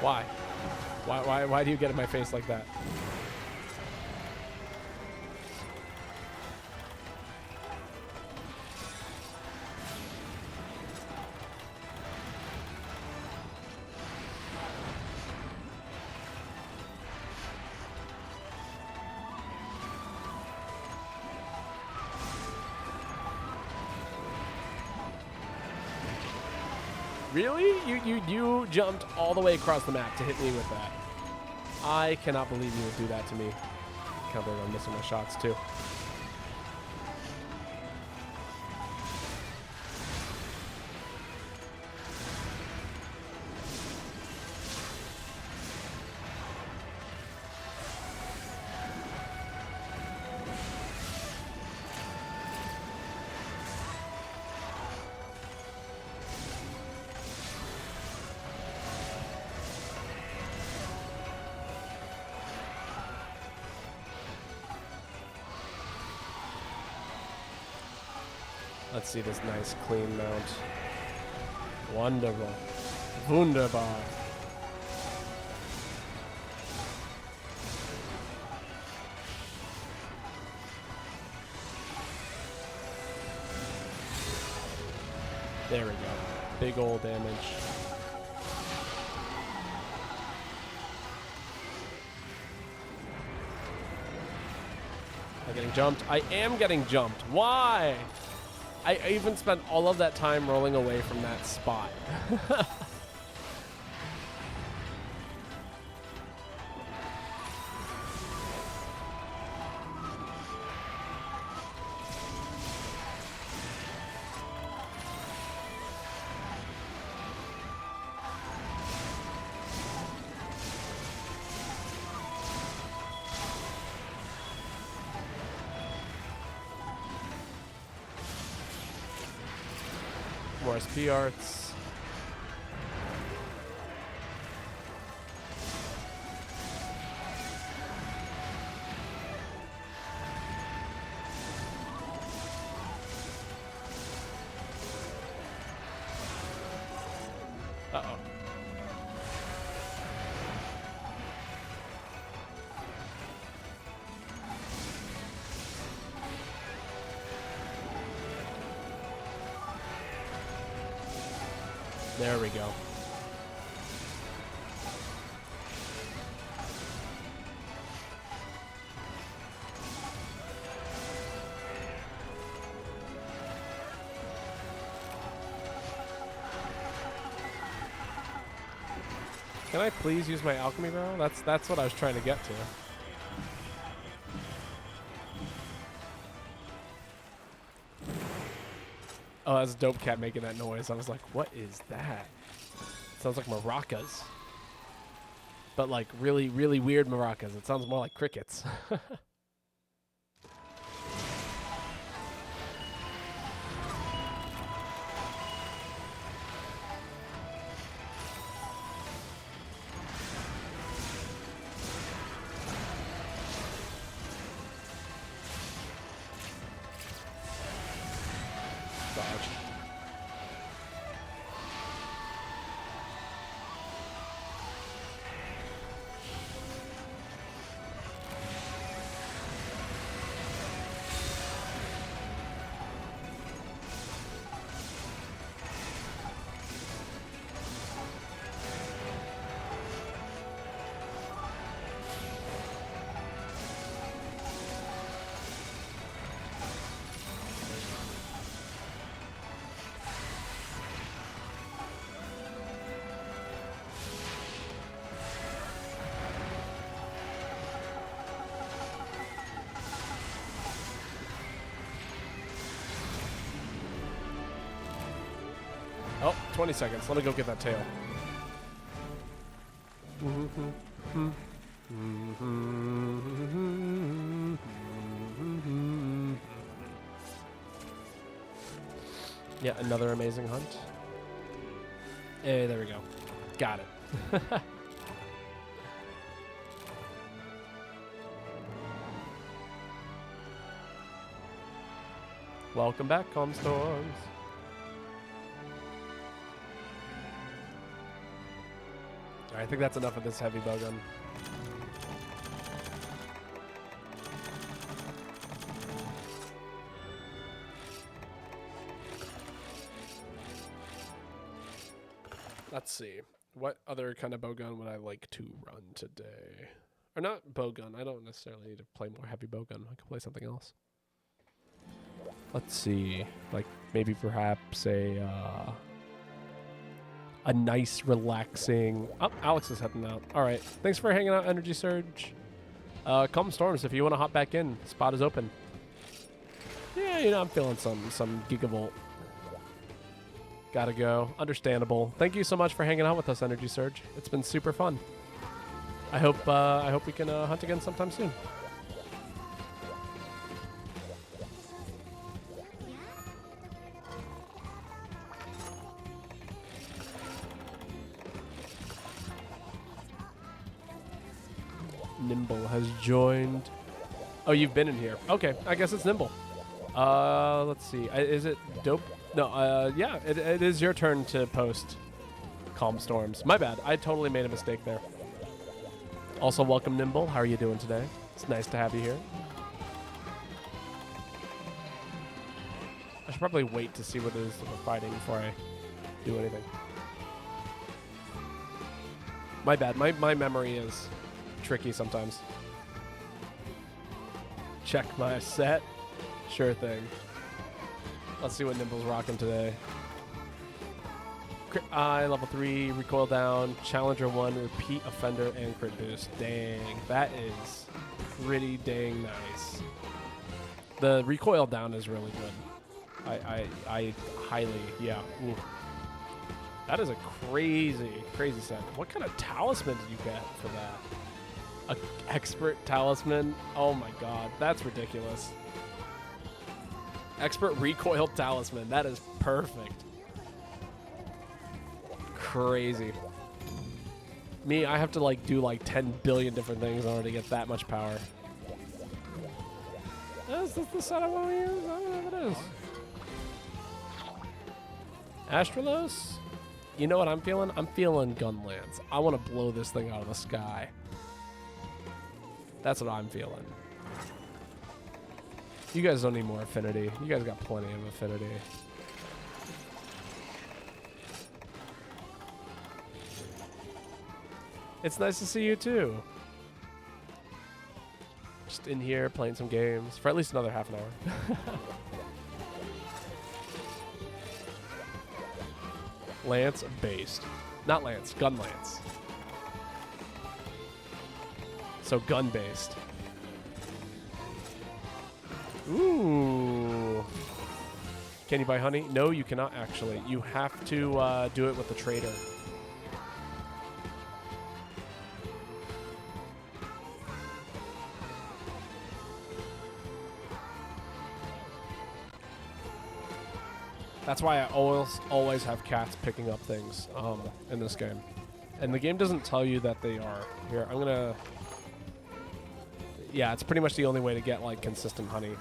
Why? Why do you get in my face like that? Really? You jumped all the way across the map to hit me with that. I cannot believe you would do that to me. I can't believe I'm missing my shots too. Let's see this nice clean mount. Wonderful. Wunderbar. There we go. Big ol' damage. I'm getting jumped. I am getting jumped. Why? I even spent all of that time rolling away from that spot. More SP arts. Uh-oh. There we go. Can I please use my alchemy barrel? That's what I was trying to get to. Oh, that's Dope Cat making that noise. I was like, what is that? Sounds like maracas. But like really, really weird maracas. It sounds more like crickets. Dodge. Oh, 20 seconds. Let me go get that tail. Yeah, another amazing hunt. Hey, there we go. Got it. Welcome back, Calm Storms. I think that's enough of this heavy bow gun. Let's see. What other kind of bow gun would I like to run today? Or not bow gun. I don't necessarily need to play more heavy bow gun. I can play something else. Let's see. Like maybe perhaps a a nice, relaxing... Oh, Alex is heading out. All right. Thanks for hanging out, Energy Surge. Calm Storms, if you want to hop back in, spot is open. Yeah, you know, I'm feeling some Gigavolt. Gotta go. Understandable. Thank you so much for hanging out with us, Energy Surge. It's been super fun. I hope we can hunt again sometime soon. Nimble has joined. Oh, you've been in here. Okay, I guess it's Nimble. Let's see. Is it Dope? No, yeah, it is your turn to post Calm Storms. My bad. I totally made a mistake there. Also, welcome, Nimble. How are you doing today? It's nice to have you here. I should probably wait to see what it is that we're fighting before I do anything. My bad. My memory is tricky sometimes. Check my set. Sure thing. Let's see what Nimble's rocking today. Crit eye, level 3, recoil down, challenger 1, repeat offender, and crit boost. Dang, that is pretty dang nice. The recoil down is really good. I highly, yeah. Ooh. That is a crazy set. What kind of talisman did you get for that? A expert talisman? Oh my god, that's ridiculous. Expert recoil talisman. That is perfect. Crazy. Me, I have to like do like 10 billion different things in order to get that much power. Is this the set I want to use? I don't know if it is. Astralos? You know what I'm feeling? I'm feeling Gunlance. I want to blow this thing out of the sky. That's what I'm feeling. You guys don't need more affinity. You guys got plenty of affinity. It's nice to see you too. Just in here playing some games for at least another half an hour. Lance based. Not Lance, Gun Lance. So gun based. Ooh. Can you buy honey? No, you cannot actually. You have to do it with the trader. That's why I always have cats picking up things in this game. And the game doesn't tell you that they are. Here, I'm gonna... Yeah, it's pretty much the only way to get, like, consistent honey.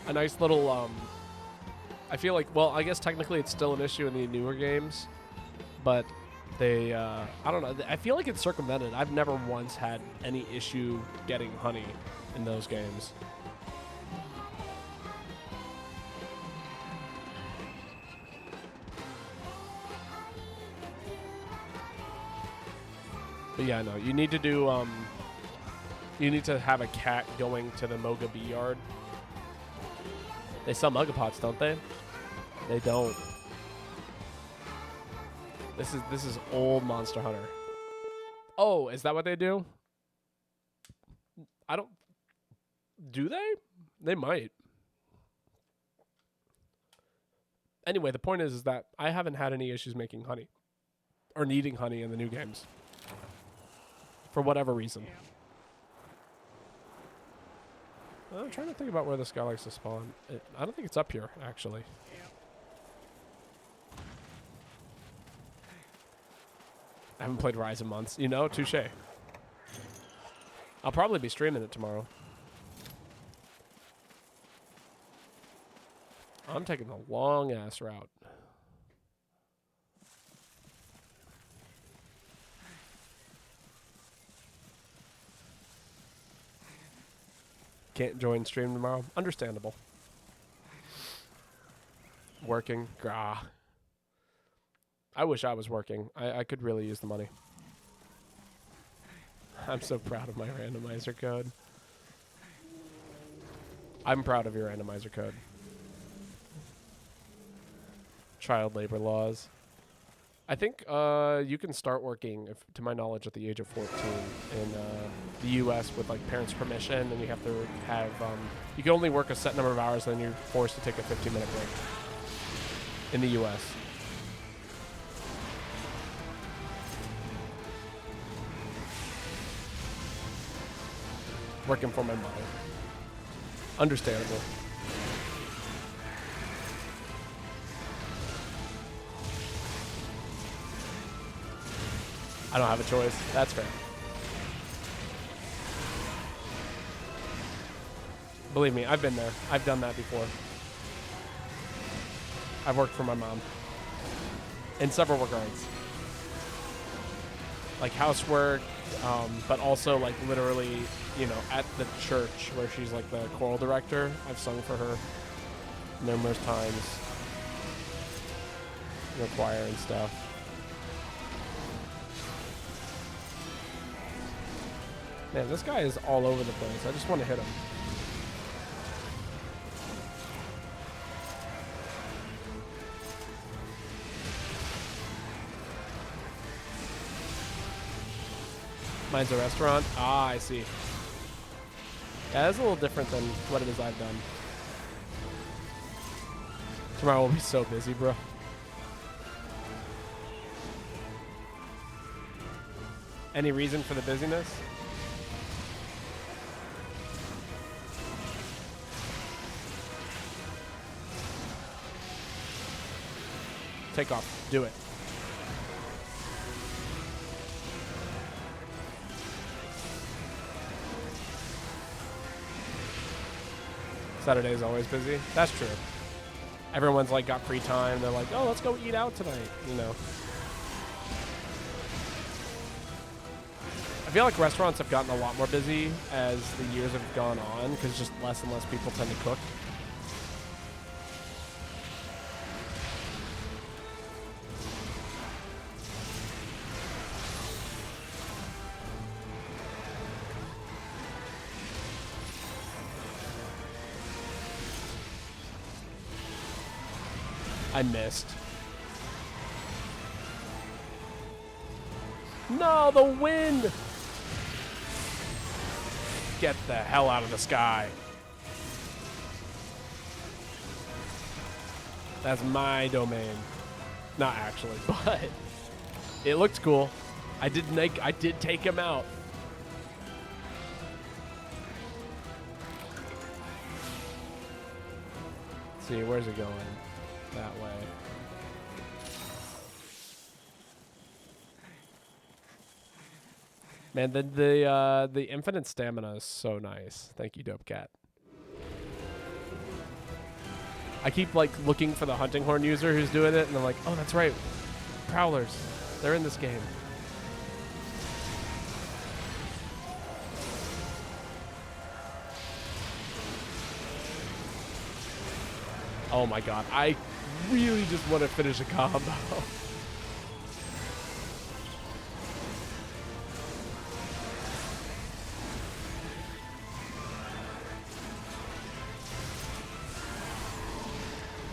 A nice little, I feel like, well, I guess technically it's still an issue in the newer games, but they, I don't know, I feel like it's circumvented. I've never once had any issue getting honey in those games. But yeah, no, you need to do, you need to have a cat going to the Moga Bee Yard. They sell Mugapots, don't they? They don't. This is old Monster Hunter. Oh, is that what they do? I don't... Do they? They might. Anyway, the point is that I haven't had any issues making honey. Or needing honey in the new games. For whatever reason. I'm trying to think about where this guy likes to spawn. I don't think it's up here, actually. I haven't played Rise in months. You know, touche. I'll probably be streaming it tomorrow. I'm taking a long-ass route. Can't join stream tomorrow. Understandable. Working. Grah. I wish I was working. I could really use the money. I'm so proud of my randomizer code. I'm proud of your randomizer code. child labor laws. I think you can start working, to my knowledge, at the age of 14 in the U.S. with like parents' permission, and you have to have you can only work a set number of hours, then you're forced to take a 15-minute break in the U.S. Working for my mother. Understandable. I don't have a choice. That's fair. Believe me, I've been there. I've done that before. I've worked for my mom in several regards. Like housework, but also like literally, you know, at the church where she's like the choral director. I've sung for her numerous times in the choir and stuff. Man, this guy is all over the place. I just want to hit him. Mine's a restaurant? Ah, I see. Yeah, that's a little different than what it is I've done. Tomorrow will be so busy, bro. Any reason for the busyness? Take off. Do it. Saturday is always busy. That's true. Everyone's like got free time. They're like, oh, let's go eat out tonight. You know. I feel like restaurants have gotten a lot more busy as the years have gone on because just less and less people tend to cook. I missed. No, the wind! Get the hell out of the sky. That's my domain. Not actually, but it looked cool. I did take him out. Let's see, where's it going? That way. Man, the infinite stamina is so nice. Thank you, Dope Cat. I keep like looking for the hunting horn user who's doing it, and I'm like, oh, that's right, prowlers. They're in this game. Oh my god, I really just want to finish a combo.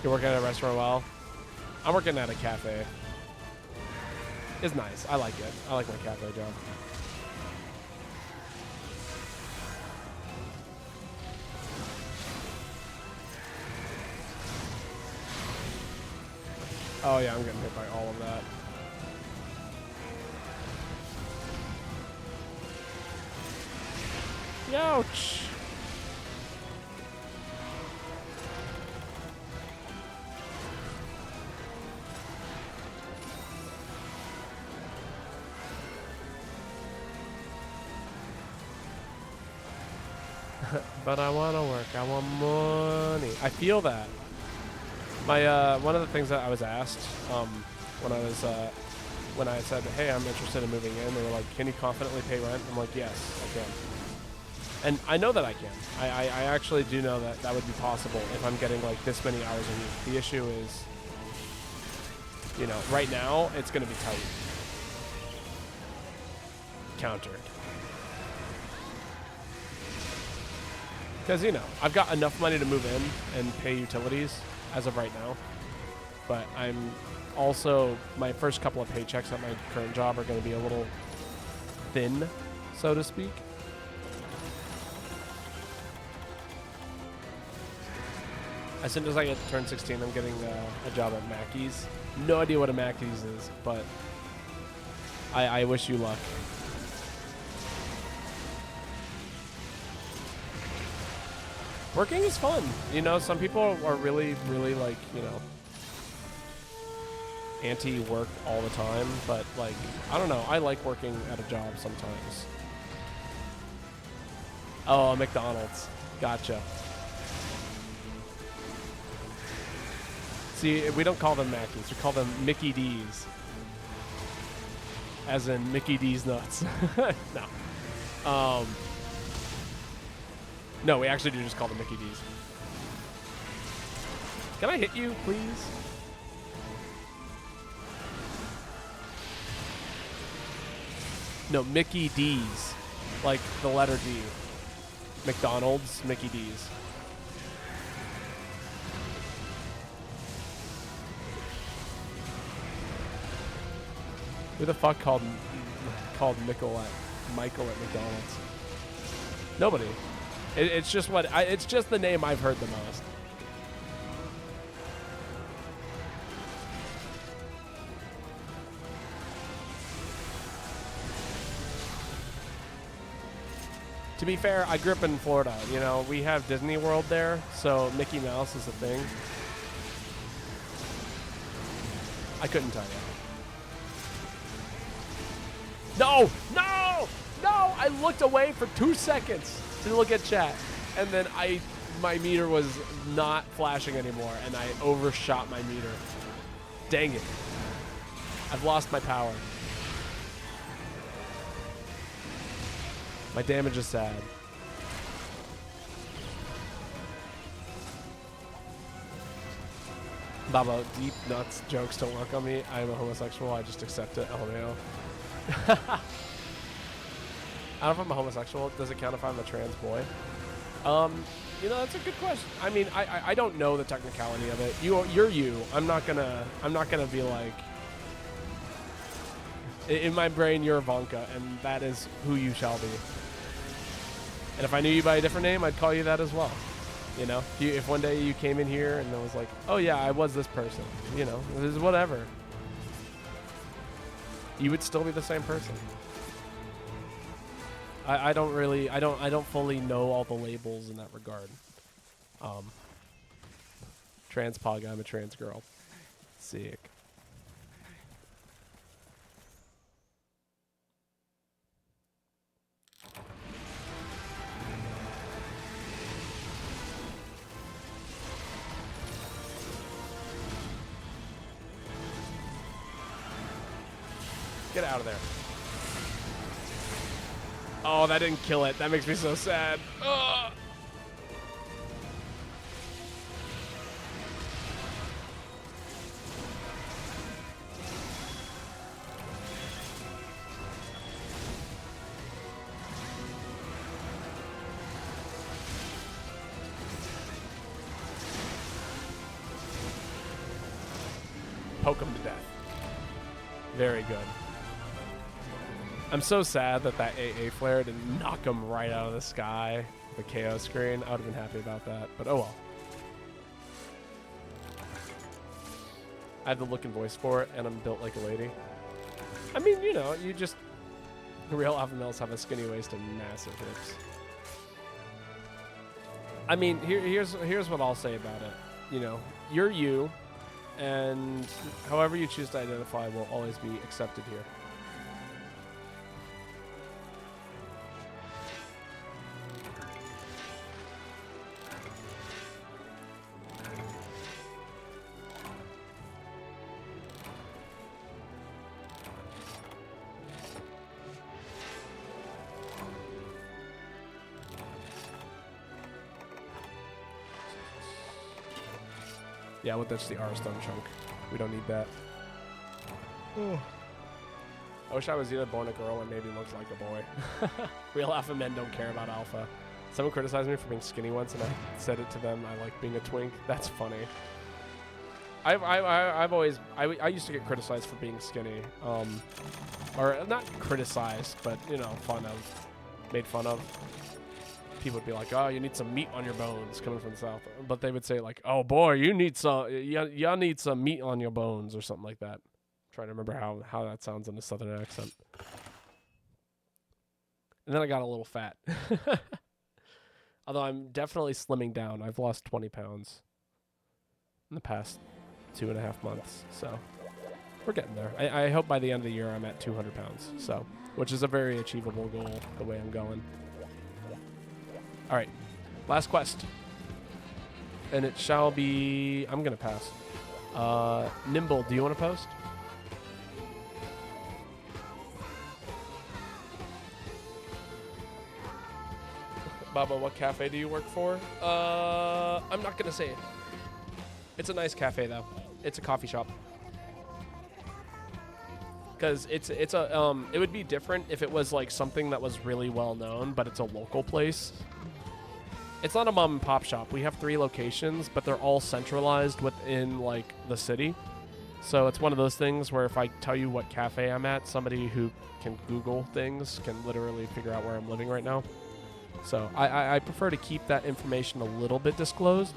You're working at a restaurant well? I'm working at a cafe. It's nice. I like it. I like my cafe job. Oh yeah, I'm getting hit by all of that. Ouch! But I want to work. I want money. I feel that. My one of the things that I was asked when I said, hey, I'm interested in moving in, they were like, can you confidently pay rent? I'm like, yes, I can. And I know that I can. I actually do know that that would be possible if I'm getting like this many hours a week. The issue is, you know, right now it's going to be tight. Countered. Because, you know, I've got enough money to move in and pay utilities as of right now. but I'm also, my first couple of paychecks at my current job are going to be a little thin, so to speak. As soon as I get to turn 16, I'm getting a job at Mackey's. No idea what a Mackey's is, but I wish you luck. Working is fun. You know, some people are really, really like, you know, anti-work all the time, but like, I don't know. I like working at a job sometimes. Oh, McDonald's. Gotcha. See, we don't call them Mackies. We call them Mickey D's. As in Mickey D's nuts. No. No, we actually do just call them Mickey D's. Can I hit you, please? No, Mickey D's. Like the letter D. McDonald's, Mickey D's. Who the fuck called Michael at McDonald's? Nobody. It's just it's just the name I've heard the most. To be fair, I grew up in Florida. You know, we have Disney World there, so Mickey Mouse is a thing. I couldn't tell you. No! No! No! I looked away for 2 seconds to look at chat, and then my meter was not flashing anymore, and I overshot my meter. Dang it. I've lost my power. My damage is sad. Baba, deep nuts jokes don't work on me. I'm a homosexual. I just accept it. LMAO. I don't know if I'm a homosexual. Does it count if I'm a trans boy? You know, that's a good question. I mean, I don't know the technicality of it. You're you. I'm not gonna be like, in my brain you're Ivanka, and that is who you shall be. And if I knew you by a different name, I'd call you that as well. You know, if one day you came in here and it was like, oh yeah, I was this person. You know, it is whatever. You would still be the same person. I don't fully know all the labels in that regard. Trans pog, I'm a trans girl. Sick. Get out of there. Oh, that didn't kill it. That makes me so sad. Ugh. Poke him to death. Very good. I'm so sad that AA flare didn't knock him right out of the sky. The KO screen. I would have been happy about that, but oh well. I have the look and voice for it, and I'm built like a lady. I mean, you know, you just... Real alpha males have a skinny waist and massive hips. I mean, here's what I'll say about it. You know, you're you, and however you choose to identify will always be accepted here. Yeah, well, that's the R-Stone chunk. We don't need that. Oh. I wish I was either born a girl and maybe looked like a boy. Real alpha men don't care about alpha. Someone criticized me for being skinny once, and I said it to them. I like being a twink. That's funny. I've always I used to get criticized for being skinny, or not criticized, but you know, made fun of. People would be like, "Oh, you need some meat on your bones," coming from the South, but they would say like, "Oh boy, you need y'all need some meat on your bones," or something like that. I'm trying to remember how that sounds in a Southern accent. And then I got a little fat. Although I'm definitely slimming down. I've lost 20 pounds in the past 2.5 months. So we're getting there. I hope by the end of the year I'm at 200 pounds. So, which is a very achievable goal the way I'm going. All right. Last quest. And it shall be... I'm going to pass. Nimble, do you want to post? Baba, what cafe do you work for? I'm not gonna say it. It's a nice cafe though. It's a coffee shop. Cause it's a it would be different if it was like something that was really well known, but it's a local place. It's not a mom and pop shop. We have 3 locations, but they're all centralized within like the city. So it's one of those things where if I tell you what cafe I'm at, somebody who can Google things can literally figure out where I'm living right now. So I prefer to keep that information a little bit disclosed.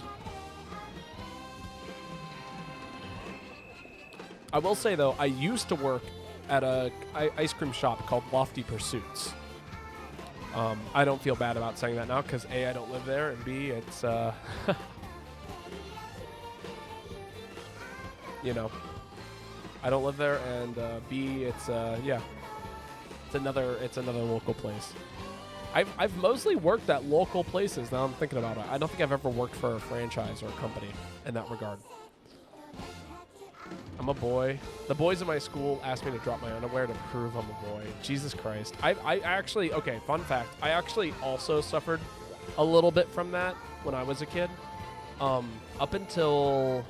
I will say, though, I used to work at a ice cream shop called Lofty Pursuits. I don't feel bad about saying that now because A, I don't live there, and B, it's, you know, I don't live there, and B, it's, yeah, it's another local place. I've mostly worked at local places. Now I'm thinking about it. I don't think I've ever worked for a franchise or a company in that regard. I'm a boy. The boys in my school asked me to drop my underwear to prove I'm a boy. Jesus Christ. I actually, okay, fun fact. I actually also suffered a little bit from that when I was a kid. Up until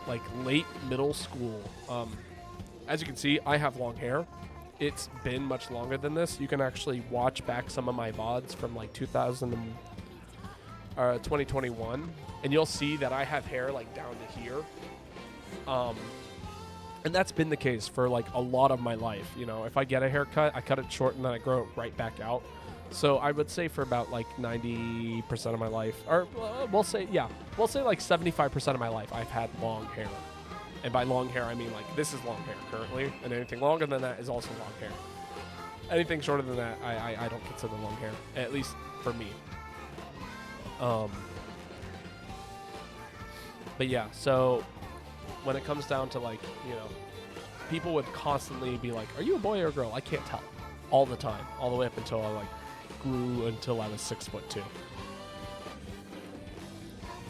like late middle school. As you can see, I have long hair. It's been much longer than this. You can actually watch back some of my VODs from like 2021, and you'll see that I have hair like down to here. And that's been the case for like a lot of my life. You know, if I get a haircut, I cut it short and then I grow it right back out. So I would say for about like 90% of my life, or we'll say like 75% of my life, I've had long hair. And by long hair, I mean like this is long hair currently, and anything longer than that is also long hair. Anything shorter than that, I don't consider long hair, at least for me. But yeah, so when it comes down to like, you know, people would constantly be like, "Are you a boy or a girl?" I can't tell, all the time, all the way up until I like grew until I was 6'2".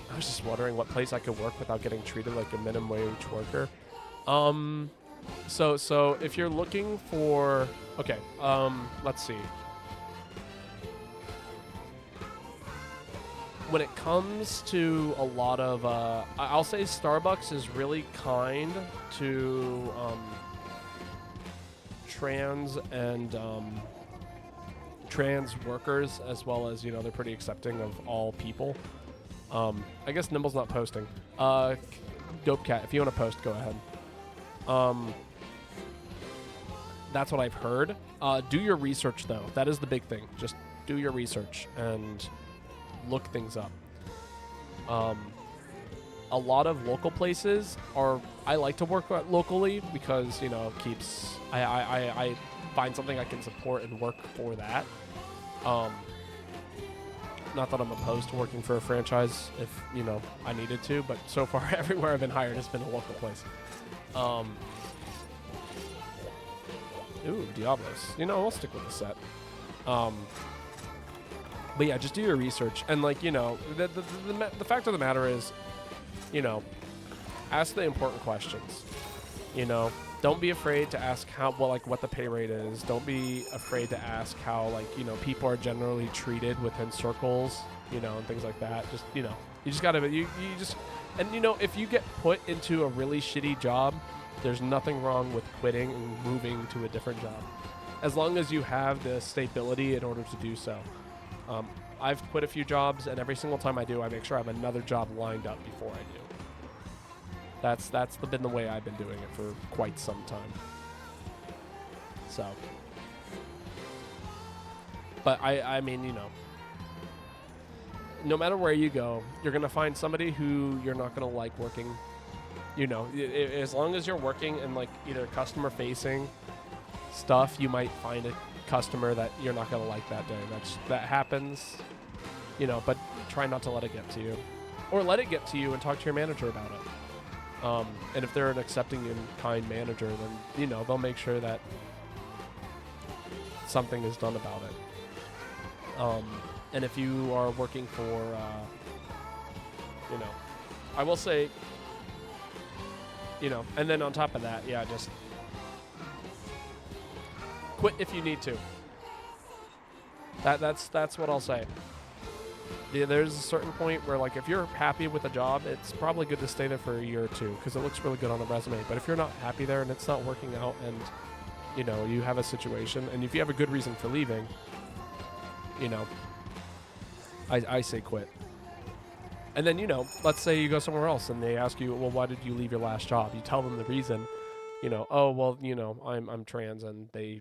I was just wondering what place I could work without getting treated like a minimum wage worker. So if you're looking for, okay, let's see. When it comes to a lot of, I'll say Starbucks is really kind to trans and trans workers, as well as, you know, they're pretty accepting of all people. I guess Nimble's not posting. Dope Cat, if you want to post, go ahead. That's what I've heard. Do your research, though. That is the big thing. Just do your research and look things up. A lot of local places are... I like to work locally because, you know, keeps... I find something I can support and work for that. Not that I'm opposed to working for a franchise if, you know, I needed to, but so far everywhere I've been hired has been a local place. Ooh, Diablos. You know, we'll stick with the set. But yeah, just do your research. And, like, you know, the fact of the matter is, you know, ask the important questions. You know, don't be afraid to ask what the pay rate is. Don't be afraid to ask how, like, you know, people are generally treated within circles, you know, and things like that. Just, you know, you just gotta, you just, and, you know, if you get put into a really shitty job, there's nothing wrong with quitting and moving to a different job, as long as you have the stability in order to do so. I've quit a few jobs, and every single time I do, I make sure I have another job lined up before I do. That's been the way I've been doing it for quite some time. So, but I mean, you know, no matter where you go, you're gonna find somebody who you're not gonna like working. You know, as long as you're working in like either customer facing stuff, you might find a customer that you're not gonna like that day. That happens, you know. But try not to let it get to you, or let it get to you and talk to your manager about it. And if they're an accepting and kind manager, then you know they'll make sure that something is done about it. And if you are working for, you know, I will say, you know, and then on top of that, yeah, just quit if you need to. That's what I'll say. Yeah, there's a certain point where, like, if you're happy with a job, it's probably good to stay there for a year or two because it looks really good on a resume. But if you're not happy there and it's not working out, and you know you have a situation, and if you have a good reason for leaving, you know, I say quit. And then, you know, let's say you go somewhere else and they ask you, well, why did you leave your last job? You tell them the reason, you know, oh, well, you know, I'm trans and they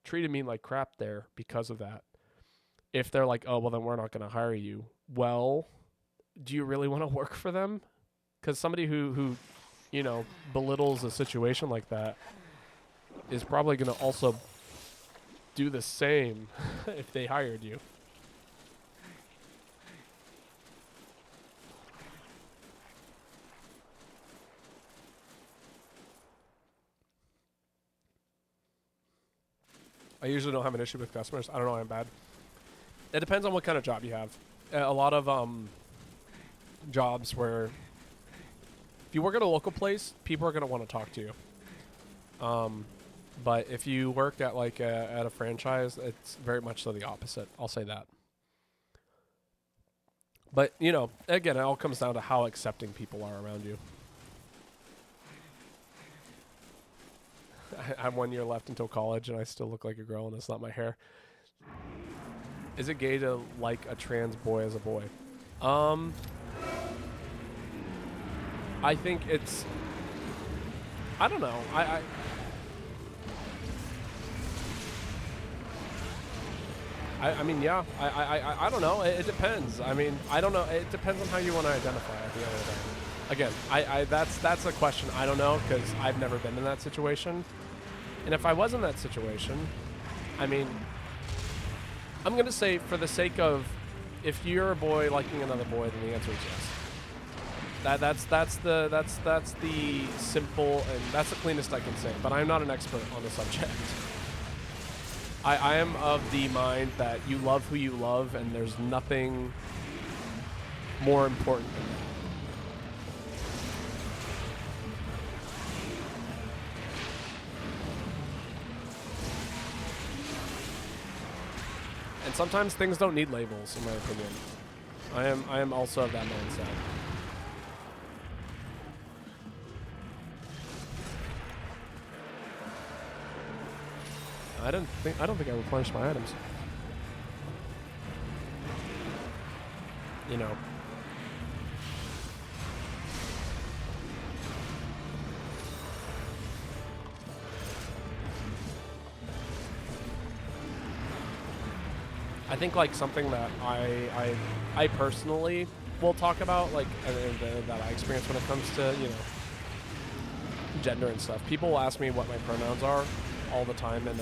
treated me like crap there because of that. If they're like, oh, well, then we're not going to hire you. Well, do you really want to work for them? Because somebody who, you know, belittles a situation like that is probably going to also do the same if they hired you. I usually don't have an issue with customers. I don't know, I'm bad. It depends on what kind of job you have. A lot of jobs where if you work at a local place, people are going to want to talk to you. But if you work at like at a franchise, it's very much so the opposite. I'll say that. But, you know, again, it all comes down to how accepting people are around you. I have 1 year left until college, and I still look like a girl, and it's not my hair. Is it gay to like a trans boy as a boy? I think it's... I don't know. I mean, yeah. I don't know. It depends. I mean, I don't know. It depends on how you want to identify at the end of the day. Again, that's a question I don't know because I've never been in that situation. And if I was in that situation, I mean, I'm going to say for the sake of if you're a boy liking another boy, then the answer is yes. That's the simple and that's the cleanest I can say. But I'm not an expert on the subject. I am of the mind that you love who you love, and there's nothing more important than that. And sometimes things don't need labels, in my opinion. I am also of that mindset. I don't think I replenished my items. You know. I think like something that I personally will talk about, like that I experience when it comes to, you know, gender and stuff. People will ask me what my pronouns are all the time, and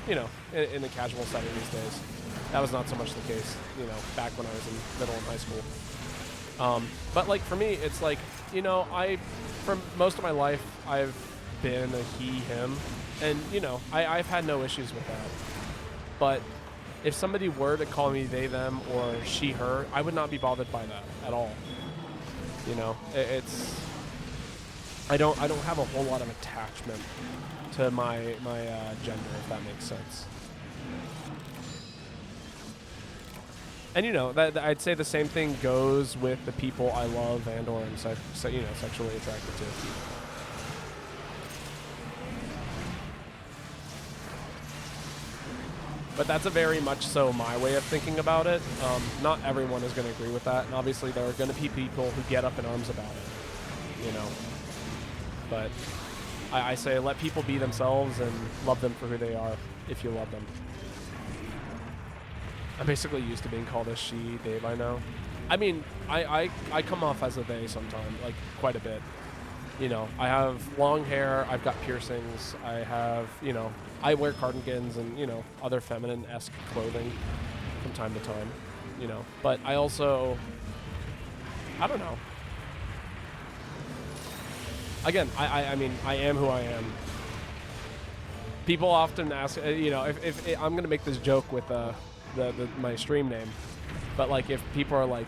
you know, in a casual setting these days. That was not so much the case, you know, back when I was in middle and high school. But like for me, it's like, you know, for most of my life I've been a he, him, and you know, I've had no issues with that. But if somebody were to call me they, them, or she, her, I would not be bothered by that at all. You know, it's I don't have a whole lot of attachment to my gender, if that makes sense. And you know, that I'd say the same thing goes with the people I love and or am sexually attracted to. But that's a very much so my way of thinking about it. Not everyone is going to agree with that, and obviously there are going to be people who get up in arms about it. you know. But I say let people be themselves and love them for who they are if you love them. I'm basically used to being called a she, they by now. I mean, I come off as a they sometimes, like quite a bit. You know, I have long hair, I've got piercings, I have, you know, I wear cardigans and, you know, other feminine-esque clothing from time to time, you know. But I also, I don't know. Again, I mean, I am who I am. People often ask, you know, if I'm going to make this joke with my stream name, but like if people are like,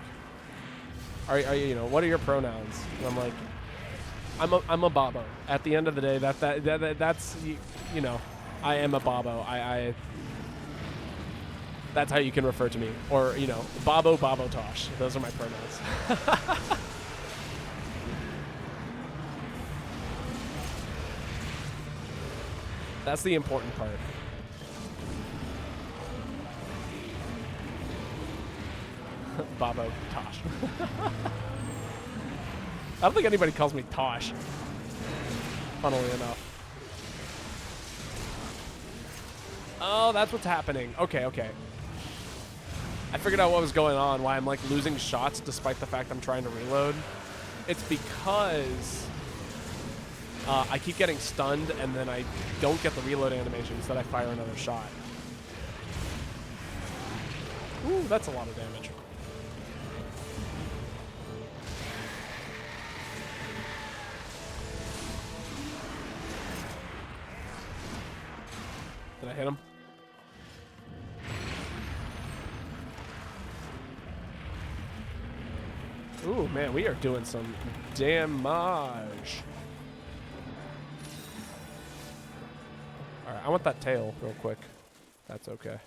are you know, what are your pronouns? And I'm like, I'm a Babo. At the end of the day, that's you know, I am a Babo. I that's how you can refer to me, or you know, Babotosh. Those are my pronouns. That's the important part. Babotosh. I don't think anybody calls me Tosh, funnily enough. Oh, that's what's happening. Okay, okay. I figured out what was going on, why I'm like losing shots despite the fact I'm trying to reload. It's because I keep getting stunned and then I don't get the reload animation, instead I fire another shot. Ooh, that's a lot of damage. Did I hit him? Ooh, man, we are doing some damage. Alright, I want that tail real quick. That's okay.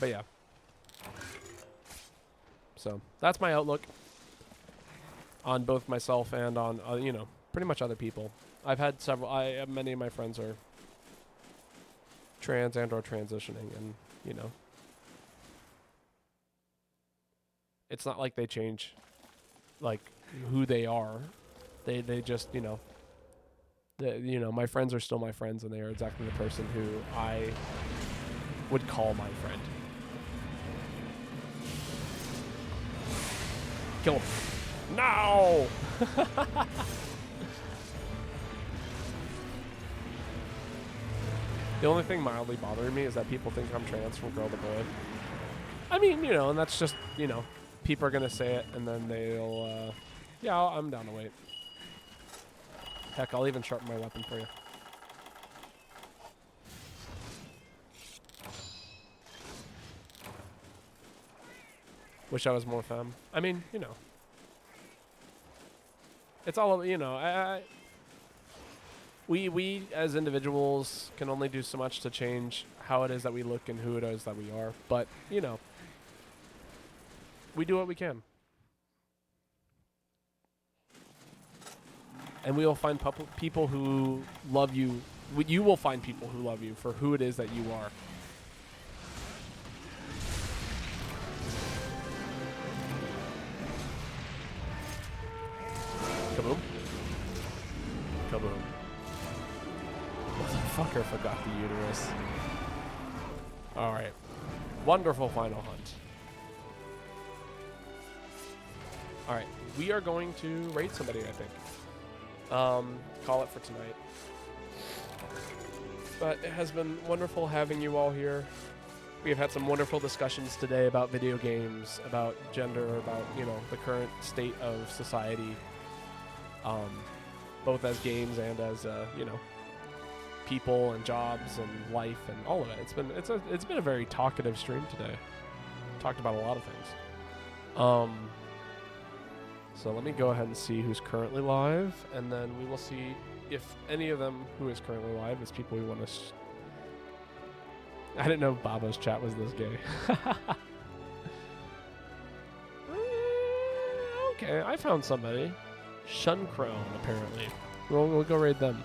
But yeah. So, that's my outlook on both myself and on, you know, pretty much other people. I've had many of my friends are trans and or transitioning, and, you know, it's not like they change, like, who they are. They just, you know, my friends are still my friends, and they are exactly the person who I would call my friend. Kill him. No! The only thing mildly bothering me is that people think I'm trans from girl to boy. I mean, you know, and that's just, you know, people are going to say it, and then they'll, yeah, I'm down to wait. Heck, I'll even sharpen my weapon for you. Wish I was more femme. I mean, you know. It's all, you know, we as individuals can only do so much to change how it is that we look and who it is that we are. But, you know, we do what we can. And we will find people who love you. You will find people who love you for who it is that you are. Kaboom. Kaboom. Motherfucker forgot the uterus. Alright. Wonderful final hunt. Alright. We are going to raid somebody, I think. Call it for tonight. But it has been wonderful having you all here. We have had some wonderful discussions today about video games, about gender, about, you know, the current state of society. Both as games and as, you know, people and jobs and life and all of it. It's been a very talkative stream today. Talked about a lot of things. So let me go ahead and see who's currently live, and then we will see if any of them who is currently live is people we want to... I didn't know Babo's chat was this gay. Okay, I found somebody. Shuncrone, apparently. We'll go raid them.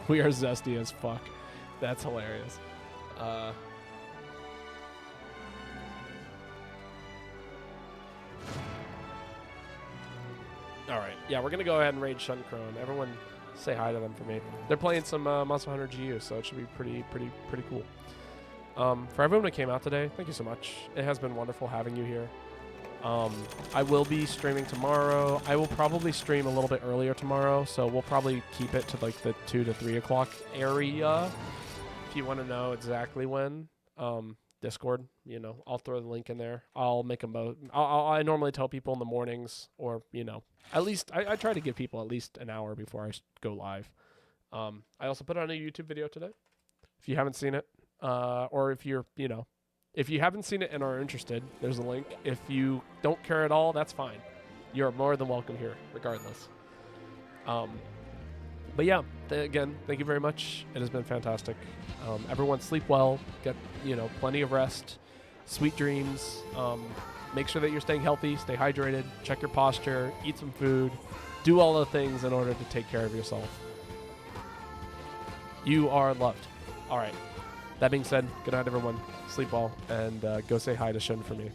We are zesty as fuck. That's hilarious. All right. Yeah, we're going to go ahead and raid Shuncrone. Everyone say hi to them for me. They're playing some Monster Hunter GU, so it should be pretty cool. For everyone that came out today, thank you so much. It has been wonderful having you here. I will be streaming tomorrow. I will probably stream a little bit earlier tomorrow, so we'll probably keep it to like the 2 to 3 o'clock area. If you want to know exactly when, Discord, you know, I'll throw the link in there. I'll make a I normally tell people in the mornings, or, you know, at least I try to give people at least an hour before I go live. I also put on a YouTube video today. If you haven't seen it, or if you're, you know, if you haven't seen it and are interested, there's a link. If you don't care at all, that's fine. You're more than welcome here, regardless. But yeah, again, thank you very much. It has been fantastic. Everyone sleep well, get, you know, plenty of rest, sweet dreams. Make sure that you're staying healthy, stay hydrated, check your posture, eat some food, do all the things in order to take care of yourself. You are loved. All right. That being said, good night, everyone. Sleep well, and go say hi to Shun for me.